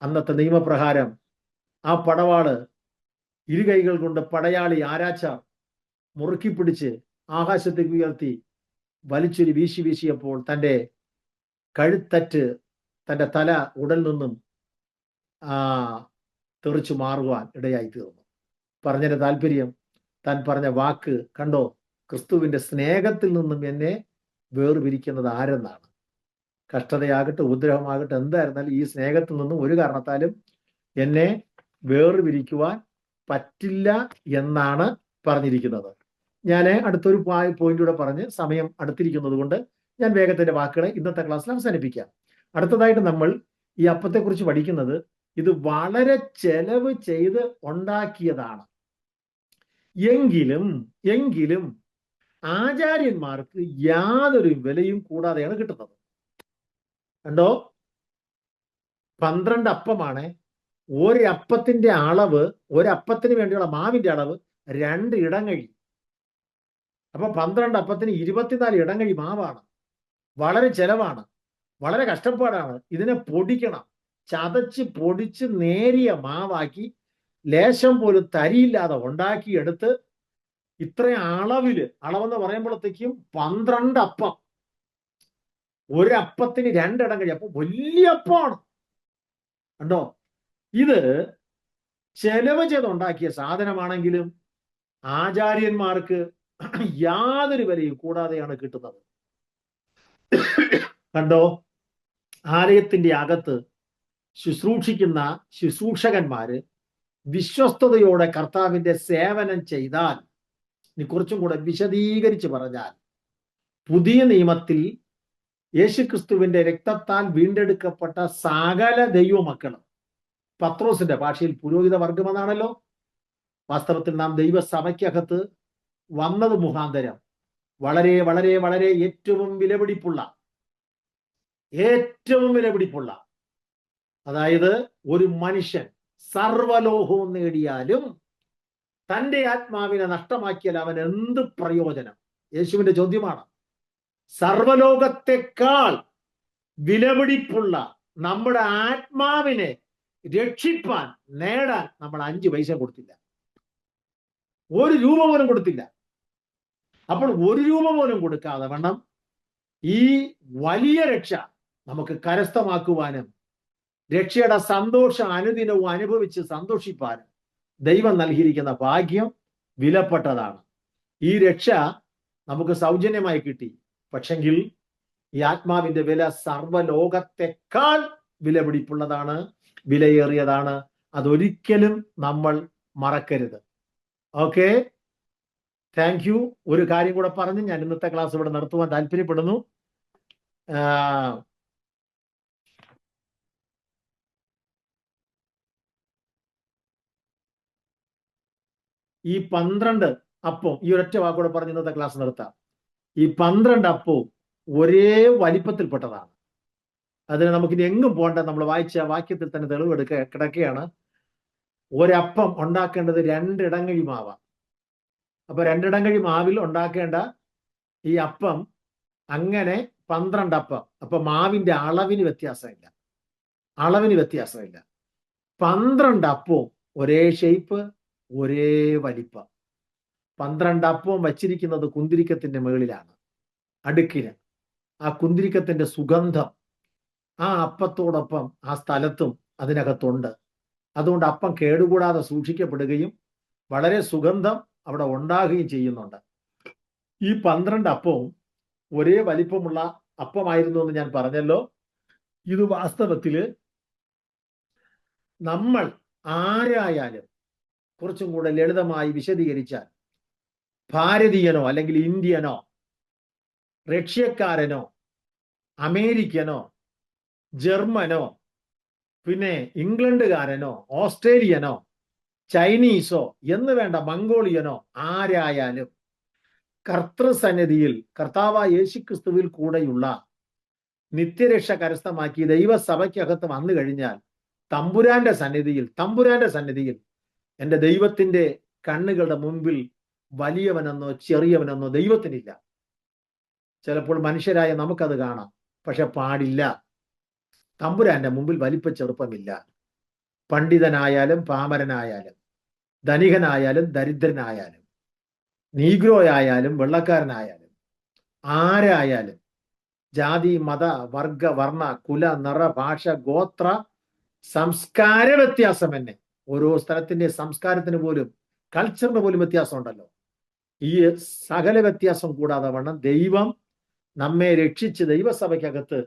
അന്നത്തെ നിയമപ്രകാരം ആ പടവാള് ഇരുകൈകൾ കൊണ്ട് പടയാളി ആരാച്ച മുറുക്കി പിടിച്ച് ആകാശത്തേക്ക് ഉയർത്തി വലിച്ചൊരു വീശിയപ്പോൾ തൻ്റെ കഴുത്തറ്റ്, തൻ്റെ തല ഉടൽ നിന്നും തെറിച്ചു മാറുവാൻ ഇടയായി തീർന്നു. പറഞ്ഞതിന്റെ താല്പര്യം, താൻ പറഞ്ഞ വാക്ക് കണ്ടോ, ക്രിസ്തുവിന്റെ സ്നേഹത്തിൽ നിന്നും എന്നെ വേർപിരിക്കുന്നത് ആരെന്നാണ്. കഷ്ടതയാകട്ടെ, ഉപദ്രവമാകട്ടെ, എന്തായിരുന്നാലും ഈ സ്നേഹത്തിൽ നിന്നും ഒരു കാരണത്താലും എന്നെ വേർപിരിക്കുവാൻ പറ്റില്ല എന്നാണ് പറഞ്ഞിരിക്കുന്നത്. ഞാൻ അടുത്തൊരു പോയിന്റ് കൂടെ പറഞ്ഞ് സമയം അടുത്തിരിക്കുന്നത് കൊണ്ട് ഞാൻ വേഗത്തിന്റെ വാക്കുകളെ ഇന്നത്തെ ക്ലാസ്സിൽ അവസാനിപ്പിക്കാം. അടുത്തതായിട്ട് നമ്മൾ ഈ അപ്പത്തെക്കുറിച്ച് പഠിക്കുന്നത്, ഇത് വളരെ ചെലവ് ചെയ്ത് ഉണ്ടാക്കിയതാണ്. എങ്കിലും ആചാര്യന്മാർക്ക് യാതൊരു വിലയും കൂടാതെയാണ് കിട്ടുന്നത്. കണ്ടോ, 12 അപ്പമാണ്. ഒരപ്പത്തിന്റെ അളവ്, ഒരപ്പത്തിന് വേണ്ടിയുള്ള മാവിന്റെ അളവ് 2 ഇടങ്ങഴി. അപ്പൊ 12 അപ്പത്തിന് 24 ഇടങ്ങഴി മാവാണ്. വളരെ ചെലവാണ്, വളരെ കഷ്ടപ്പാടാണ്. ഇതിനെ പൊടിക്കണം, ചതച്ച് പൊടിച്ച് നേരിയ മാവാക്കി ലേശം പോലും തരിയില്ലാതെ ഉണ്ടാക്കിയെടുത്ത് ഇത്രയും അളവെന്ന് പറയുമ്പോഴത്തേക്കും 12 അപ്പം, ഒരപ്പത്തിന് 2 ഇടങ്ങഴി. അപ്പൊ വലിയ അപ്പമാണ്. കണ്ടോ, ഇത് ചെലവ് ചെയ്തുണ്ടാക്കിയ സാധനമാണെങ്കിലും ആചാര്യന്മാർക്ക് യാതൊരു വിലയും കൂടാതെയാണ് കിട്ടുന്നത്. കണ്ടോ, ആലയത്തിന്റെ അകത്ത് ശുശ്രൂഷിക്കുന്ന ശുശ്രൂഷകന്മാര് വിശ്വസ്തയോടെ കർത്താവിന്റെ സേവനം ചെയ്താൽ, ഇനി കുറച്ചും കൂടെ വിശദീകരിച്ച് പറഞ്ഞാൽ, പുതിയ നിയമത്തിൽ യേശുക്രിസ്തുവിന്റെ രക്തത്താൽ വീണ്ടെടുക്കപ്പെട്ട സകല ദൈവമക്കളും, പത്രോസിന്റെ ഭാഷയിൽ പുരോഹിത വർഗമെന്നാണല്ലോ, വാസ്തവത്തിൽ നാം ദൈവസഭയ്ക്കകത്ത് വന്നത് മുഖാന്തരം വളരെ വളരെ വളരെ ഏറ്റവും വിലപിടിപ്പുള്ള അതായത് ഒരു മനുഷ്യൻ സർവലോകവും നേടിയാലും തന്റെ ആത്മാവിനെ നഷ്ടമാക്കിയാൽ അവൻ എന്ത് പ്രയോജനം? യേശുവിന്റെ ചോദ്യമാണ്. സർവലോകത്തെക്കാൾ വിലപിടിപ്പുള്ള നമ്മുടെ ആത്മാവിനെ രക്ഷിപ്പാൻ, നേടാൻ നമ്മൾ 5 പൈസ കൊടുത്തില്ല, 1 രൂപ പോലും കൊടുത്തില്ല. അപ്പോൾ 1 രൂപ പോലും കൊടുക്കാതെ വേണം ഈ വലിയ രക്ഷ നമുക്ക് കരസ്ഥമാക്കുവാനും രക്ഷയുടെ സന്തോഷം അനുദിനവും അനുഭവിച്ച് സന്തോഷിപ്പാനും ദൈവം നൽകിയിരിക്കുന്ന ഭാഗ്യം വിലപ്പെട്ടതാണ്. ഈ രക്ഷ നമുക്ക് സൗജന്യമായി കിട്ടി. പക്ഷെങ്കിൽ ഈ ആത്മാവിന്റെ വില സർവ്വലോകത്തെക്കാൾ വിലപിടിപ്പുള്ളതാണ്, വിലയേറിയതാണ്. അതൊരിക്കലും നമ്മൾ മറക്കരുത്. Okay, thank you. ഒരു കാര്യം കൂടെ പറഞ്ഞ് ഞാൻ ഇന്നത്തെ ക്ലാസ് ഇവിടെ നിർത്തുവാൻ താല്പര്യപ്പെടുന്നു. ഈ 12 അപ്പം, ഈ ഒരൊറ്റ വാക്കൂടെ പറഞ്ഞ് ഇന്നത്തെ ക്ലാസ് നിർത്താം. ഈ 12 അപ്പവും ഒരേ വലിപ്പത്തിൽപ്പെട്ടതാണ്. അതിന് നമുക്കിനി എങ്ങും പോകണ്ട. നമ്മൾ വായിച്ച വാക്യത്തിൽ തന്നെ തെളിവ് കിടക്കുകയാണ്. ഒരപ്പം ഉണ്ടാക്കേണ്ടത് 2 ഇടങ്ങഴി മാവാണ്. അപ്പൊ 2 ഇടങ്ങഴി മാവിൽ ഉണ്ടാക്കേണ്ട ഈ അപ്പം അങ്ങനെ 12 അപ്പം. അപ്പൊ മാവിന്റെ അളവിന് വ്യത്യാസമില്ല. 12 അപ്പവും ഒരേ ഷേപ്പ്, ഒരേ വലിപ്പം. 12 അപ്പവും വച്ചിരിക്കുന്നത് കുന്തിരിക്കത്തിന്റെ മുകളിലാണ്, അടുക്കിന്. ആ കുന്തിരിക്കത്തിന്റെ സുഗന്ധം ആ അപ്പത്തോടൊപ്പം ആ സ്ഥലത്തും അതിനകത്തുണ്ട്. അതുകൊണ്ട് അപ്പം കേടുകൂടാതെ സൂക്ഷിക്കപ്പെടുകയും വളരെ സുഗന്ധം അവിടെ ഉണ്ടാകുകയും ചെയ്യുന്നുണ്ട്. ഈ 12 അപ്പവും ഒരേ വലിപ്പമുള്ള അപ്പമായിരുന്നു എന്ന് ഞാൻ പറഞ്ഞല്ലോ. ഇത് വാസ്തവത്തില് നമ്മൾ ആരായാലും, കുറച്ചും കൂടെ ലളിതമായി വിശദീകരിച്ചാൽ, ഭാരതീയനോ അല്ലെങ്കിൽ ഇന്ത്യനോ റഷ്യക്കാരനോ അമേരിക്കനോ ജർമ്മനോ പിന്നെ ഇംഗ്ലണ്ടുകാരനോ ഓസ്ട്രേലിയനോ ചൈനീസോ എന്ന് വേണ്ട, മംഗോളിയനോ ആരായാലും കർത്തൃസന്നിധിയിൽ കർത്താവായ യേശുക്രിസ്തുവിൽ കൂടെയുള്ള നിത്യരക്ഷ കരസ്ഥമാക്കി ദൈവസഭയ്ക്കകത്ത് വന്നു കഴിഞ്ഞാൽ തമ്പുരാന്റെ സന്നിധിയിൽ എൻ്റെ ദൈവത്തിന്റെ കണ്ണുകളുടെ മുൻപിൽ വലിയവനെന്നോ ചെറിയവനെന്നോ ദൈവത്തിനില്ല. ചിലപ്പോൾ മനുഷ്യരായ നമുക്കത് കാണാം, പക്ഷെ പാടില്ല. തമ്പുരാന്റെ മുമ്പിൽ വലിപ്പ ചെറുപ്പമില്ല. പണ്ഡിതനായാലും പാമരനായാലും, ധനികനായാലും ദരിദ്രനായാലും, നീഗ്രോയായാലും വെള്ളക്കാരനായാലും, ആരായാലും, ജാതി മത വർഗ വർണ്ണ കുല നിറ ഭാഷ ഗോത്ര സംസ്കാര വ്യത്യാസം തന്നെ, ഓരോ സ്ഥലത്തിന്റെ സംസ്കാരത്തിന് പോലും കൾച്ചറിന് പോലും വ്യത്യാസം ഉണ്ടല്ലോ. ഈ സകല വ്യത്യാസം കൂടാതെ വണ്ണം ദൈവം നമ്മെ രക്ഷിച്ച് ദൈവസഭയ്ക്കകത്ത്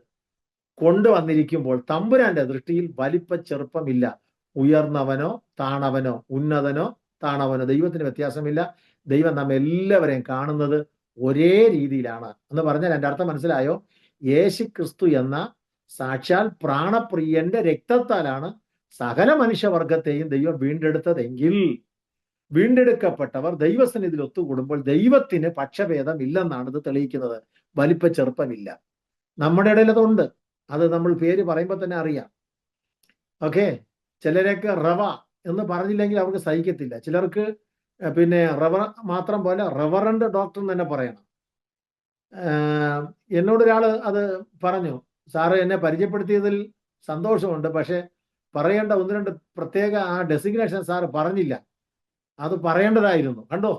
കൊണ്ടുവന്നിരിക്കുമ്പോൾ തമ്പുരാന്റെ ദൃഷ്ടിയിൽ വലിപ്പ ചെറുപ്പമില്ല. ഉയർന്നവനോ താണവനോ, ഉന്നതനോ താണവനോ, ദൈവത്തിന് വ്യത്യാസമില്ല. ദൈവം നമ്മെ എല്ലാവരെയും കാണുന്നത് ഒരേ രീതിയിലാണ് എന്ന് പറഞ്ഞാൽ എൻ്റെ അർത്ഥം മനസ്സിലായോ? യേശുക്രിസ്തു എന്ന സാക്ഷാൽ പ്രാണപ്രിയന്റെ രക്തത്താലാണ് സകല മനുഷ്യവർഗത്തെയും ദൈവം വീണ്ടെടുത്തതെങ്കിൽ വീണ്ടെടുക്കപ്പെട്ടവർ ദൈവസന്നിധിയിൽ ഒത്തുകൂടുമ്പോൾ ദൈവത്തിന് പക്ഷഭേദം ഇല്ലെന്നാണ് ഇത് തെളിയിക്കുന്നത്. വലിപ്പ ചെറുപ്പമില്ല. നമ്മുടെ ഇടയിൽ അതുണ്ട്. അത് നമ്മൾ പേര് പറയുമ്പോൾ തന്നെ അറിയാം. ഓക്കെ, ചിലരൊക്കെ റവ എന്ന് പറഞ്ഞില്ലെങ്കിൽ അവർക്ക് സഹിക്കത്തില്ല. ചിലർക്ക് പിന്നെ റവ മാത്രം പോലെ റവറൻഡ് ഡോക്ടർ എന്ന് തന്നെ പറയണം. എന്നോടൊരാൾ അത് പറഞ്ഞു, സാറ് എന്നെ പരിചയപ്പെടുത്തിയതിൽ സന്തോഷമുണ്ട്, പക്ഷെ പറയേണ്ട 1-2 പ്രത്യേക ആ ഡെസിഗ്നേഷൻ സാറ് പറഞ്ഞില്ല, അത് പറയേണ്ടതായിരുന്നു. കണ്ടോ?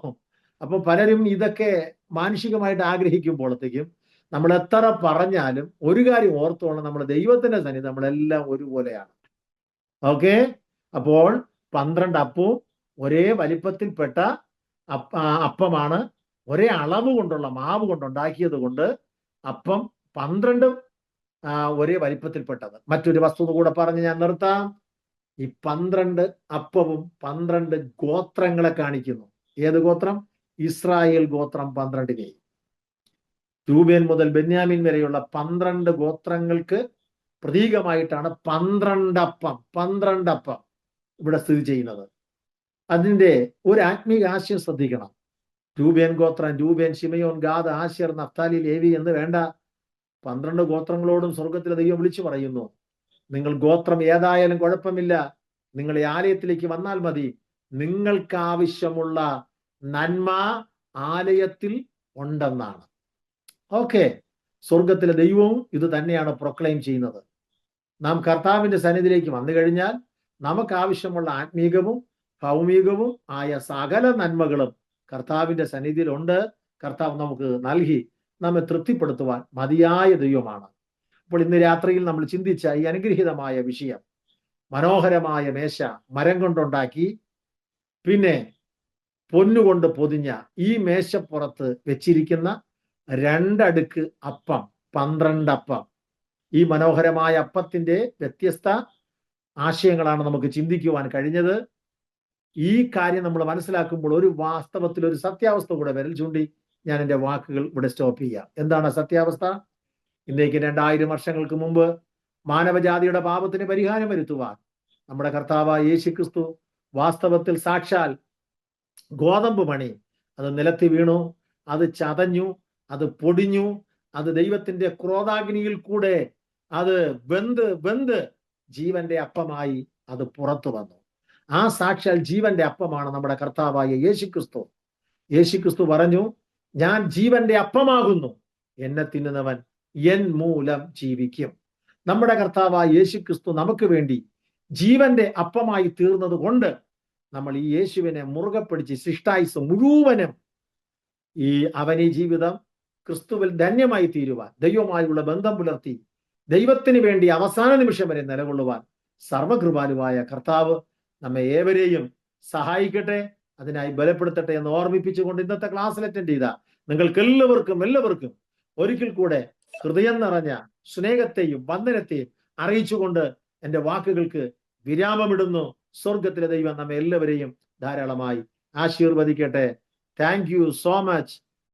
അപ്പൊ പലരും ഇതൊക്കെ മാനുഷികമായിട്ട് ആഗ്രഹിക്കുമ്പോഴത്തേക്കും നമ്മൾ എത്ര പറഞ്ഞാലും ഒരു കാര്യം ഓർത്തോണം, നമ്മൾ ദൈവത്തിന്റെ സന്നിധി നമ്മളെല്ലാം ഒരുപോലെയാണ്. ഓക്കെ, അപ്പോൾ 12 അപ്പവും ഒരേ വലിപ്പത്തിൽപ്പെട്ട അപ്പമാണ്. ഒരേ അളവ് കൊണ്ടുള്ള മാവ് കൊണ്ടുണ്ടാക്കിയത് കൊണ്ട് അപ്പം 12 ഒരേ വലിപ്പത്തിൽപ്പെട്ടത്. മറ്റൊരു വസ്തുത കൂടെ പറഞ്ഞ് ഞാൻ നിർത്താം. ഈ 12 അപ്പവും 12 ഗോത്രങ്ങളെ കാണിക്കുന്നു. ഏത് ഗോത്രം? ഇസ്രായേൽ ഗോത്രം 12 രൂബേൻ മുതൽ ബെന്യാമിൻ വരെയുള്ള 12 ഗോത്രങ്ങൾക്ക് പ്രതീകമായിട്ടാണ് 12 അപ്പം ഇവിടെ സ്ഥിതി ചെയ്യുന്നത്. അതിന്റെ ഒരു ആത്മീക ആശയം ശ്രദ്ധിക്കണം. രൂബേൻ ഗോത്രം, രൂബേൻ, ശിമയോൻ, ഗാദ്, ആശേർ, നഫ്താലി, ലേവി എന്ന് വേണ്ട, 12 ഗോത്രങ്ങളോടും സ്വർഗത്തിലെ ദൈവം വിളിച്ചു പറയുന്നു, നിങ്ങൾ ഗോത്രം ഏതായാലും കുഴപ്പമില്ല, നിങ്ങൾ ഈ ആലയത്തിലേക്ക് വന്നാൽ മതി, നിങ്ങൾക്ക് ആവശ്യമുള്ള നന്മ ആലയത്തിൽ ഉണ്ടെന്നാണ്. ഓക്കെ, സ്വർഗത്തിലെ ദൈവവും ഇത് തന്നെയാണ് പ്രൊക്ലെയിം ചെയ്യുന്നത്. നാം കർത്താവിന്റെ സന്നിധിയിലേക്ക് വന്നു കഴിഞ്ഞാൽ നമുക്ക് ആവശ്യമുള്ള ആത്മീകവും ഭൗമികവും ആയ സകല നന്മകളും കർത്താവിന്റെ സന്നിധിയിലുണ്ട്. കർത്താവ് നമുക്ക് നൽകി നമ്മെ തൃപ്തിപ്പെടുത്തുവാൻ മതിയായ ദൈവമാണ്. അപ്പോൾ ഇന്ന് രാത്രിയിൽ നമ്മൾ ചിന്തിച്ച ഈ അനുഗ്രഹീതമായ വിഷയം, മനോഹരമായ മേശ മരം കൊണ്ടുണ്ടാക്കി പിന്നെ പൊന്നുകൊണ്ട് പൊതിഞ്ഞ ഈ മേശപ്പുറത്ത് വെച്ചിരിക്കുന്ന 2 അടുക്ക് അപ്പം, 12 അപ്പം. ഈ മനോഹരമായ അപ്പത്തിന്റെ വ്യത്യസ്ത ആശയങ്ങളാണ് നമുക്ക് ചിന്തിക്കുവാൻ കഴിഞ്ഞത്. ഈ കാര്യം നമ്മൾ മനസ്സിലാക്കുമ്പോൾ ഒരു വാസ്തവത്തിൽ ഒരു സത്യാവസ്ഥ കൂടെ വിരൽ ചൂണ്ടി ഞാൻ എൻ്റെ വാക്കുകൾ ഇവിടെ സ്റ്റോപ്പ് ചെയ്യാം. എന്താണ് സത്യാവസ്ഥ? ഇന്നേക്ക് 2000 വർഷങ്ങൾക്ക് മുമ്പ് മാനവജാതിയുടെ പാപത്തിന് പരിഹാരം വരുത്തുവാൻ നമ്മുടെ കർത്താവായ യേശുക്രിസ്തു വാസ്തവത്തിൽ സാക്ഷാൽ ഗോതമ്പ് മണി അത് നിലത്ത് വീണു, അത് ചതഞ്ഞു, അത് പൊടിഞ്ഞു, അത് ദൈവത്തിന്റെ ക്രോധാഗ്നിയിൽ കൂടെ അത് വെന്ത് ജീവന്റെ അപ്പമായി അത് പുറത്തു വന്നു. ആ സാക്ഷാൽ ജീവന്റെ അപ്പമാണ് നമ്മുടെ കർത്താവായ യേശുക്രിസ്തു. യേശുക്രിസ്തു പറഞ്ഞു, ഞാൻ ജീവന്റെ അപ്പമാകുന്നു, എന്നെ തിന്നുന്നവൻ എൻ മൂലം ജീവിക്കും. നമ്മുടെ കർത്താവായ യേശുക്രിസ്തു നമുക്ക് വേണ്ടി ജീവന്റെ അപ്പമായി തീർന്നത് കൊണ്ട് നമ്മൾ ഈ യേശുവിനെ മുറുകെ പിടിച്ച് ശിഷ്ടായുസ് മുഴുവനും അവനീ ജീവിതം ക്രിസ്തുവിൽ ധന്യമായി തീരുവാൻ, ദൈവമായുള്ള ബന്ധം പുലർത്തി ദൈവത്തിന് വേണ്ടി അവസാന നിമിഷം വരെ നിലകൊള്ളുവാൻ സർവകൃപാലുവായ കർത്താവ് നമ്മെ ഏവരെയും സഹായിക്കട്ടെ, അതിനായി ബലപ്പെടുത്തട്ടെ എന്ന് ഓർമ്മിപ്പിച്ചുകൊണ്ട് ഇന്നത്തെ ക്ലാസ്സിൽ അറ്റൻഡ് ചെയ്ത നിങ്ങൾക്ക് എല്ലാവർക്കും ഒരിക്കൽ കൂടെ ഹൃദയം നിറഞ്ഞ സ്നേഹത്തെയും വന്ദനത്തെയും അറിയിച്ചുകൊണ്ട് എൻ്റെ വാക്കുകൾക്ക് വിരാമമിടുന്നു. സ്വർഗത്തിലെ ദൈവം നമ്മെ എല്ലാവരെയും ധാരാളമായി ആശീർവദിക്കട്ടെ. Thank you so much.